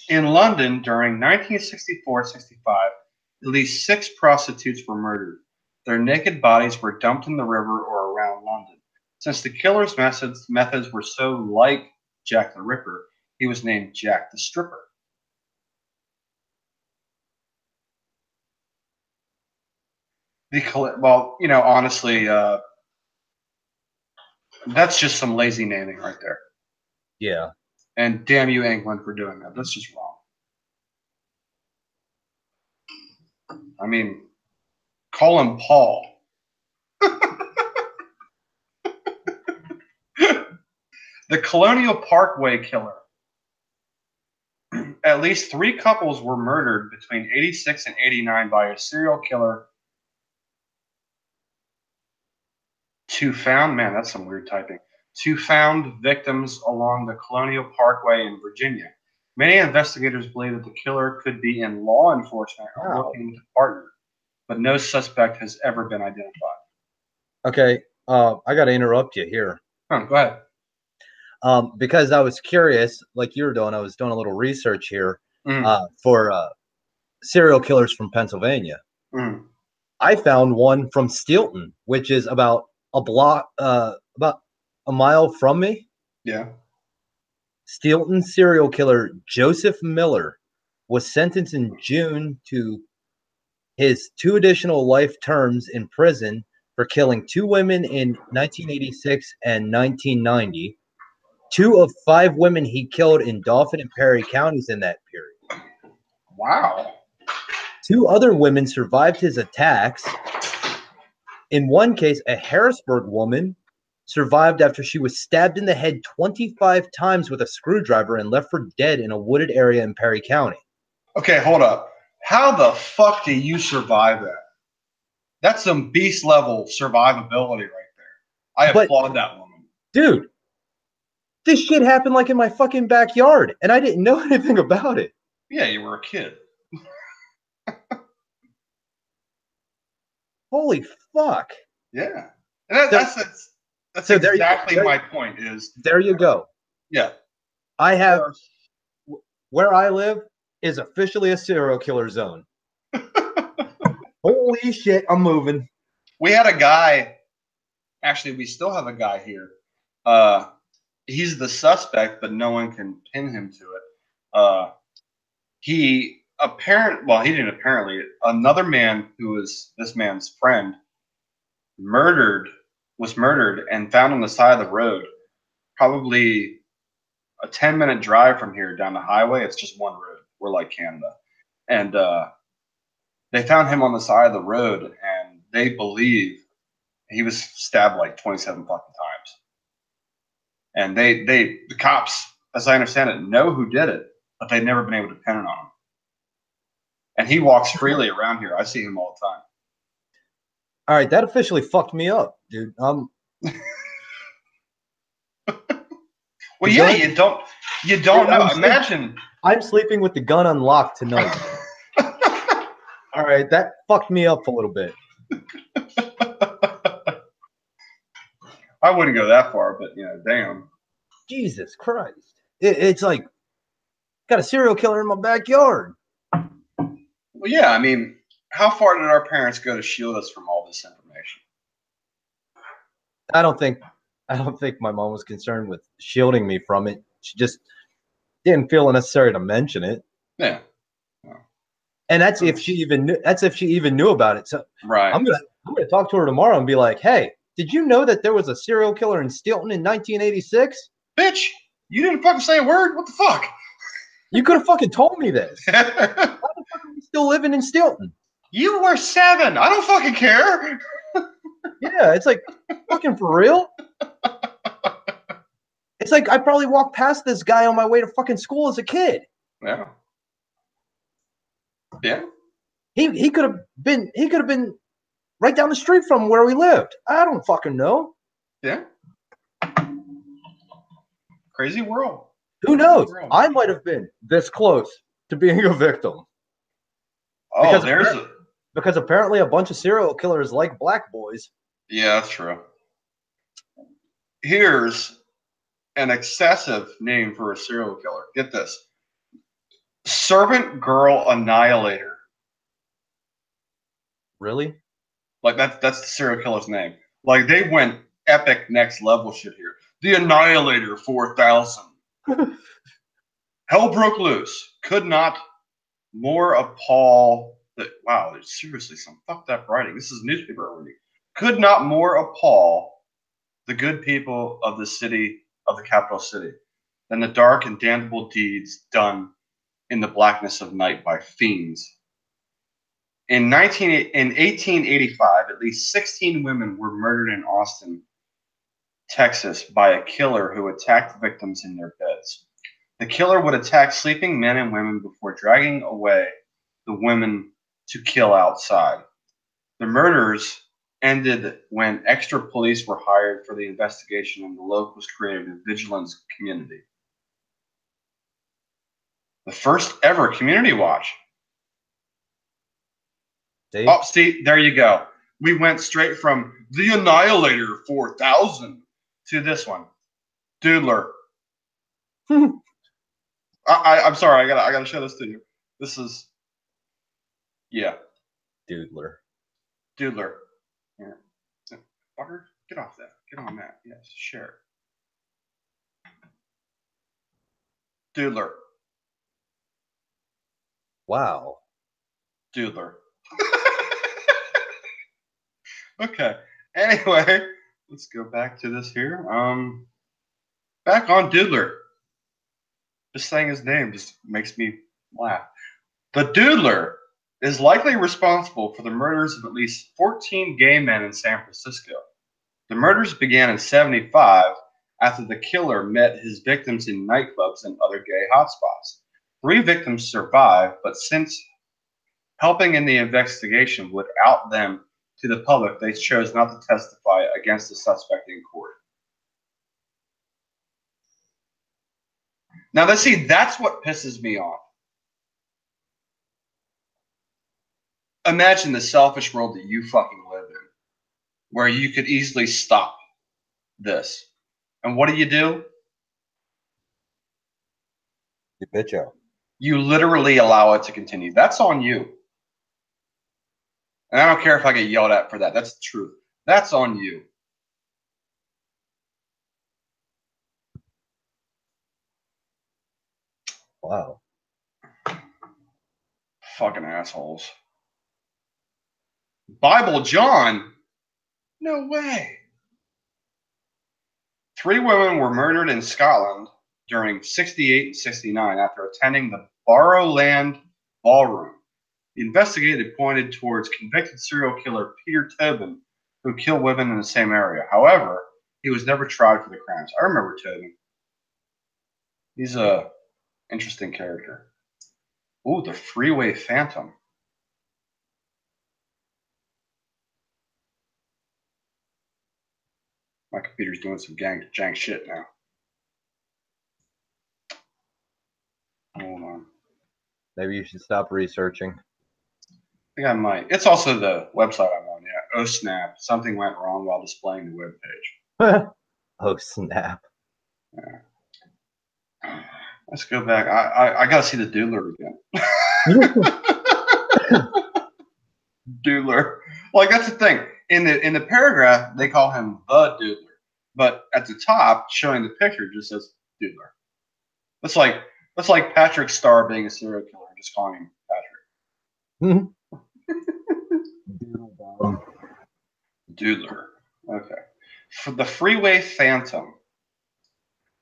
In London during 1964-65, at least 6 prostitutes were murdered. Their naked bodies were dumped in the river or around London. Since the killer's methods were so like Jack the Ripper, he was named Jack the Stripper. Well, you know, honestly, that's just some lazy naming right there. Yeah. And damn you, England, for doing that. That's just wrong. I mean, call him Paul. The Colonial Parkway killer. At least 3 couples were murdered between 86 and 89 by a serial killer. Man, that's some weird typing. 2 found victims along the Colonial Parkway in Virginia. Many investigators believe that the killer could be in law enforcement or looking to partner, but no suspect has ever been identified. Okay, I got to interrupt you here. Oh, go ahead. Because I was curious, like you were doing, I was doing a little research here for serial killers from Pennsylvania. I found one from Steelton, which is about about a mile from me. Yeah. Steelton serial killer Joseph Miller was sentenced in June to his 2 additional life terms in prison for killing 2 women in 1986 and 1990. 2 of 5 women he killed in Dauphin and Perry counties in that period. Wow. 2 other women survived his attacks. In one case, a Harrisburg woman survived after she was stabbed in the head 25 times with a screwdriver and left for dead in a wooded area in Perry County. Okay, hold up. How the fuck do you survive that? That's some beast level survivability right there. I applaud that woman. Dude, this shit happened like in my fucking backyard, and I didn't know anything about it. Yeah, you were a kid. Holy fuck. Yeah. And that's so exactly my point is. There you go. Yeah. I have, where I live is officially a serial killer zone. Holy shit, I'm moving. We had a guy, actually we still have a guy here, he's the suspect, but no one can pin him to it. He didn't apparently. Another man who was this man's friend was murdered and found on the side of the road, probably a 10-minute drive from here down the highway. It's just one road. We're like Canada. And they found him on the side of the road, and they believe he was stabbed like 27 fucking times. And the cops, as I understand it, know who did it, but they've never been able to pin it on him. And he walks freely around here. I see him all the time. All right, that officially fucked me up, dude. Well, yeah, you don't know. Imagine I'm sleeping with the gun unlocked tonight. All right, that fucked me up a little bit. I wouldn't go that far, but damn. Jesus Christ. It's like, got a serial killer in my backyard. Well, yeah, I mean, how far did our parents go to shield us from all this information? I don't think my mom was concerned with shielding me from it. She just didn't feel it necessary to mention it. Yeah. And that's if she even knew about it. So right. I'm gonna talk to her tomorrow and be like, hey, did you know that there was a serial killer in Stilton in 1986? Bitch, you didn't fucking say a word. What the fuck? You could have fucking told me this. Why the fuck are we still living in Stilton? You were 7. I don't fucking care. Yeah, it's like, fucking for real? It's like I probably walked past this guy on my way to fucking school as a kid. Yeah. Yeah. He could have been right down the street from where we lived. I don't fucking know. Yeah. Crazy world. Who knows? I might have been this close to being a victim. Oh, because apparently a bunch of serial killers like black boys. Yeah, that's true. Here's an excessive name for a serial killer. Get this. Servant Girl Annihilator. Really? Like that's the serial killer's name. Like they went epic next level shit here. The Annihilator 4000. Hell broke loose. Could not more appall wow, there's seriously some fucked up writing. This is newspaper writing. Could not more appall the good people of the capital city than the dark and damnable deeds done in the blackness of night by fiends. In 1885, at least 16 women were murdered in Austin, Texas, by a killer who attacked victims in their beds. The killer would attack sleeping men and women before dragging away the women to kill outside. The murders ended when extra police were hired for the investigation, and the locals created a vigilance community. The first ever community watch. See? Oh, see, there you go. We went straight from the Annihilator 4000 to this one, Doodler. I'm sorry, I gotta show this to you. This is, yeah, Doodler. Here, fucker, get off that. Get on that. Yes, share. Doodler. Wow. Doodler. Okay. Anyway, let's go back to this here. Back on Doodler. Just saying his name just makes me laugh. The Doodler is likely responsible for the murders of at least 14 gay men in San Francisco. The murders began in 1975 after the killer met his victims in nightclubs and other gay hotspots. 3 victims survived, but since helping in the investigation would out them to the public, they chose not to testify against the suspect in court. Now, let's see, that's what pisses me off. Imagine the selfish world that you fucking live in, where you could easily stop this. And what do? You bitch out. You literally allow it to continue. That's on you. And I don't care if I get yelled at for that. That's the truth. That's on you. Wow. Fucking assholes. Bible John? No way. 3 women were murdered in Scotland during 68 and 69 after attending the Barrowland Ballroom. The investigator pointed towards convicted serial killer Peter Tobin, who killed women in the same area. However, he was never tried for the crimes. I remember Tobin. He's a interesting character. Ooh, the Freeway Phantom. My computer's doing some jank shit now. Hold on. Maybe you should stop researching. I think I might. It's also the website I'm on, yeah. Oh, snap. Something went wrong while displaying the web page. Oh, snap. Yeah. Let's go back. I got to see the Doodler again. Doodler. Like, that's the thing. In the paragraph, they call him the Doodler. But at the top, showing the picture, just says Doodler. That's like Patrick Starr being a serial killer and just calling him Patrick. Doodler. Okay. For the Freeway Phantom.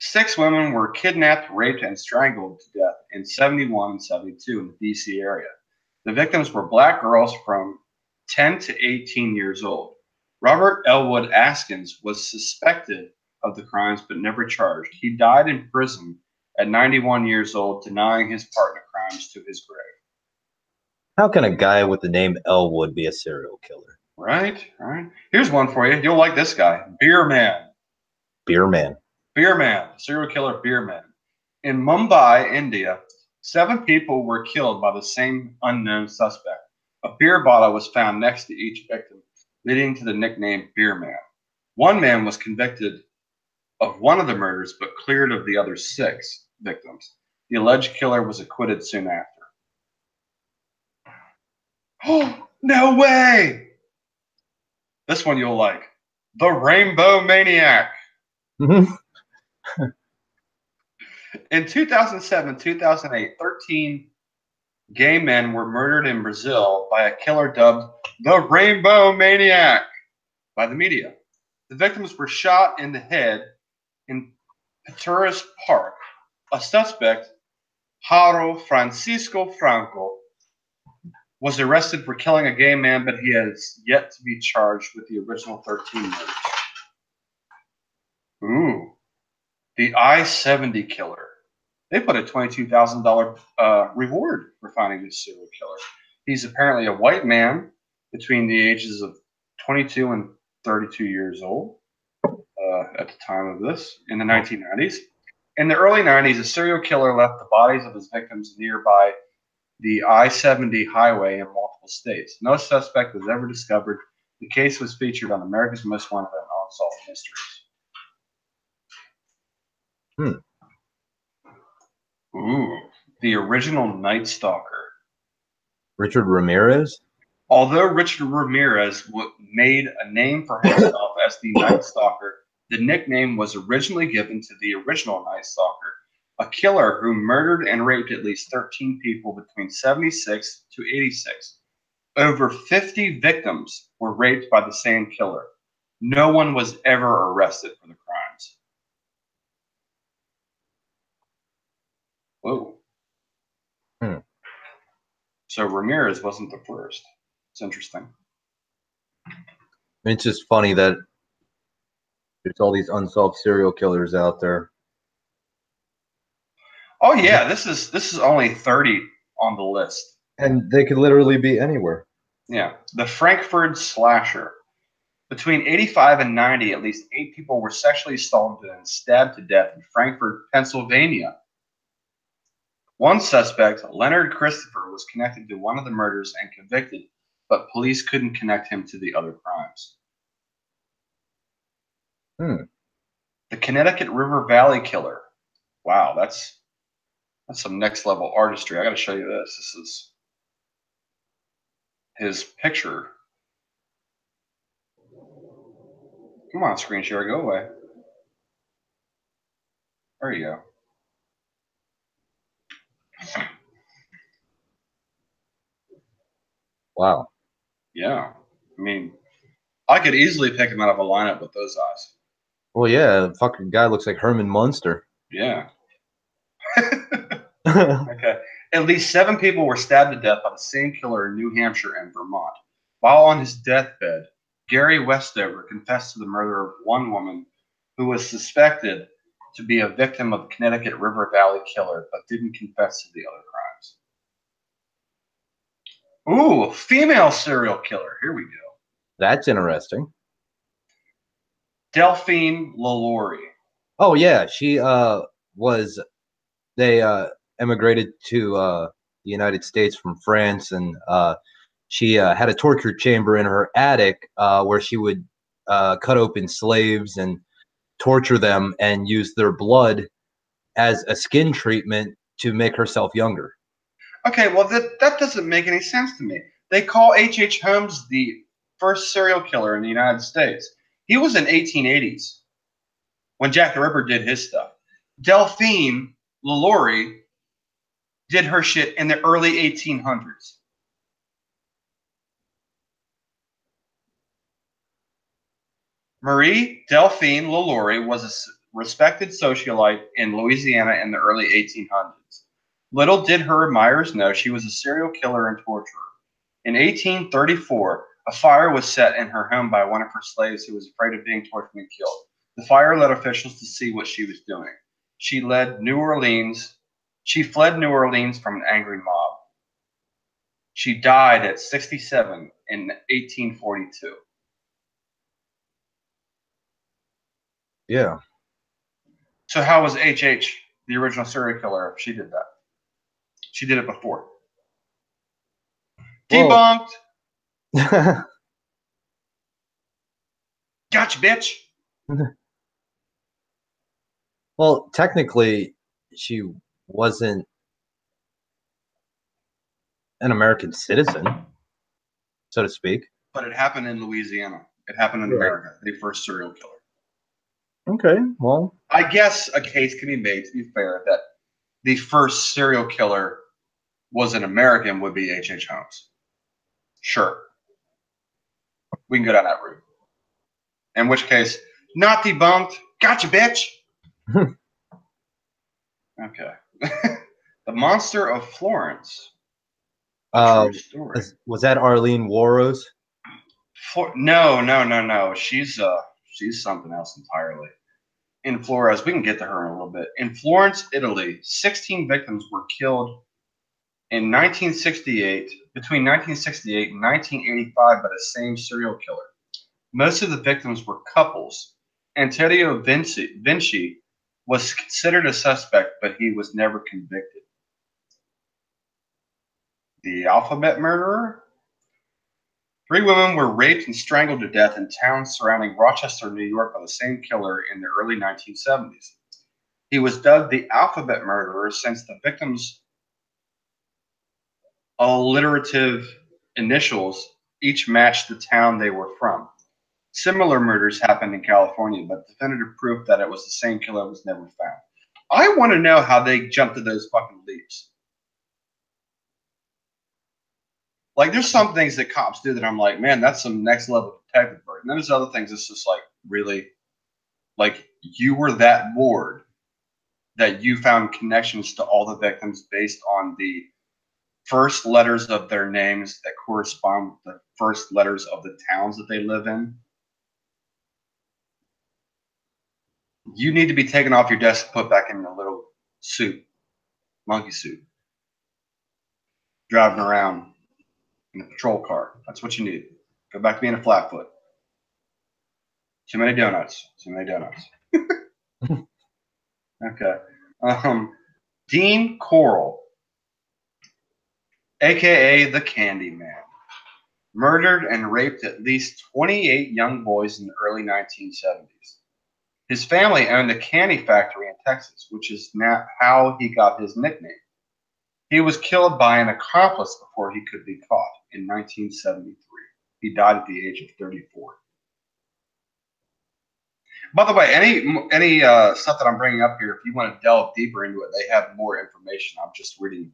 6 women were kidnapped, raped, and strangled to death in 71 and 72 in the D.C. area. The victims were black girls from 10 to 18 years old. Robert Elwood Askins was suspected of the crimes but never charged. He died in prison at 91 years old, denying his part in the crimes to his grave. How can a guy with the name Elwood be a serial killer? Right. Here's one for you. You'll like this guy. Beer Man. Beer Man. Beer Man. Serial killer Beer Man. In Mumbai, India, 7 people were killed by the same unknown suspect. A beer bottle was found next to each victim, leading to the nickname Beer Man. One man was convicted of one of the murders, but cleared of the other 6 victims. The alleged killer was acquitted soon after. Oh, no way! This one you'll like. The Rainbow Maniac. In 2007-2008, 13 gay men were murdered in Brazil by a killer dubbed the Rainbow Maniac by the media. The victims were shot in the head in Pituras Park. A suspect, Jairo Francisco Franco, was arrested for killing a gay man, but he has yet to be charged with the original 13 murders. Ooh, the I-70 killer. They put a $22,000 reward for finding this serial killer. He's apparently a white man between the ages of 22 and 32 years old at the time of this, in the 1990s. In the early 90s, a serial killer left the bodies of his victims nearby the I-70 highway in multiple states. No suspect was ever discovered. The case was featured on America's Most Wanted and Unsolved Mysteries. Ooh, the original Night Stalker. Richard Ramirez? Although Richard Ramirez made a name for himself as the Night Stalker, the nickname was originally given to the original Night Stalker, a killer who murdered and raped at least 13 people between 76 to 86. Over 50 victims were raped by the same killer. No one was ever arrested for the crimes. Whoa. So Ramirez wasn't the first. It's interesting. It's just funny that there's all these unsolved serial killers out there. Oh yeah, this is only 30 on the list. And they could literally be anywhere. Yeah. The Frankfurt Slasher. Between 85 and 90, at least 8 people were sexually assaulted and stabbed to death in Frankfurt, Pennsylvania. One suspect, Leonard Christopher, was connected to one of the murders and convicted, but police couldn't connect him to the other crimes. The Connecticut River Valley Killer. Wow, that's some next level artistry. I got to show you this. This is his picture. Come on, screen share, go away. There you go. Wow. Yeah. I mean, I could easily pick him out of a lineup with those eyes. Well, yeah, the fucking guy looks like Herman Munster. Yeah. Okay. At least 7 people were stabbed to death by the same killer in New Hampshire and Vermont. While on his deathbed, Gary Westover confessed to the murder of one woman who was suspected to be a victim of the Connecticut River Valley killer, but didn't confess to the other crimes. Ooh, female serial killer. Here we go. That's interesting. Delphine LaLaurie. Oh yeah, she was they emigrated to the United States from France, and she had a torture chamber in her attic where she would cut open slaves and torture them and use their blood as a skin treatment to make herself younger. Okay, well, that doesn't make any sense to me. They call H.H. Holmes the first serial killer in the United States. He was in 1880s when Jack the Ripper did his stuff. Delphine LaLaurie did her shit in the early 1800s. Marie Delphine LaLaurie was a respected socialite in Louisiana in the early 1800s. Little did her admirers know she was a serial killer and torturer. In 1834, a fire was set in her home by one of her slaves who was afraid of being tortured and killed. The fire led officials to see what she was doing. She fled New Orleans from an angry mob. She died at 67 in 1842. Yeah. So how was H.H. the original serial killer if she did that? She did it before. Well, Debunked. Gotcha, bitch. well, technically, she wasn't an American citizen, so to speak. But it happened in Louisiana. It happened in Right. America. The first serial killer. Okay. Well, I guess a case can be made, to be fair, that the first serial killer was an American would be H.H. Holmes. Sure. We can go down that route. In which case, not debunked. Gotcha, bitch. Okay. The Monster of Florence. A true story. was that Arlene Warros? No. She's something else entirely. In Flores, we can get to her in a little bit. In Florence, Italy, 16 victims were killed in 1968, between 1968 and 1985 by the same serial killer. Most of the victims were couples. Antonio Vinci was considered a suspect, but he was never convicted. The alphabet murderer? 3 women were raped and strangled to death in towns surrounding Rochester, New York by the same killer in the early 1970s. He was dubbed the alphabet murderer since the victims' alliterative initials each matched the town they were from. Similar murders happened in California, but definitive proof that it was the same killer was never found. I want to know how they jumped to those fucking leaps. Like, there's some things that cops do that I'm like, man, that's some next level detective work. And then there's other things that's just like, really? Like, you were that bored that you found connections to all the victims based on the first letters of their names that correspond with the first letters of the towns that they live in. You need to be taken off your desk and put back in a little suit, monkey suit, driving around in a patrol car. That's what you need. Go back to being a flatfoot. Too many donuts. Too many donuts. Okay. Dean Coral, aka the Candy Man, murdered and raped at least 28 young boys in the early 1970s. His family owned a candy factory in Texas, which is now how he got his nickname. He was killed by an accomplice before he could be caught in 1973. He died at the age of 34. By the way, any stuff that I'm bringing up here, if you want to delve deeper into it, they have more information. I'm just reading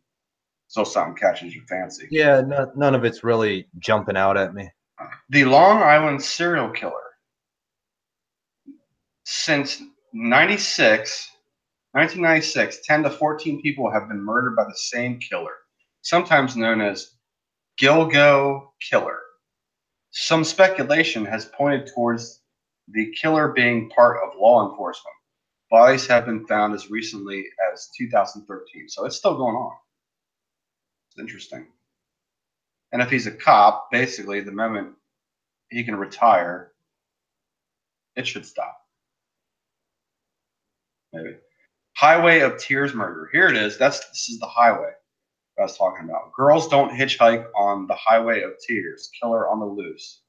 Still something catches your fancy. Yeah, none of it's really jumping out at me. The Long Island serial killer. Since 1996, 10 to 14 people have been murdered by the same killer, sometimes known as Gilgo Killer. Some speculation has pointed towards the killer being part of law enforcement. Bodies have been found as recently as 2013, so it's still going on. It's interesting. And if he's a cop, basically, the moment he can retire, it should stop. Maybe. Highway of Tears murder. Here it is. This is the highway I was talking about. Girls don't hitchhike on the Highway of Tears. Killer on the loose.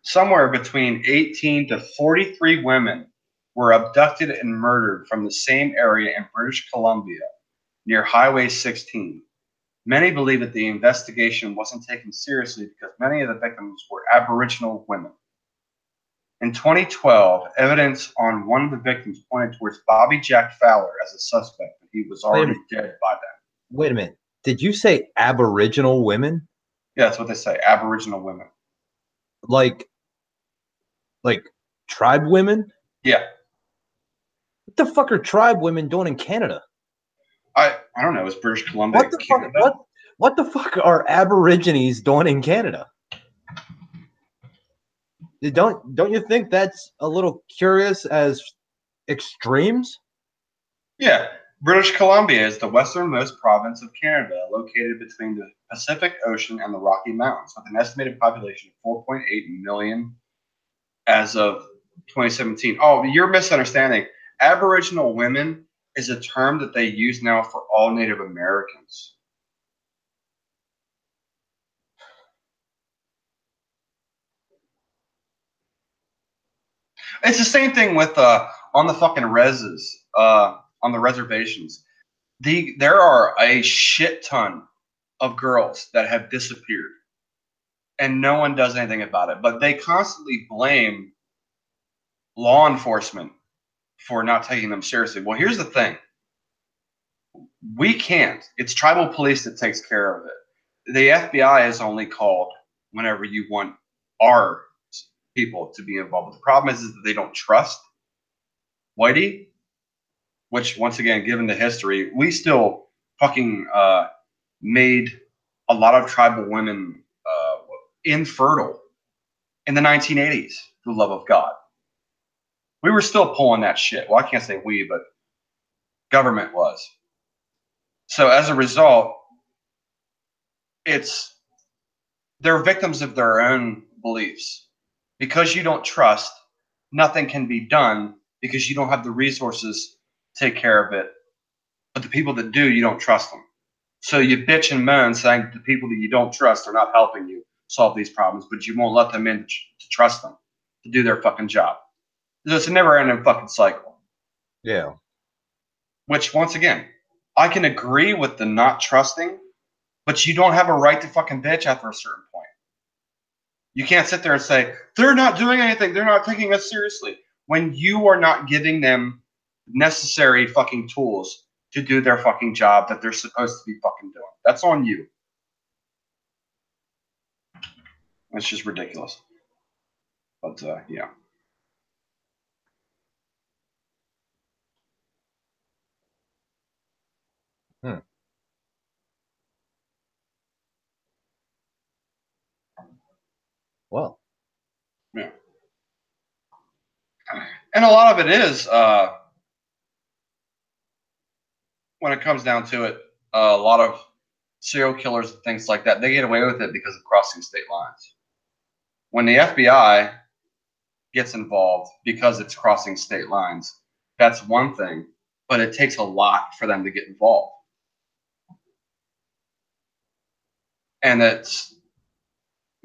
Somewhere between 18 to 43 women were abducted and murdered from the same area in British Columbia near Highway 16. Many believe that the investigation wasn't taken seriously because many of the victims were Aboriginal women. In 2012, evidence on one of the victims pointed towards Bobby Jack Fowler as a suspect, but he was already dead by then. Wait a minute. Did you say Aboriginal women? Yeah, that's what they say. Aboriginal women. Like tribe women? Yeah. What the fuck are tribe women doing in Canada? I don't know. Is British Columbia Canada? What the fuck are Aborigines doing in Canada? Don't you think that's a little curious as extremes? Yeah. British Columbia is the westernmost province of Canada, located between the Pacific Ocean and the Rocky Mountains, with an estimated population of 4.8 million as of 2017. Oh, you're misunderstanding. Aboriginal women is a term that they use now for all Native Americans. It's the same thing with on the fucking on the reservations. There are a shit ton of girls that have disappeared, and no one does anything about it. But they constantly blame law enforcement for not taking them seriously. Well, here's the thing: we can't. It's tribal police that takes care of it. The FBI is only called whenever you want our people to be involved. But the problem is that they don't trust Whitey, which once again, given the history, we still fucking made a lot of tribal women infertile in the 1980s, for the love of God. We were still pulling that shit. Well, I can't say we, but government was. So as a result, they're victims of their own beliefs. Because you don't trust, nothing can be done because you don't have the resources to take care of it. But the people that do, you don't trust them. So you bitch and moan saying the people that you don't trust are not helping you solve these problems, but you won't let them in to trust them to do their fucking job. It's a never-ending fucking cycle. Yeah. Which, once again, I can agree with the not trusting, but you don't have a right to fucking bitch after a certain point. You can't sit there and say, they're not doing anything, they're not taking us seriously, when you are not giving them necessary fucking tools to do their fucking job that they're supposed to be fucking doing. That's on you. It's just ridiculous. But, yeah. Well. Yeah. And a lot of it is, when it comes down to it, a lot of serial killers and things like that, they get away with it because of crossing state lines. When the FBI gets involved because it's crossing state lines, that's one thing, but it takes a lot for them to get involved. And it's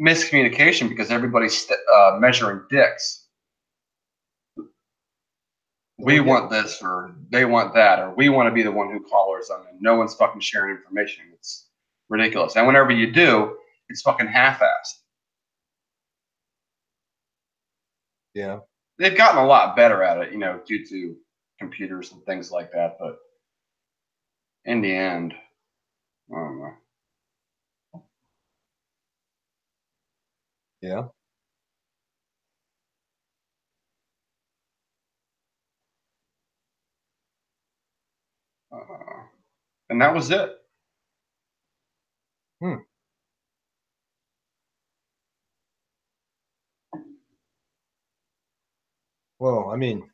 miscommunication because everybody's measuring dicks. We want this, or they want that, or we want to be the one who collars them, and no one's fucking sharing information. It's ridiculous. And whenever you do, it's fucking half-assed. Yeah. They've gotten a lot better at it, due to computers and things like that. But in the end, Yeah. And that was it. Hmm. Well, I mean,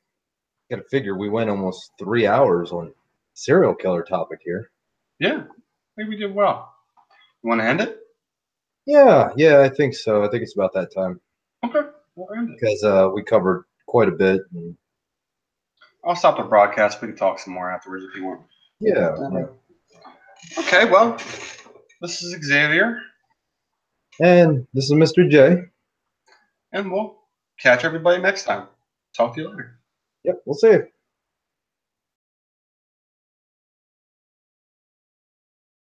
got to figure we went almost 3 hours on serial killer topic here. Yeah, I think we did well. You want to end it? Yeah, I think so. I think it's about that time Okay, we'll end it. because we covered quite a bit. And I'll stop the broadcast. We can talk some more afterwards if you want. yeah. Okay, well, this is Xavier, And this is Mr. J. and we'll catch everybody next time. Talk to you later. Yep, we'll see you.